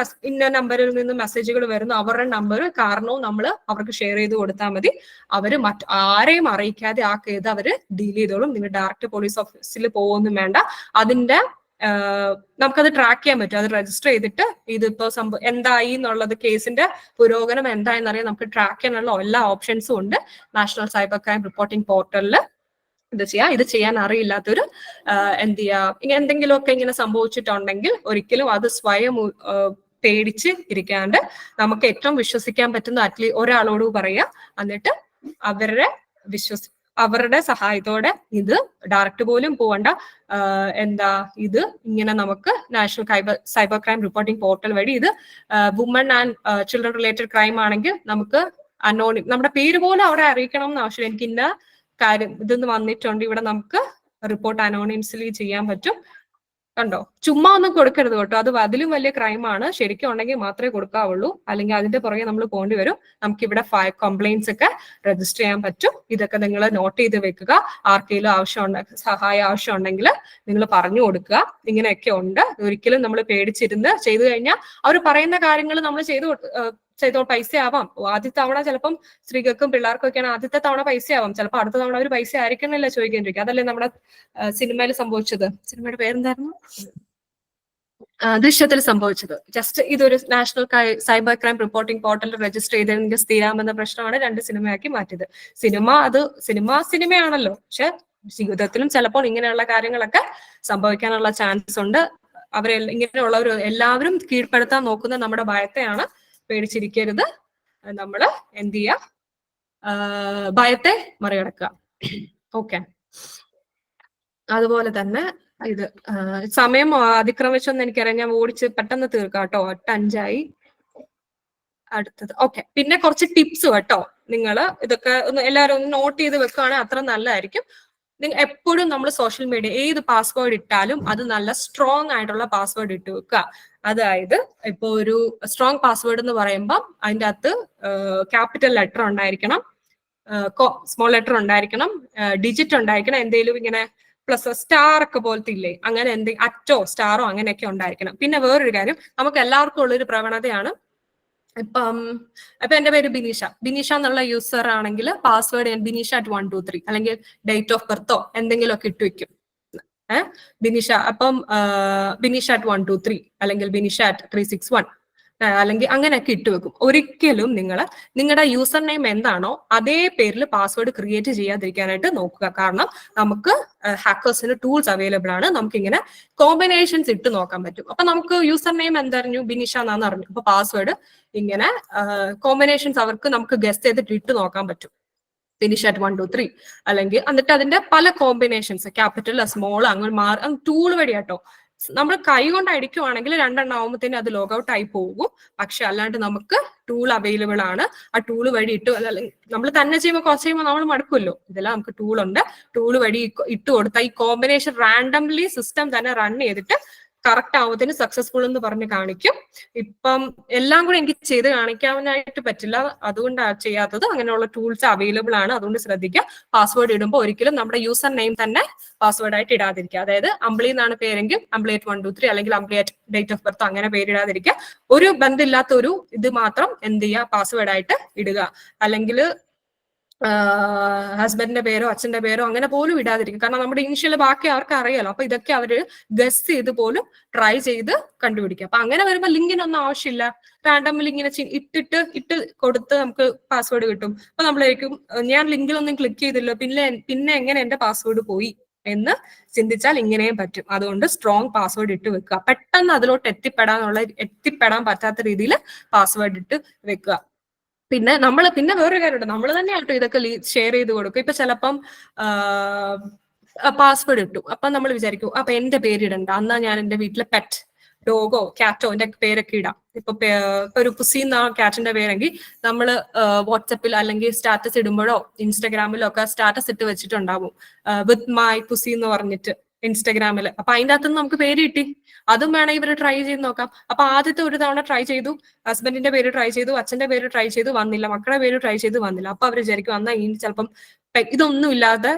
Speaker 1: ഇന്ന നമ്പറിൽ നിന്ന് മെസ്സേജുകൾ വരുന്നു, അവരുടെ നമ്പർ കാരണവും നമ്മൾ അവർക്ക് ഷെയർ ചെയ്ത് കൊടുത്താൽ മതി. അവര് ആരെയും അറിയിക്കാതെ ആ കേസ് അവര് ഡീൽ ചെയ്തോളും. നിങ്ങൾ ഡയറക്റ്റ് പോലീസ് ഓഫീസിൽ പോകുമൊന്നും വേണ്ട. അതിന്റെ നമുക്കത് ട്രാക്ക് ചെയ്യാൻ പറ്റും. അത് രജിസ്റ്റർ ചെയ്തിട്ട് ഇതിപ്പോ എന്തായി എന്നുള്ളത്, കേസിന്റെ പുരോഗമനം എന്തായെന്ന് അറിയാൻ നമുക്ക് ട്രാക്ക് ചെയ്യാനുള്ള എല്ലാ ഓപ്ഷൻസും ഉണ്ട് നാഷണൽ സൈബർ ക്രൈം റിപ്പോർട്ടിംഗ് പോർട്ടലിൽ. ഇത് ചെയ്യാൻ അറിയില്ലാത്തൊരു എന്ത് ചെയ്യാ, എന്തെങ്കിലുമൊക്കെ ഇങ്ങനെ സംഭവിച്ചിട്ടുണ്ടെങ്കിൽ ഒരിക്കലും അത് സ്വയം പേടിച്ച് ഇരിക്കാണ്ട് നമുക്ക് ഏറ്റവും വിശ്വസിക്കാൻ പറ്റുന്ന അറ്റ്ലീസ്റ്റ് ഒരാളോട് പറയാ, എന്നിട്ട് അവരുടെ സഹായത്തോടെ ഇത് ഡയറക്റ്റ് പോലും പോകണ്ട. ഇത് ഇങ്ങനെ നമുക്ക് national cyber crime reporting portal വഴി ഇത് woman and children related crime ആണെങ്കിൽ നമുക്ക് അനോണിം നമ്മുടെ പേര് പോലും അവിടെ അറിയിക്കണം എന്ന് ആവശ്യമില്ല. എനിക്ക് ഇന്ന കാര്യം ഇതൊന്ന് വന്നിട്ടുണ്ട്, ഇവിടെ നമുക്ക് റിപ്പോർട്ട് അനോണിംസ്ലി ചെയ്യാൻ പറ്റും. കണ്ടോ? ചുമ്മാ ഒന്നും കൊടുക്കരുത് കേട്ടോ. അത് അതിലും വലിയ ക്രൈമാണ്. ശരിക്കും ഉണ്ടെങ്കിൽ മാത്രമേ കൊടുക്കാവുള്ളൂ, അല്ലെങ്കിൽ അതിന്റെ പുറകെ നമ്മൾ പോകേണ്ടി വരും. നമുക്ക് ഇവിടെ 5 കംപ്ലൈന്റ്സ് ഒക്കെ രജിസ്റ്റർ ചെയ്യാൻ പറ്റും. ഇതൊക്കെ നിങ്ങൾ നോട്ട് ചെയ്ത് വെക്കുക. ആർക്കെങ്കിലും സഹായം ആവശ്യം ഉണ്ടെങ്കിൽ നിങ്ങൾ പറഞ്ഞു കൊടുക്കുക. ഇങ്ങനെയൊക്കെ ഉണ്ട്. ഒരിക്കലും നമ്മൾ പേടിച്ചിരുന്ന് ചെയ്തു കഴിഞ്ഞാൽ അവർ പറയുന്ന കാര്യങ്ങൾ നമ്മൾ ചെയ്തോ പൈസ ആവാം. ആദ്യത്തെ തവണ ചിലപ്പം സ്ത്രീകൾക്കും പിള്ളേർക്കും ഒക്കെയാണ് ആദ്യത്തെ തവണ പൈസ ആവാം. ചിലപ്പോൾ അടുത്ത തവണ അവർ പൈസ ആയിരിക്കണമല്ലോ ചോദിക്കേണ്ടിരിക്കും. അതല്ലേ നമ്മുടെ സിനിമയിൽ സംഭവിച്ചത്. സിനിമയുടെ പേരെന്തായിരുന്നു? ദൃശ്യത്തിൽ സംഭവിച്ചത്. ജസ്റ്റ് ഇതൊരു national cyber crime reporting portal register ചെയ്തെങ്കിൽ തീരാമെന്ന പ്രശ്നമാണ് 2 സിനിമയാക്കി മാറ്റിയത്. സിനിമയാണല്ലോ, പക്ഷെ ജീവിതത്തിലും ചിലപ്പോൾ ഇങ്ങനെയുള്ള കാര്യങ്ങളൊക്കെ സംഭവിക്കാനുള്ള ചാൻസ് ഉണ്ട്. ഇങ്ങനെയുള്ളവർ എല്ലാവരും കീഴ്പ്പെടുത്താൻ നോക്കുന്ന നമ്മുടെ ഭയത്തെയാണ്. പേടിച്ചിരിക്കരുത്. നമ്മൾ എന്ത് ചെയ്യാ, ഭയത്തെ മറികടക്കുക. ഓക്കെ. അതുപോലെ ഇത് സമയം അതിക്രമിച്ചെന്ന് എനിക്കറിയാം. ഞാൻ ഓടിച്ച് പെട്ടെന്ന് തീർക്കാം കേട്ടോ. 8:05 അടുത്തത്. ഓക്കെ. പിന്നെ കുറച്ച് ടിപ്സ് കേട്ടോ. നിങ്ങൾ ഇതൊക്കെ ഒന്ന് എല്ലാവരും ഒന്ന് നോട്ട് ചെയ്ത് വെക്കുകയാണെങ്കിൽ അത്ര നല്ലതായിരിക്കും. എപ്പോഴും നമ്മൾ സോഷ്യൽ മീഡിയ ഏത് പാസ്വേഡ് ഇട്ടാലും അത് നല്ല സ്ട്രോങ് ആയിട്ടുള്ള പാസ്വേഡ് ഇട്ട് വെക്കുക. അതായത് ഇപ്പൊ ഒരു സ്ട്രോങ് പാസ്വേഡ് എന്ന് പറയുമ്പോൾ അതിൻ്റെ അകത്ത് ക്യാപിറ്റൽ ലെറ്റർ ഉണ്ടായിരിക്കണം, സ്മോൾ ലെറ്റർ ഉണ്ടായിരിക്കണം, ഡിജിറ്റ് ഉണ്ടായിരിക്കണം, എന്തെങ്കിലും ഇങ്ങനെ പ്ലസ് സ്റ്റാർ ഒക്കെ പോലത്തെ ഇല്ലേ, അങ്ങനെ അറ്റോ സ്റ്റാറോ അങ്ങനെയൊക്കെ ഉണ്ടായിരിക്കണം. പിന്നെ വേറൊരു കാര്യം, നമുക്ക് എല്ലാവർക്കും ഉള്ളൊരു പ്രവണതയാണ്, ഇപ്പൊ എന്റെ പേര് ബിനീഷ എന്നുള്ള യൂസർ ആണെങ്കിൽ പാസ്വേഡ് ഞാൻ ബിനീഷ @123 അല്ലെങ്കിൽ ഡേറ്റ് ഓഫ് ബർത്തോ എന്തെങ്കിലുമൊക്കെ ഇട്ട് വെക്കും. ബിനീഷ ബിനീഷ @123 അല്ലെങ്കിൽ ബിനീഷ @361 അല്ലെങ്കിൽ അങ്ങനെയൊക്കെ ഇട്ട് വെക്കും. ഒരിക്കലും നിങ്ങളുടെ യൂസർ നെയിം എന്താണോ അതേ പേരിൽ പാസ്വേഡ് ക്രിയേറ്റ് ചെയ്യാതിരിക്കാനായിട്ട് നോക്കുക. കാരണം നമുക്ക് ഹാക്കേഴ്സിന് ടൂൾസ് അവൈലബിൾ ആണ്. നമുക്ക് ഇങ്ങനെ കോമ്പിനേഷൻസ് ഇട്ട് നോക്കാൻ പറ്റും. അപ്പൊ നമുക്ക് യൂസർ നെയിം എന്തറിഞ്ഞു, ബിനീഷ എന്നാന്ന് അറിഞ്ഞു. അപ്പൊ പാസ്വേഡ് ഇങ്ങനെ കോമ്പിനേഷൻസ് നമുക്ക് ഗസ് ചെയ്തിട്ട് ഇട്ട് നോക്കാൻ പറ്റും. ബിനീഷ @123 അല്ലെങ്കിൽ എന്നിട്ട് അതിന്റെ പല കോമ്പിനേഷൻസ് ക്യാപിറ്റൽ സ്മോൾ അങ്ങനെ ടൂൾ വഴിയാട്ടോ. നമ്മൾ കൈ കൊണ്ട് അടിക്കുവാണെങ്കിൽ 2 എണ്ണം ആവുമ്പത്തേനും അത് ലോഗൌട്ട് ആയി പോകും. പക്ഷെ അല്ലാണ്ട് നമുക്ക് ടൂൾ അവൈലബിൾ ആണ്. ആ ടൂൾ വഴി നമ്മൾ തന്നെ ചെയ്യുമ്പോൾ കുറച്ച് ചെയ്യുമ്പോൾ നമ്മൾ മടുക്കുമല്ലോ. ഇതെല്ലാം നമുക്ക് ടൂൾ ഉണ്ട്. ടൂൾ വഴി ഇട്ട് കൊടുത്താൽ ഈ കോമ്പിനേഷൻ റാൻഡംലി സിസ്റ്റം തന്നെ റൺ ചെയ്തിട്ട് കറക്റ്റ് ആവുന്നതിന് സക്സസ്ഫുൾ എന്ന് പറഞ്ഞ് കാണിക്കും. ഇപ്പം എല്ലാം കൂടെ എനിക്ക് ചെയ്ത് കാണിക്കാനായിട്ട് പറ്റില്ല, അതുകൊണ്ടാണ് ചെയ്യാത്തത്. അങ്ങനെയുള്ള ടൂൾസ് അവൈലബിൾ ആണ്, അതുകൊണ്ട് ശ്രദ്ധിക്കുക. പാസ്വേഡ് ഇടുമ്പോൾ ഒരിക്കലും നമ്മുടെ യൂസർ നെയിം തന്നെ പാസ്വേഡ് ആയിട്ട് ഇടാതിരിക്കുക. അതായത് അമ്പിളി എന്നാണ് പേരെങ്കിൽ അമ്പിളിയേറ്റ് 123 അല്ലെങ്കിൽ അമ്പിളിയേറ്റ് ഡേറ്റ് ഓഫ് ബർത്ത് അങ്ങനെ പേരിടാതിരിക്കുക. ഒരു ബന്ധമില്ലാത്ത ഒരു ഇത് മാത്രം എന്ത് ചെയ്യുക, പാസ്വേഡ് ആയിട്ട് ഇടുക. അല്ലെങ്കിൽ ഹസ്ബൻഡിന്റെ പേരോ അച്ഛന്റെ പേരോ അങ്ങനെ പോലും ഇടാതിരിക്കും. കാരണം നമ്മുടെ ഇനിഷ്യൽ ബാക്കി അവർക്ക് അറിയാലോ. അപ്പൊ ഇതൊക്കെ അവര് ഗസ് ചെയ്ത് പോലും ട്രൈ ചെയ്ത് കണ്ടുപിടിക്കുക. അപ്പൊ അങ്ങനെ വരുമ്പോൾ ലിങ്കിനൊന്നും ആവശ്യമില്ല. റാൻഡമിൽ ഇങ്ങനെ ഇട്ട് കൊടുത്ത് നമുക്ക് പാസ്വേഡ് കിട്ടും. അപ്പൊ നമ്മളായിരിക്കും ഞാൻ ലിങ്കിലൊന്നും ക്ലിക്ക് ചെയ്തില്ല, പിന്നെ എങ്ങനെ എന്റെ പാസ്വേഡ് പോയി എന്ന് ചിന്തിച്ചാൽ ഇങ്ങനെയും പറ്റും. അതുകൊണ്ട് സ്ട്രോങ് പാസ്വേഡ് ഇട്ട് വെക്കുക. പെട്ടെന്ന് അതിലോട്ട് എത്തിപ്പെടാൻ പറ്റാത്ത രീതിയിൽ പാസ്വേഡ് ഇട്ട് വെക്കുക. പിന്നെ വേറൊരു കാര്യമുണ്ട്, നമ്മൾ തന്നെയാട്ടോ ഇതൊക്കെ ഷെയർ ചെയ്ത് കൊടുക്കും. ഇപ്പൊ ചിലപ്പം പാസ്വേഡ് ഇട്ടു, അപ്പൊ നമ്മൾ വിചാരിക്കും അപ്പൊ എന്റെ പേരിടണ്ട, എന്നാ ഞാൻ എന്റെ വീട്ടിലെ പെറ്റ് ഡോഗോ ക്യാറ്റോ എന്റെ പേരൊക്കെ ഇടാം. ഇപ്പൊ ഒരു പുസി എന്ന ക്യാറ്റിന്റെ പേരെങ്കിൽ നമ്മൾ വാട്സപ്പിൽ അല്ലെങ്കിൽ സ്റ്റാറ്റസ് ഇടുമ്പോഴോ ഇൻസ്റ്റാഗ്രാമിലോ ഒക്കെ സ്റ്റാറ്റസ് ഇട്ട് വെച്ചിട്ടുണ്ടാവും വിത്ത് മൈ പുസി എന്ന് പറഞ്ഞിട്ട് ഇൻസ്റ്റാഗ്രാമിൽ. അപ്പൊ അതിന്റെ അകത്തുനിന്ന് നമുക്ക് പേര് കിട്ടി. അതും വേണം ഇവർ ട്രൈ ചെയ്ത് നോക്കാം. അപ്പൊ ആദ്യത്തെ ഒരു തവണ ട്രൈ ചെയ്തു, ഹസ്ബൻഡിന്റെ പേര് ട്രൈ ചെയ്തു, അച്ഛന്റെ പേര് ട്രൈ ചെയ്തു, വന്നില്ല, മക്കളുടെ പേര് ട്രൈ ചെയ്ത് വന്നില്ല. അപ്പൊ അവർ വിചാരിക്കും എന്നാ ഇനി ചിലപ്പം ഇതൊന്നും ഇല്ലാതെ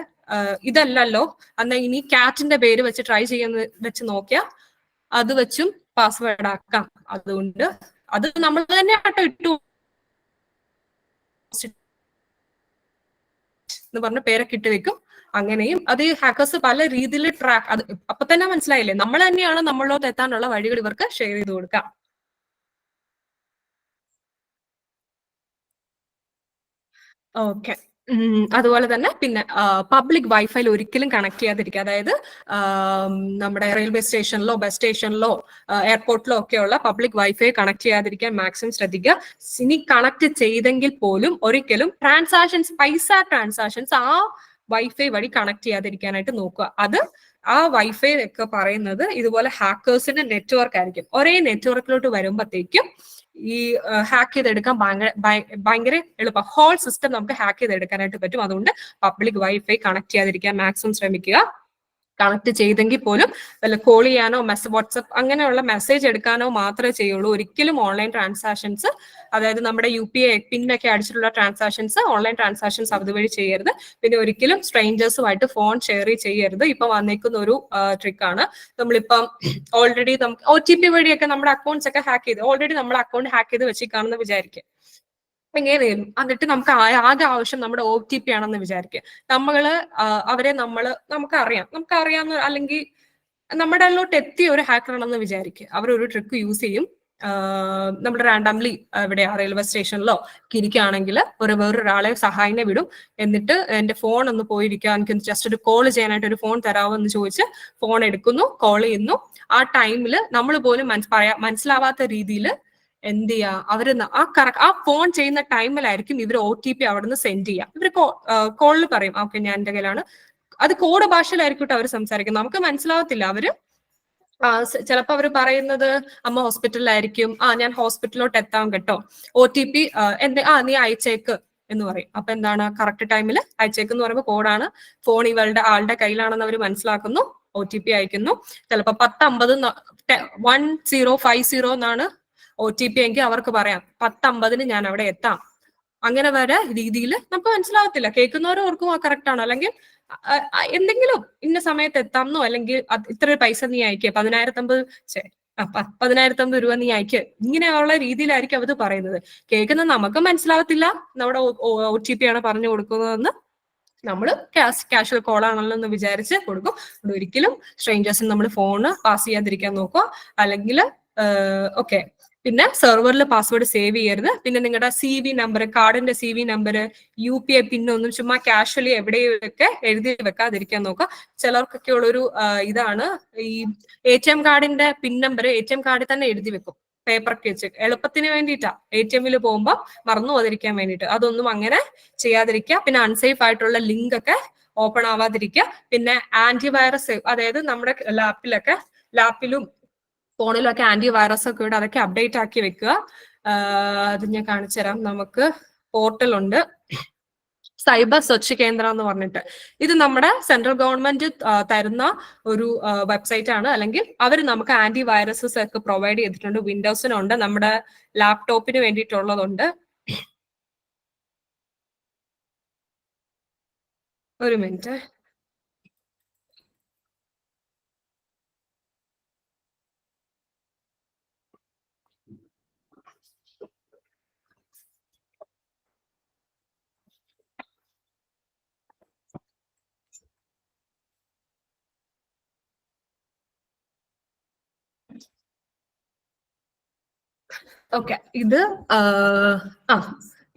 Speaker 1: ഇതല്ലല്ലോ, എന്നാ ഇനി കാറ്റിന്റെ പേര് വെച്ച് ട്രൈ ചെയ്യാന്ന് വെച്ച് നോക്കിയാ അത് വെച്ചും പാസ്വേഡ് ആക്കാം. അതുകൊണ്ട് അത് നമ്മൾ തന്നെ ആട്ടോ ഇട്ടു എന്ന് പറഞ്ഞ പേരൊക്കെ ഇട്ട് വെക്കും. അങ്ങനെയും അത് ഹാക്കേഴ്സ് പല രീതിയിൽ ട്രാക്ക്, അത് അപ്പൊ തന്നെ മനസ്സിലായില്ലേ, നമ്മൾ തന്നെയാണ് നമ്മളോട് എത്താനുള്ള വഴികൾ ഇവർക്ക് ഷെയർ ചെയ്ത് കൊടുക്കാം. ഓക്കെ. അതുപോലെ തന്നെ പിന്നെ പബ്ലിക് വൈഫൈയിൽ ഒരിക്കലും കണക്ട് ചെയ്യാതിരിക്കുക. അതായത് നമ്മുടെ റെയിൽവേ സ്റ്റേഷനിലോ ബസ് സ്റ്റേഷനിലോ എയർപോർട്ടിലോ ഒക്കെയുള്ള പബ്ലിക് വൈഫൈ കണക്ട് ചെയ്യാതിരിക്കാൻ മാക്സിമം ശ്രദ്ധിക്കുക. ഇനി കണക്ട് ചെയ്തെങ്കിൽ പോലും ഒരിക്കലും പൈസ ട്രാൻസാക്ഷൻസ് ആ വൈഫൈ വഴി കണക്ട് ചെയ്യാതിരിക്കാനായിട്ട് നോക്കുക. അത് ആ വൈഫൈ ഒക്കെ പറയുന്നത് ഇതുപോലെ ഹാക്കേഴ്സിന്റെ നെറ്റ്വർക്ക് ആയിരിക്കും. ഒരേ നെറ്റ്വർക്കിലോട്ട് വരുമ്പോഴത്തേക്കും ഈ ഹാക്ക് ചെയ്തെടുക്കാൻ ഭയങ്കര എളുപ്പം. ഹോൾ സിസ്റ്റം നമുക്ക് ഹാക്ക് ചെയ്തെടുക്കാനായിട്ട് പറ്റും. അതുകൊണ്ട് പബ്ലിക് വൈഫൈ കണക്ട് ചെയ്യാതിരിക്കാൻ മാക്സിമം ശ്രമിക്കുക. കണക്ട് ചെയ്തെങ്കിൽ പോലും വല്ല കോൾ ചെയ്യാനോ വാട്സപ്പ് അങ്ങനെയുള്ള മെസ്സേജ് എടുക്കാനോ മാത്രമേ ചെയ്യുള്ളൂ. ഒരിക്കലും ഓൺലൈൻ ട്രാൻസാക്ഷൻസ്, അതായത് നമ്മുടെ UPI പിന്നൊക്കെ അടിച്ചിട്ടുള്ള ട്രാൻസാക്ഷൻസ്, ഓൺലൈൻ ട്രാൻസാക്ഷൻസ് അതുവഴി ചെയ്യരുത്. പിന്നെ ഒരിക്കലും സ്ട്രേഞ്ചേഴ്സുമായിട്ട് ഫോൺ ഷെയർ ചെയ്യരുത്. ഇപ്പൊ വന്നേക്കുന്ന ഒരു ട്രിക്കാണ്, നമ്മളിപ്പം ഓൾറെഡി നമുക്ക് OTP വഴിയൊക്കെ നമ്മുടെ അക്കൗണ്ട്സ് ഒക്കെ ഹാക്ക് ചെയ്ത് ഓൾറെഡി നമ്മുടെ അക്കൗണ്ട് ഹാക്ക് ചെയ്ത് വെച്ചിരിക്കുകയാണെന്ന് വിചാരിക്കുക. എങ്ങനെ എന്നിട്ട് നമുക്ക് ആകെ ആവശ്യം നമ്മുടെ OTP ആണെന്ന് വിചാരിക്കുക. അവരെ നമുക്കറിയാവുന്ന അല്ലെങ്കിൽ നമ്മുടെ അതിലോട്ട് എത്തിയ ഒരു ഹാക്കർ ആണെന്ന് വിചാരിക്കുക. അവർ ഒരു ട്രിക്ക് യൂസ് ചെയ്യും. നമ്മുടെ റാൻഡംലി ഇവിടെ റെയിൽവേ സ്റ്റേഷനിലോ ഇരിക്കുകയാണെങ്കിൽ വേറൊരാളെ സഹായിനെ വിടും. എന്നിട്ട് എന്റെ ഫോൺ ഒന്ന് പോയിരിക്കുക, എനിക്ക് ജസ്റ്റ് ഒരു കോൾ ചെയ്യാനായിട്ട് ഒരു ഫോൺ തരാമോ എന്ന് ചോദിച്ച് ഫോൺ എടുക്കുന്നു, കോൾ ചെയ്യുന്നു. ആ ടൈമിൽ നമ്മൾ പോലും മനസ്സിലാവാത്ത രീതിയിൽ എന്ത് ചെയ്യാ, അവര് ആ ഫോൺ ചെയ്യുന്ന ടൈമിലായിരിക്കും ഇവർ OTP അവിടെ നിന്ന് സെൻഡ് ചെയ്യുക. ഇവര് കോളിൽ പറയും ഓക്കെ ഞാൻ എന്റെ കയ്യിലാണ്, അത് കോഡ് ഭാഷയിലായിരിക്കും അവർ സംസാരിക്കുന്നത്, നമുക്ക് മനസ്സിലാവത്തില്ല. അവര് ചിലപ്പോ അവര് പറയുന്നത് അമ്മ ഹോസ്പിറ്റലിലായിരിക്കും, ഞാൻ ഹോസ്പിറ്റലിലോട്ട് എത്താം കേട്ടോ, OTP നീ അയച്ചേക്ക് എന്ന് പറയും. അപ്പൊ എന്താണ്, കറക്റ്റ് ടൈമിൽ അയച്ചേക്ക് എന്ന് പറയുമ്പോൾ കോഡാണ്, ഫോൺ ആളുടെ കയ്യിലാണെന്ന് അവർ മനസ്സിലാക്കുന്നു, OTP അയക്കുന്നു. ചിലപ്പോ 1050 എന്നാണ് OTP എങ്കിൽ അവർക്ക് പറയാം 10:50 ഞാൻ അവിടെ എത്താം. അങ്ങനെ വരെ രീതിയിൽ നമുക്ക് മനസ്സിലാവത്തില്ല. കേൾക്കുന്നവരും ഓർക്കും കറക്റ്റ് ആണോ, അല്ലെങ്കിൽ എന്തെങ്കിലും ഇന്ന സമയത്ത് എത്താമെന്നോ, അല്ലെങ്കിൽ ഇത്ര പൈസ നീ അയക്കുക, 10,050 രൂപ നീ അയക്കുക, ഇങ്ങനെയുള്ള രീതിയിലായിരിക്കും അവർ പറയുന്നത്. കേൾക്കുന്നത് നമുക്ക് മനസ്സിലാവത്തില്ല, നമ്മുടെ OTP ആണ് പറഞ്ഞു കൊടുക്കുന്നതെന്ന് നമ്മൾ കാഷ്വൽ കോൾ ആണല്ലോ എന്ന് വിചാരിച്ച് കൊടുക്കും. ഒരിക്കലും സ്ട്രേഞ്ചേഴ്സിന് നമ്മൾ ഫോണ് പാസ് ചെയ്യാതിരിക്കാൻ നോക്കുക. അല്ലെങ്കിൽ ഓക്കെ, പിന്നെ സെർവറിൽ പാസ്വേഡ് സേവ് ചെയ്യരുത്. പിന്നെ നിങ്ങളുടെ CV നമ്പർ, കാർഡിന്റെ CV നമ്പർ, UPI പിന്നൊന്നും ചുമ്മാ കാഷ്വലി എവിടെയൊക്കെ എഴുതി വെക്കാതിരിക്കാൻ നോക്കുക. ചിലർക്കൊക്കെ ഉള്ളൊരു ഇതാണ്, ഈ ATM കാർഡിന്റെ പിൻ നമ്പർ ATM കാർഡിൽ തന്നെ എഴുതി വെക്കും, പേപ്പറൊക്കെ വെച്ച് എളുപ്പത്തിന് വേണ്ടിയിട്ടാ, ATM പോകുമ്പോൾ മറന്നു പോകാതിരിക്കാൻ വേണ്ടിയിട്ട്. അതൊന്നും അങ്ങനെ ചെയ്യാതിരിക്കുക. പിന്നെ അൺസേഫ് ആയിട്ടുള്ള ലിങ്ക് ഒക്കെ ഓപ്പൺ ആവാതിരിക്കുക. പിന്നെ ആന്റിവൈറസ്, അതായത് നമ്മുടെ ലാപ്പിലും ഫോണിലൊക്കെ ആന്റിവൈറസ് ഒക്കെ ഉണ്ട്, അതൊക്കെ അപ്ഡേറ്റ് ആക്കി വെക്കുക. അത് ഞാൻ കാണിച്ചു തരാം. നമുക്ക് പോർട്ടൽ ഉണ്ട്, സൈബർ സ്വച്ഛ് കേന്ദ്ര എന്ന് പറഞ്ഞിട്ട്. ഇത് നമ്മുടെ സെൻട്രൽ ഗവൺമെന്റ് തരുന്ന ഒരു വെബ്സൈറ്റ് ആണ്. അല്ലെങ്കിൽ അവർ നമുക്ക് ആന്റി വൈറസസ് ഒക്കെ പ്രൊവൈഡ് ചെയ്തിട്ടുണ്ട്. വിൻഡോസിനുണ്ട്, നമ്മുടെ ലാപ്ടോപ്പിന് വേണ്ടിയിട്ടുള്ളതുണ്ട്. ഒരു മിനിറ്റ്. ഓക്കെ,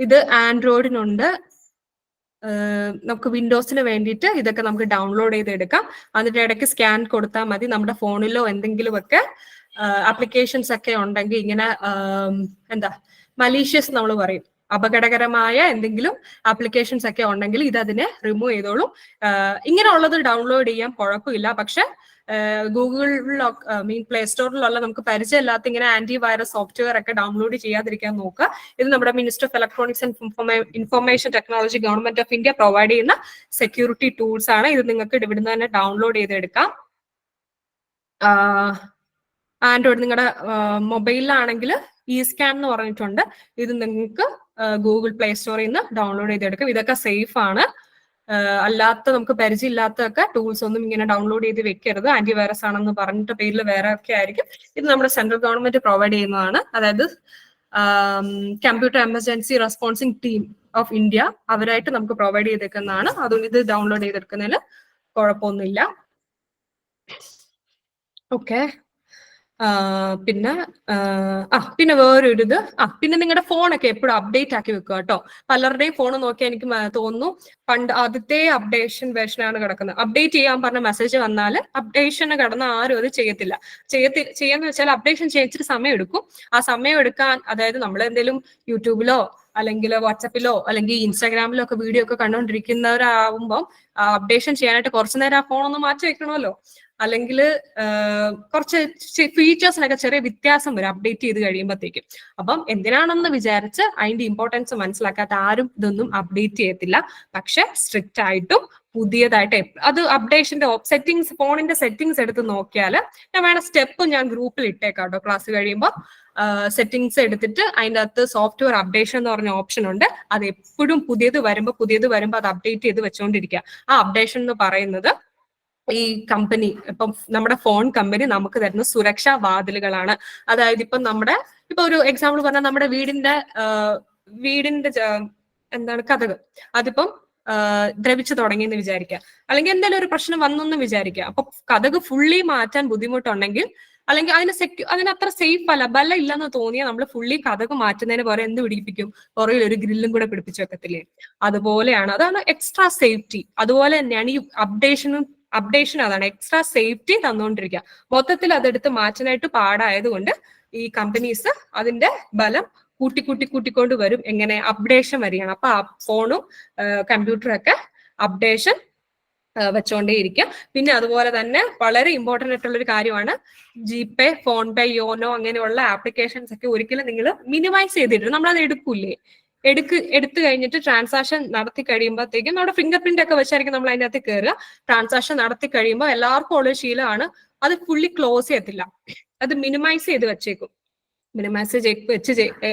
Speaker 1: ഇത് ആൻഡ്രോയിഡിനുണ്ട്. നമുക്ക് വിൻഡോസിന് വേണ്ടിയിട്ട് ഇതൊക്കെ നമുക്ക് ഡൗൺലോഡ് ചെയ്തെടുക്കാം. അതിന്റെ ഇടയ്ക്ക് സ്കാൻ കൊടുത്താൽ മതി. നമ്മുടെ ഫോണിലോ എന്തെങ്കിലുമൊക്കെ ആപ്ലിക്കേഷൻസ് ഒക്കെ ഉണ്ടെങ്കിൽ ഇങ്ങനെ എന്താ മലീഷ്യസ് നമ്മൾ പറയും, അപകടകരമായ എന്തെങ്കിലും ആപ്ലിക്കേഷൻസ് ഒക്കെ ഉണ്ടെങ്കിൽ ഇത് അതിനെ റിമൂവ് ചെയ്തോളും. ഇങ്ങനെയുള്ളത് ഡൗൺലോഡ് ചെയ്യാൻ കുഴപ്പമില്ല. പക്ഷെ ഗൂഗിളിലോ പ്ലേ സ്റ്റോറിലുള്ള നമുക്ക് പരിചയമില്ലാത്ത ഇങ്ങനെ ആന്റി വൈറസ് സോഫ്റ്റ്വെയർ ഒക്കെ ഡൗൺലോഡ് ചെയ്യാതിരിക്കാൻ നോക്കുക. ഇത് നമ്മുടെ minister of electronics and information technology government of India provide ചെയ്യുന്ന സെക്യൂരിറ്റി ടൂൾസ് ആണ്. ഇത് നിങ്ങൾക്ക് ഇവിടുന്ന് തന്നെ ഡൗൺലോഡ് ചെയ്തെടുക്കാം. ആൻഡ്രോയിഡ് നിങ്ങളുടെ മൊബൈലിലാണെങ്കിൽ ഇ സ്കാൻ എന്ന് പറഞ്ഞിട്ടുണ്ട്. ഇത് നിങ്ങൾക്ക് ഗൂഗിൾ പ്ലേ സ്റ്റോറിൽ നിന്ന് ഡൗൺലോഡ് ചെയ്തെടുക്കും. ഇതൊക്കെ സേഫ് ആണ്. അല്ലാത്ത നമുക്ക് പരിചയമില്ലാത്തൊക്കെ ടൂൾസ് ഒന്നും ഇങ്ങനെ ഡൗൺലോഡ് ചെയ്ത് വെക്കരുത്. ആന്റിവൈറസ് ആണെന്ന് പറഞ്ഞിട്ട് പേരിൽ വേറെ ഒക്കെ ആയിരിക്കും. ഇത് നമ്മുടെ സെൻട്രൽ ഗവൺമെന്റ് പ്രൊവൈഡ് ചെയ്യുന്നതാണ്. അതായത് computer emergency responsing team of India അവരായിട്ട് നമുക്ക് പ്രൊവൈഡ് ചെയ്തേക്കുന്നതാണ്. അതുകൊണ്ട് ഇത് ഡൗൺലോഡ് ചെയ്തെടുക്കുന്നതിൽ കുഴപ്പമൊന്നുമില്ല. ഓക്കെ, പിന്നെ വേറൊരു ഇത് പിന്നെ നിങ്ങളുടെ ഫോണൊക്കെ എപ്പോഴും അപ്ഡേറ്റ് ആക്കി വെക്കുക കേട്ടോ. പലരുടെയും ഫോൺ നോക്കിയാൽ എനിക്ക് തോന്നുന്നു പണ്ട് ആദ്യത്തെ അപ്ഡേഷൻ വെർഷനാണ് കിടക്കുന്നത്. അപ്ഡേറ്റ് ചെയ്യാൻ പറഞ്ഞ മെസ്സേജ് വന്നാൽ അപ്ഡേഷന് കിടന്ന ആരും അത് ചെയ്യത്തില്ല. ചെയ്യാന്ന് വെച്ചാൽ അപ്ഡേഷൻ ചെയ്യിച്ചിട്ട് സമയം എടുക്കും. ആ സമയം എടുക്കാൻ, അതായത് നമ്മൾ എന്തെങ്കിലും യൂട്യൂബിലോ അല്ലെങ്കിൽ വാട്സപ്പിലോ അല്ലെങ്കിൽ ഇൻസ്റ്റാഗ്രാമിലോ ഒക്കെ വീഡിയോ ഒക്കെ കണ്ടുകൊണ്ടിരിക്കുന്നവരാകുമ്പോൾ അപ്ഡേഷൻ ചെയ്യാനായിട്ട് കുറച്ചു നേരം ആ ഫോൺ ഒന്ന് മാറ്റി വെക്കണമല്ലോ. അല്ലെങ്കിൽ കുറച്ച് ഫീച്ചേഴ്സിനൊക്കെ ചെറിയ വ്യത്യാസം വരും അപ്ഡേറ്റ് ചെയ്ത് കഴിയുമ്പോഴത്തേക്കും. അപ്പം എന്തിനാണെന്ന് വിചാരിച്ച് അതിന്റെ ഇമ്പോർട്ടൻസ് മനസ്സിലാക്കാത്ത ആരും ഇതൊന്നും അപ്ഡേറ്റ് ചെയ്യത്തില്ല. പക്ഷെ സ്ട്രിക്റ്റ് ആയിട്ടും പുതിയതായിട്ട് അത് അപ്ഡേഷന്റെ സെറ്റിംഗ്സ്, ഫോണിന്റെ സെറ്റിംഗ്സ് എടുത്ത് നോക്കിയാൽ ഞാൻ വേണം സ്റ്റെപ്പ് ഞാൻ ഗ്രൂപ്പിൽ ഇട്ടേക്കാം കേട്ടോ. ക്ലാസ് കഴിയുമ്പോൾ സെറ്റിംഗ്സ് എടുത്തിട്ട് അതിൻ്റെ അകത്ത് സോഫ്റ്റ്വെയർ അപ്ഡേഷൻ എന്ന് പറഞ്ഞ ഓപ്ഷൻ ഉണ്ട്. അത് എപ്പോഴും പുതിയത് വരുമ്പോൾ അത് അപ്ഡേറ്റ് ചെയ്ത് വെച്ചുകൊണ്ടിരിക്കുക. ആ അപ്ഡേഷൻ എന്ന് പറയുന്നത് ഈ കമ്പനി, ഇപ്പം നമ്മുടെ ഫോൺ കമ്പനി നമുക്ക് തരുന്ന സുരക്ഷാ വാതിലുകളാണ്. അതായത് ഇപ്പൊ ഒരു എക്സാമ്പിൾ പറഞ്ഞാൽ നമ്മുടെ വീടിന്റെ എന്താണ് കതക്, അതിപ്പം ദ്രവിച്ചു തുടങ്ങിയെന്ന് വിചാരിക്കുക, അല്ലെങ്കിൽ എന്തെങ്കിലും ഒരു പ്രശ്നം വന്നെന്ന് വിചാരിക്കുക. അപ്പൊ കതക് ഫുള്ളി മാറ്റാൻ ബുദ്ധിമുട്ടുണ്ടെങ്കിൽ, അല്ലെങ്കിൽ അതിന് അത്ര സേഫ് അല്ല, ബലം ഇല്ലെന്ന് തോന്നിയാൽ നമ്മൾ ഫുള്ളി കതക് മാറ്റുന്നതിന് പോലെ എന്ത് പിടിപ്പിക്കും, പുറകിൽ ഒരു ഗ്രില്ലും കൂടെ പിടിപ്പിച്ചു വെക്കത്തില്ലേ? അതുപോലെയാണ്, അതാണ് എക്സ്ട്രാ സേഫ്റ്റി. അതുപോലെ തന്നെയാണ് ഈ അപ്ഡേഷൻ അതാണ് എക്സ്ട്രാ സേഫ്റ്റി തന്നുകൊണ്ടിരിക്കുക. മൊത്തത്തിൽ അതെടുത്ത് മാറ്റാനായിട്ട് പാടായതുകൊണ്ട് ഈ കമ്പനീസ് അതിന്റെ ബലം കൂട്ടിക്കൊണ്ട് വരും. എങ്ങനെ? അപ്ഡേഷൻ വരികയാണ്. അപ്പൊ ആ ഫോണും കമ്പ്യൂട്ടറും ഒക്കെ അപ്ഡേഷൻ വെച്ചോണ്ടേയിരിക്കുക. പിന്നെ അതുപോലെ തന്നെ വളരെ ഇമ്പോർട്ടന്റ് ആയിട്ടുള്ള ഒരു കാര്യമാണ് ജിപേ, ഫോൺ പേ, യോനോ അങ്ങനെയുള്ള ആപ്ലിക്കേഷൻസ് ഒക്കെ ഒരിക്കലും നിങ്ങൾ മിനിമൈസ് ചെയ്തിട്ട് നമ്മളത് എടുക്കൂലേ, എടുത്തു കഴിഞ്ഞിട്ട് ട്രാൻസാക്ഷൻ നടത്തി കഴിയുമ്പോഴത്തേക്കും നമ്മുടെ ഫിംഗർ പ്രിന്റ് ഒക്കെ വെച്ചായിരിക്കും നമ്മൾ അതിനകത്ത് കയറുക. ട്രാൻസാക്ഷൻ നടത്തി കഴിയുമ്പോൾ എല്ലാവർക്കും ഉള്ള ശീലമാണ് അത് ഫുള്ളി ക്ലോസ് ചെയ്യത്തില്ല, അത് മിനിമൈസ് ചെയ്ത് വെച്ചേക്കും. മിനിമൈസ്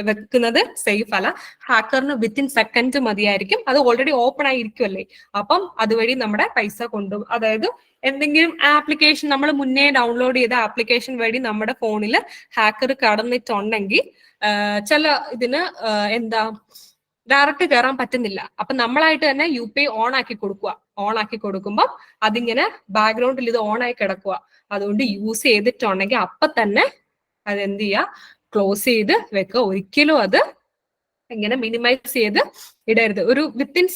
Speaker 1: വെക്കുന്നത് സേഫ് അല്ല. ഹാക്കറിന് വിത്തിൻ സെക്കൻഡ് മതിയായിരിക്കും. അത് ഓൾറെഡി ഓപ്പൺ ആയിരിക്കുമല്ലേ. അപ്പം അതുവഴി നമ്മുടെ പൈസ അതായത് എന്തെങ്കിലും ആപ്ലിക്കേഷൻ നമ്മൾ മുന്നേ ഡൗൺലോഡ് ചെയ്ത ആപ്ലിക്കേഷൻ വഴി നമ്മുടെ ഫോണിൽ ഹാക്കർ കടന്നിട്ടുണ്ടെങ്കിൽ ചില ഇതിന് ഡയറക്റ്റ് കയറാൻ പറ്റുന്നില്ല. അപ്പൊ നമ്മളായിട്ട് തന്നെ UPI ഓൺ ആക്കി കൊടുക്കുമ്പോൾ അതിങ്ങനെ ബാക്ക്ഗ്രൗണ്ടിൽ ഇത് ഓൺ ആയി കിടക്കുക. അതുകൊണ്ട് യൂസ് ചെയ്തിട്ടുണ്ടെങ്കിൽ അപ്പൊ തന്നെ അതെന്ത് ചെയ്യുക, ക്ലോസ് ചെയ്ത് വെക്കുക. ഒരിക്കലും അത് ഇങ്ങനെ മിനിമൈസ് ചെയ്ത് ഇടരുത്. ഒരു വിത്തിൻ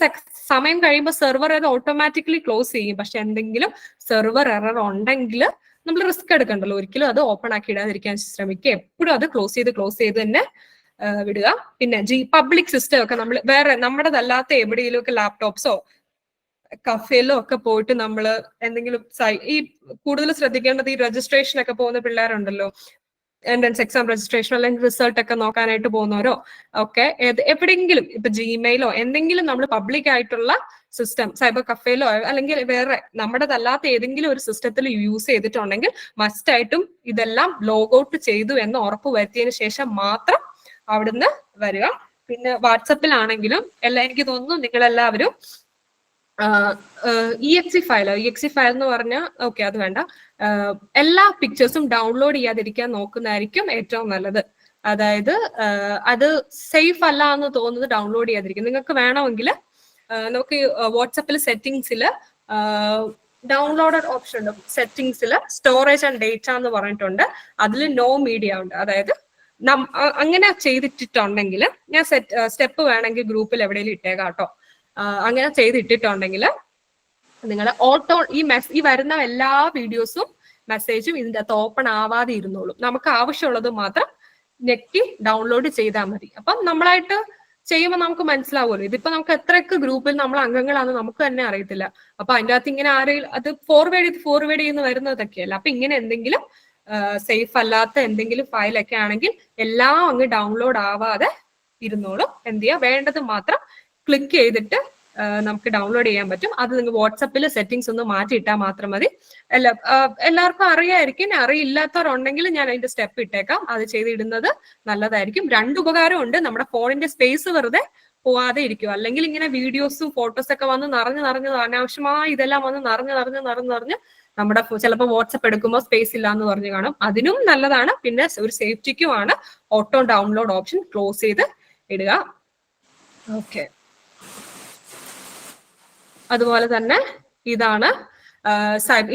Speaker 1: സമയം കഴിയുമ്പോൾ സെർവർ അത് ഓട്ടോമാറ്റിക്കലി ക്ലോസ് ചെയ്യും. പക്ഷെ എന്തെങ്കിലും സെർവർ എറർ ഉണ്ടെങ്കിൽ നമ്മൾ റിസ്ക് എടുക്കണ്ടല്ലോ. ഒരിക്കലും അത് ഓപ്പൺ ആക്കി ഇടാതിരിക്കാൻ ശ്രമിക്കുക. എപ്പോഴും അത് ക്ലോസ് ചെയ്ത് തന്നെ വിടുക. പിന്നെ പബ്ലിക് സിസ്റ്റം ഒക്കെ നമ്മൾ വേറെ നമ്മുടെതല്ലാത്ത എവിടെയെങ്കിലും ഒക്കെ ലാപ്ടോപ്സോ കഫേലോ ഒക്കെ പോയിട്ട് നമ്മൾ എന്തെങ്കിലും ഈ കൂടുതൽ ശ്രദ്ധിക്കേണ്ടത് ഈ രജിസ്ട്രേഷൻ ഒക്കെ പോകുന്ന പിള്ളേരുണ്ടല്ലോ, എൻട്രൻസ് എക്സാം രജിസ്ട്രേഷൻ അല്ലെങ്കിൽ റിസൾട്ട് ഒക്കെ നോക്കാനായിട്ട് പോകുന്നവരോ ഒക്കെ എവിടെയെങ്കിലും ഇപ്പൊ ജിമെയിലോ എന്തെങ്കിലും നമ്മൾ പബ്ലിക് ആയിട്ടുള്ള സിസ്റ്റം സൈബർ കഫേയിലോ അല്ലെങ്കിൽ വേറെ നമ്മുടെതല്ലാത്ത ഏതെങ്കിലും ഒരു സിസ്റ്റത്തിൽ യൂസ് ചെയ്തിട്ടുണ്ടെങ്കിൽ മസ്റ്റ് ആയിട്ടും ഇതെല്ലാം ലോഗ് ഔട്ട് ചെയ്തു എന്ന് ഉറപ്പ് വരുത്തിയതിനു ശേഷം മാത്രം അവിടുന്ന് വരിക. പിന്നെ വാട്സപ്പിലാണെങ്കിലും എനിക്ക് തോന്നുന്നു നിങ്ങളെല്ലാവരും EXE ഫയൽ എന്ന് പറഞ്ഞാൽ ഓക്കെ അത് വേണ്ട, എല്ലാ പിക്ചേഴ്സും ഡൗൺലോഡ് ചെയ്യാതിരിക്കാൻ നോക്കുന്നതായിരിക്കും ഏറ്റവും നല്ലത്. അതായത് അത് സേഫ് അല്ല എന്ന് തോന്നുന്നത് ഡൗൺലോഡ് ചെയ്യാതിരിക്കും. നിങ്ങൾക്ക് വേണമെങ്കിൽ നമുക്ക് വാട്സപ്പിൽ സെറ്റിംഗ്സിൽ ഡൗൺലോഡഡ് ഓപ്ഷൻ ഉണ്ട്. സെറ്റിംഗ്സിൽ സ്റ്റോറേജ് ആൻഡ് ഡേറ്റ എന്ന് പറഞ്ഞിട്ടുണ്ട്. അതിൽ നോ മീഡിയ ഉണ്ട്. അതായത് അങ്ങനെ ചെയ്തിട്ടുണ്ടെങ്കിൽ ഞാൻ സ്റ്റെപ്പ് വേണമെങ്കിൽ ഗ്രൂപ്പിൽ എവിടെയെങ്കിലും ഇട്ടേക്കാം കേട്ടോ. അങ്ങനെ ചെയ്തിട്ടിട്ടുണ്ടെങ്കിൽ നിങ്ങൾ ഓട്ടോ ഈ വരുന്ന എല്ലാ വീഡിയോസും മെസ്സേജും ഇതിൻ്റെ അകത്ത് ഓപ്പൺ ആവാതെ ഇരുന്നോളും. നമുക്ക് ആവശ്യമുള്ളത് മാത്രം ഞെക്കി ഡൗൺലോഡ് ചെയ്താൽ മതി. അപ്പം നമ്മളായിട്ട് ചെയ്യുമ്പോൾ നമുക്ക് മനസ്സിലാവുമല്ലോ. ഇതിപ്പോ നമുക്ക് എത്രയൊക്കെ ഗ്രൂപ്പിൽ നമ്മൾ അംഗങ്ങളാണെന്ന് നമുക്ക് തന്നെ അറിയത്തില്ല. അപ്പൊ അതിൻ്റെ അകത്ത് ഇങ്ങനെ ആരെങ്കിലും അത് ഫോർവേഡ് ചെയ്യുന്ന വരുന്നതൊക്കെയല്ല. അപ്പൊ ഇങ്ങനെ എന്തെങ്കിലും സേഫ് അല്ലാത്ത എന്തെങ്കിലും ഫയലൊക്കെ ആണെങ്കിൽ എല്ലാം അങ്ങ് ഡൗൺലോഡ് ആവാതെ ഇരുന്നോളും. എന്ത് ചെയ്യുക, വേണ്ടത് മാത്രം ക്ലിക്ക് ചെയ്തിട്ട് നമുക്ക് ഡൗൺലോഡ് ചെയ്യാൻ പറ്റും. അത് നിങ്ങൾ വാട്സപ്പിൽ സെറ്റിംഗ്സ് ഒന്ന് മാറ്റിയിട്ടാൽ മാത്രം മതി. എല്ലാവർക്കും അറിയായിരിക്കും. അറിയില്ലാത്തവരുണ്ടെങ്കിൽ ഞാൻ അതിന്റെ സ്റ്റെപ്പ് ഇട്ടേക്കാം. അത് ചെയ്തിടുന്നത് നല്ലതായിരിക്കും. 2 ഉപകാരം ഉണ്ട്. നമ്മുടെ ഫോണിന്റെ സ്പേസ് വെറുതെ പോവാതെ ഇരിക്കും. അല്ലെങ്കിൽ ഇങ്ങനെ വീഡിയോസും ഫോട്ടോസൊക്കെ വന്ന് നിറഞ്ഞ് അനാവശ്യമായി ഇതെല്ലാം വന്ന് നിറഞ്ഞ് നമ്മുടെ ചിലപ്പോൾ വാട്സപ്പ് എടുക്കുമ്പോൾ സ്പേസ് ഇല്ല എന്ന് പറഞ്ഞു കാണും. അതിനും നല്ലതാണ്. പിന്നെ ഒരു സേഫ്റ്റിക്കുമാണ് ഓട്ടോ ഡൗൺലോഡ് ഓപ്ഷൻ ക്ലോസ് ചെയ്ത് ഇടുക. ഓക്കെ, അതുപോലെ തന്നെ ഇതാണ്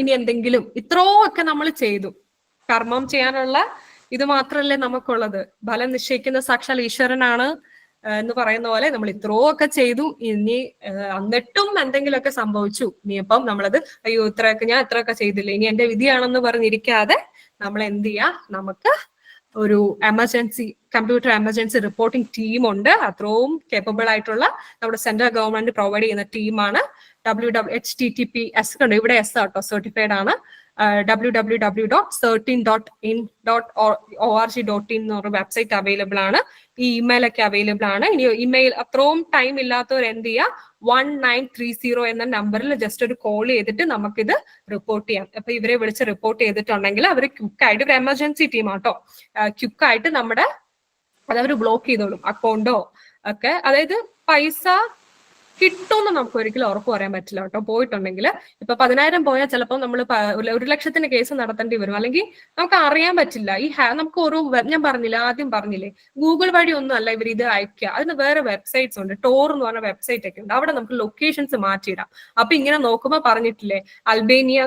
Speaker 1: ഇനി എന്തെങ്കിലും ഇത്രയൊക്കെ നമ്മൾ ചെയ്തു. കർമ്മം ചെയ്യാനുള്ള ഇത് മാത്രമല്ലേ നമുക്കുള്ളത്. ഫലം നിശ്ചയിക്കുന്ന സാക്ഷാൽ ഈശ്വരനാണ് എന്ന് പറയുന്ന പോലെ നമ്മൾ ഇത്രയൊക്കെ ചെയ്തു. ഇനി എന്നിട്ടും എന്തെങ്കിലുമൊക്കെ സംഭവിച്ചു, ഇനിയിപ്പം നമ്മളത് അയ്യോ ഞാൻ ഇത്രയൊക്കെ ചെയ്തില്ല, ഇനി എന്റെ വിധിയാണെന്ന് പറഞ്ഞിരിക്കാതെ നമ്മൾ എന്ത് ചെയ്യാ, നമുക്ക് ഒരു കമ്പ്യൂട്ടർ എമർജൻസി റിപ്പോർട്ടിംഗ് ടീം ഉണ്ട്. അത്രയും കേപ്പബിൾ ആയിട്ടുള്ള നമ്മുടെ സെൻട്രൽ ഗവൺമെന്റ് പ്രൊവൈഡ് ചെയ്യുന്ന ടീമാണ്. HTTPS ഉണ്ട്, ഇവിടെ എസ് ആട്ടോ, സർട്ടിഫൈഡ് ആണ്. www.certin.in.org.in എന്ന് പറഞ്ഞ വെബ്സൈറ്റ് അവൈലബിൾ ആണ്. ഈ ഇമെയിൽ ഒക്കെ അവൈലബിൾ ആണ്. ഇനി ഇമെയിൽ അത്രയും ടൈം ഇല്ലാത്തവർ എന്ത് ചെയ്യുക, 1930 എന്ന നമ്പറിൽ ജസ്റ്റ് ഒരു കോൾ ചെയ്തിട്ട് നമുക്കിത് റിപ്പോർട്ട് ചെയ്യാം. അപ്പൊ ഇവരെ വിളിച്ച് റിപ്പോർട്ട് ചെയ്തിട്ടുണ്ടെങ്കിൽ അവർ ക്വിക്കായിട്ട്, ഒരു എമർജൻസി ടീം ആട്ടോ, ക്വിക്കായിട്ട് അതവർ ബ്ലോക്ക് ചെയ്തോളും അക്കൗണ്ടോ ഒക്കെ. അതായത് പൈസ കിട്ടുമെന്ന് നമുക്ക് ഒരിക്കലും ഉറപ്പ് പറയാൻ പറ്റില്ല കേട്ടോ. പോയിട്ടുണ്ടെങ്കിൽ ഇപ്പൊ 10,000 പോയാൽ ചിലപ്പോൾ നമ്മൾ 1,00,000 കേസ് നടത്തേണ്ടി വരും. അല്ലെങ്കിൽ നമുക്ക് അറിയാൻ പറ്റില്ല. നമുക്ക് ഞാൻ ആദ്യം പറഞ്ഞില്ലേ, ഗൂഗിൾ വഴി ഒന്നും അല്ല ഇവർ ഇത് അയക്കുക. അതിന് വേറെ വെബ്സൈറ്റ്സ് ഉണ്ട്. ടോർ എന്ന് പറഞ്ഞ വെബ്സൈറ്റ് ഒക്കെ ഉണ്ട്. അവിടെ നമുക്ക് ലൊക്കേഷൻസ് മാറ്റിയിടാം. അപ്പൊ ഇങ്ങനെ നോക്കുമ്പോൾ പറഞ്ഞിട്ടില്ലേ, അൽബേനിയ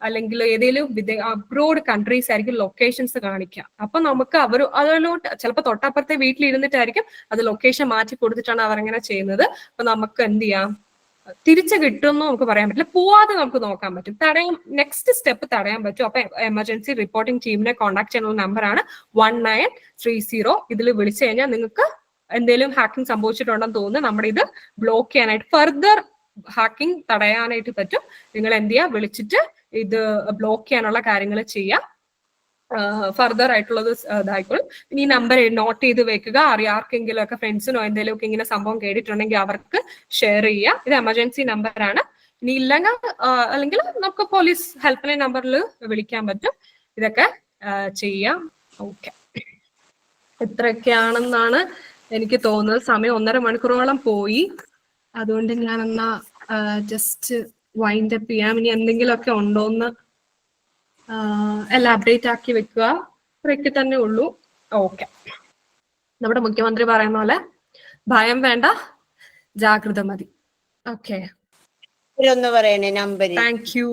Speaker 1: അല്ലെങ്കിൽ ഏതെങ്കിലും അബ്രോഡ് കൺട്രീസ് ആയിരിക്കും ലൊക്കേഷൻസ് കാണിക്കുക. അപ്പൊ നമുക്ക് അതിലോട്ട് ചിലപ്പോൾ തൊട്ടപ്പുറത്തെ വീട്ടിലിരുന്നിട്ടായിരിക്കും അത് ലൊക്കേഷൻ മാറ്റി കൊടുത്തിട്ടാണ് അവരങ്ങനെ ചെയ്യുന്നത്. അപ്പൊ നമുക്ക് എന്ത് ചെയ്യാം, തിരിച്ചു കിട്ടുമെന്ന് നമുക്ക് പറയാൻ പറ്റില്ല. പോവാതെ നമുക്ക് നോക്കാൻ പറ്റും. നെക്സ്റ്റ് സ്റ്റെപ്പ് തടയാൻ പറ്റും. അപ്പൊ എമർജൻസി റിപ്പോർട്ടിംഗ് ടീമിനെ കോൺടാക്ട് ചെയ്യാനുള്ള നമ്പറാണ് 1930. ഇതിൽ വിളിച്ചു കഴിഞ്ഞാൽ നിങ്ങൾക്ക് എന്തെങ്കിലും ഹാക്കിംഗ് സംഭവിച്ചിട്ടുണ്ടെന്ന് തോന്നുന്നു, നമ്മുടെ ഇത് ബ്ലോക്ക് ചെയ്യാനായിട്ട്, ഫർദർ ഹാക്കിംഗ് തടയാനായിട്ട് പറ്റും. നിങ്ങൾ എന്ത് ചെയ്യുക, വിളിച്ചിട്ട് ഇത് ബ്ലോക്ക് ചെയ്യാനുള്ള കാര്യങ്ങൾ ചെയ്യാം. ഫർദർ ആയിട്ടുള്ളത് ഇതായിക്കോളും. ഇനി ഈ നമ്പർ നോട്ട് ചെയ്ത് വെക്കുക. ആർക്കെങ്കിലും ഒക്കെ ഫ്രണ്ട്സിനോ എന്തെങ്കിലും ഒക്കെ ഇങ്ങനെ സംഭവം കേട്ടിട്ടുണ്ടെങ്കിൽ അവർക്ക് ഷെയർ ചെയ്യുക. ഇത് എമർജൻസി നമ്പറാണ്. ഇനി ഇല്ലെങ്കിൽ അല്ലെങ്കിൽ നമുക്ക് പോലീസ് ഹെൽപ്പ് ലൈൻ നമ്പറിൽ വിളിക്കാൻ പറ്റും. ഇതൊക്കെ ചെയ്യാം. ഓക്കെ, ഇത്രയൊക്കെയാണെന്നാണ് എനിക്ക് തോന്നുന്നത്. സമയം 1.5 മണിക്കൂറോളം പോയി. അതുകൊണ്ട് ഞാൻ എന്നാ ജസ്റ്റ് വൈൻഡ് അപ്പ് ചെയ്യാം. ഇനി എന്തെങ്കിലുമൊക്കെ ഉണ്ടോന്ന് എല്ലാം അപ്ഡേറ്റ് ആക്കി വെക്കുക. ഇത്രയൊക്കെ തന്നെ ഉള്ളൂ. ഓക്കെ, നമ്മുടെ മുഖ്യമന്ത്രി പറയുന്ന പോലെ ഭയം വേണ്ട, ജാഗ്രത മതി. ഓക്കെ,
Speaker 2: ഒന്ന് പറയണേ നമ്പർ.
Speaker 1: Thank you.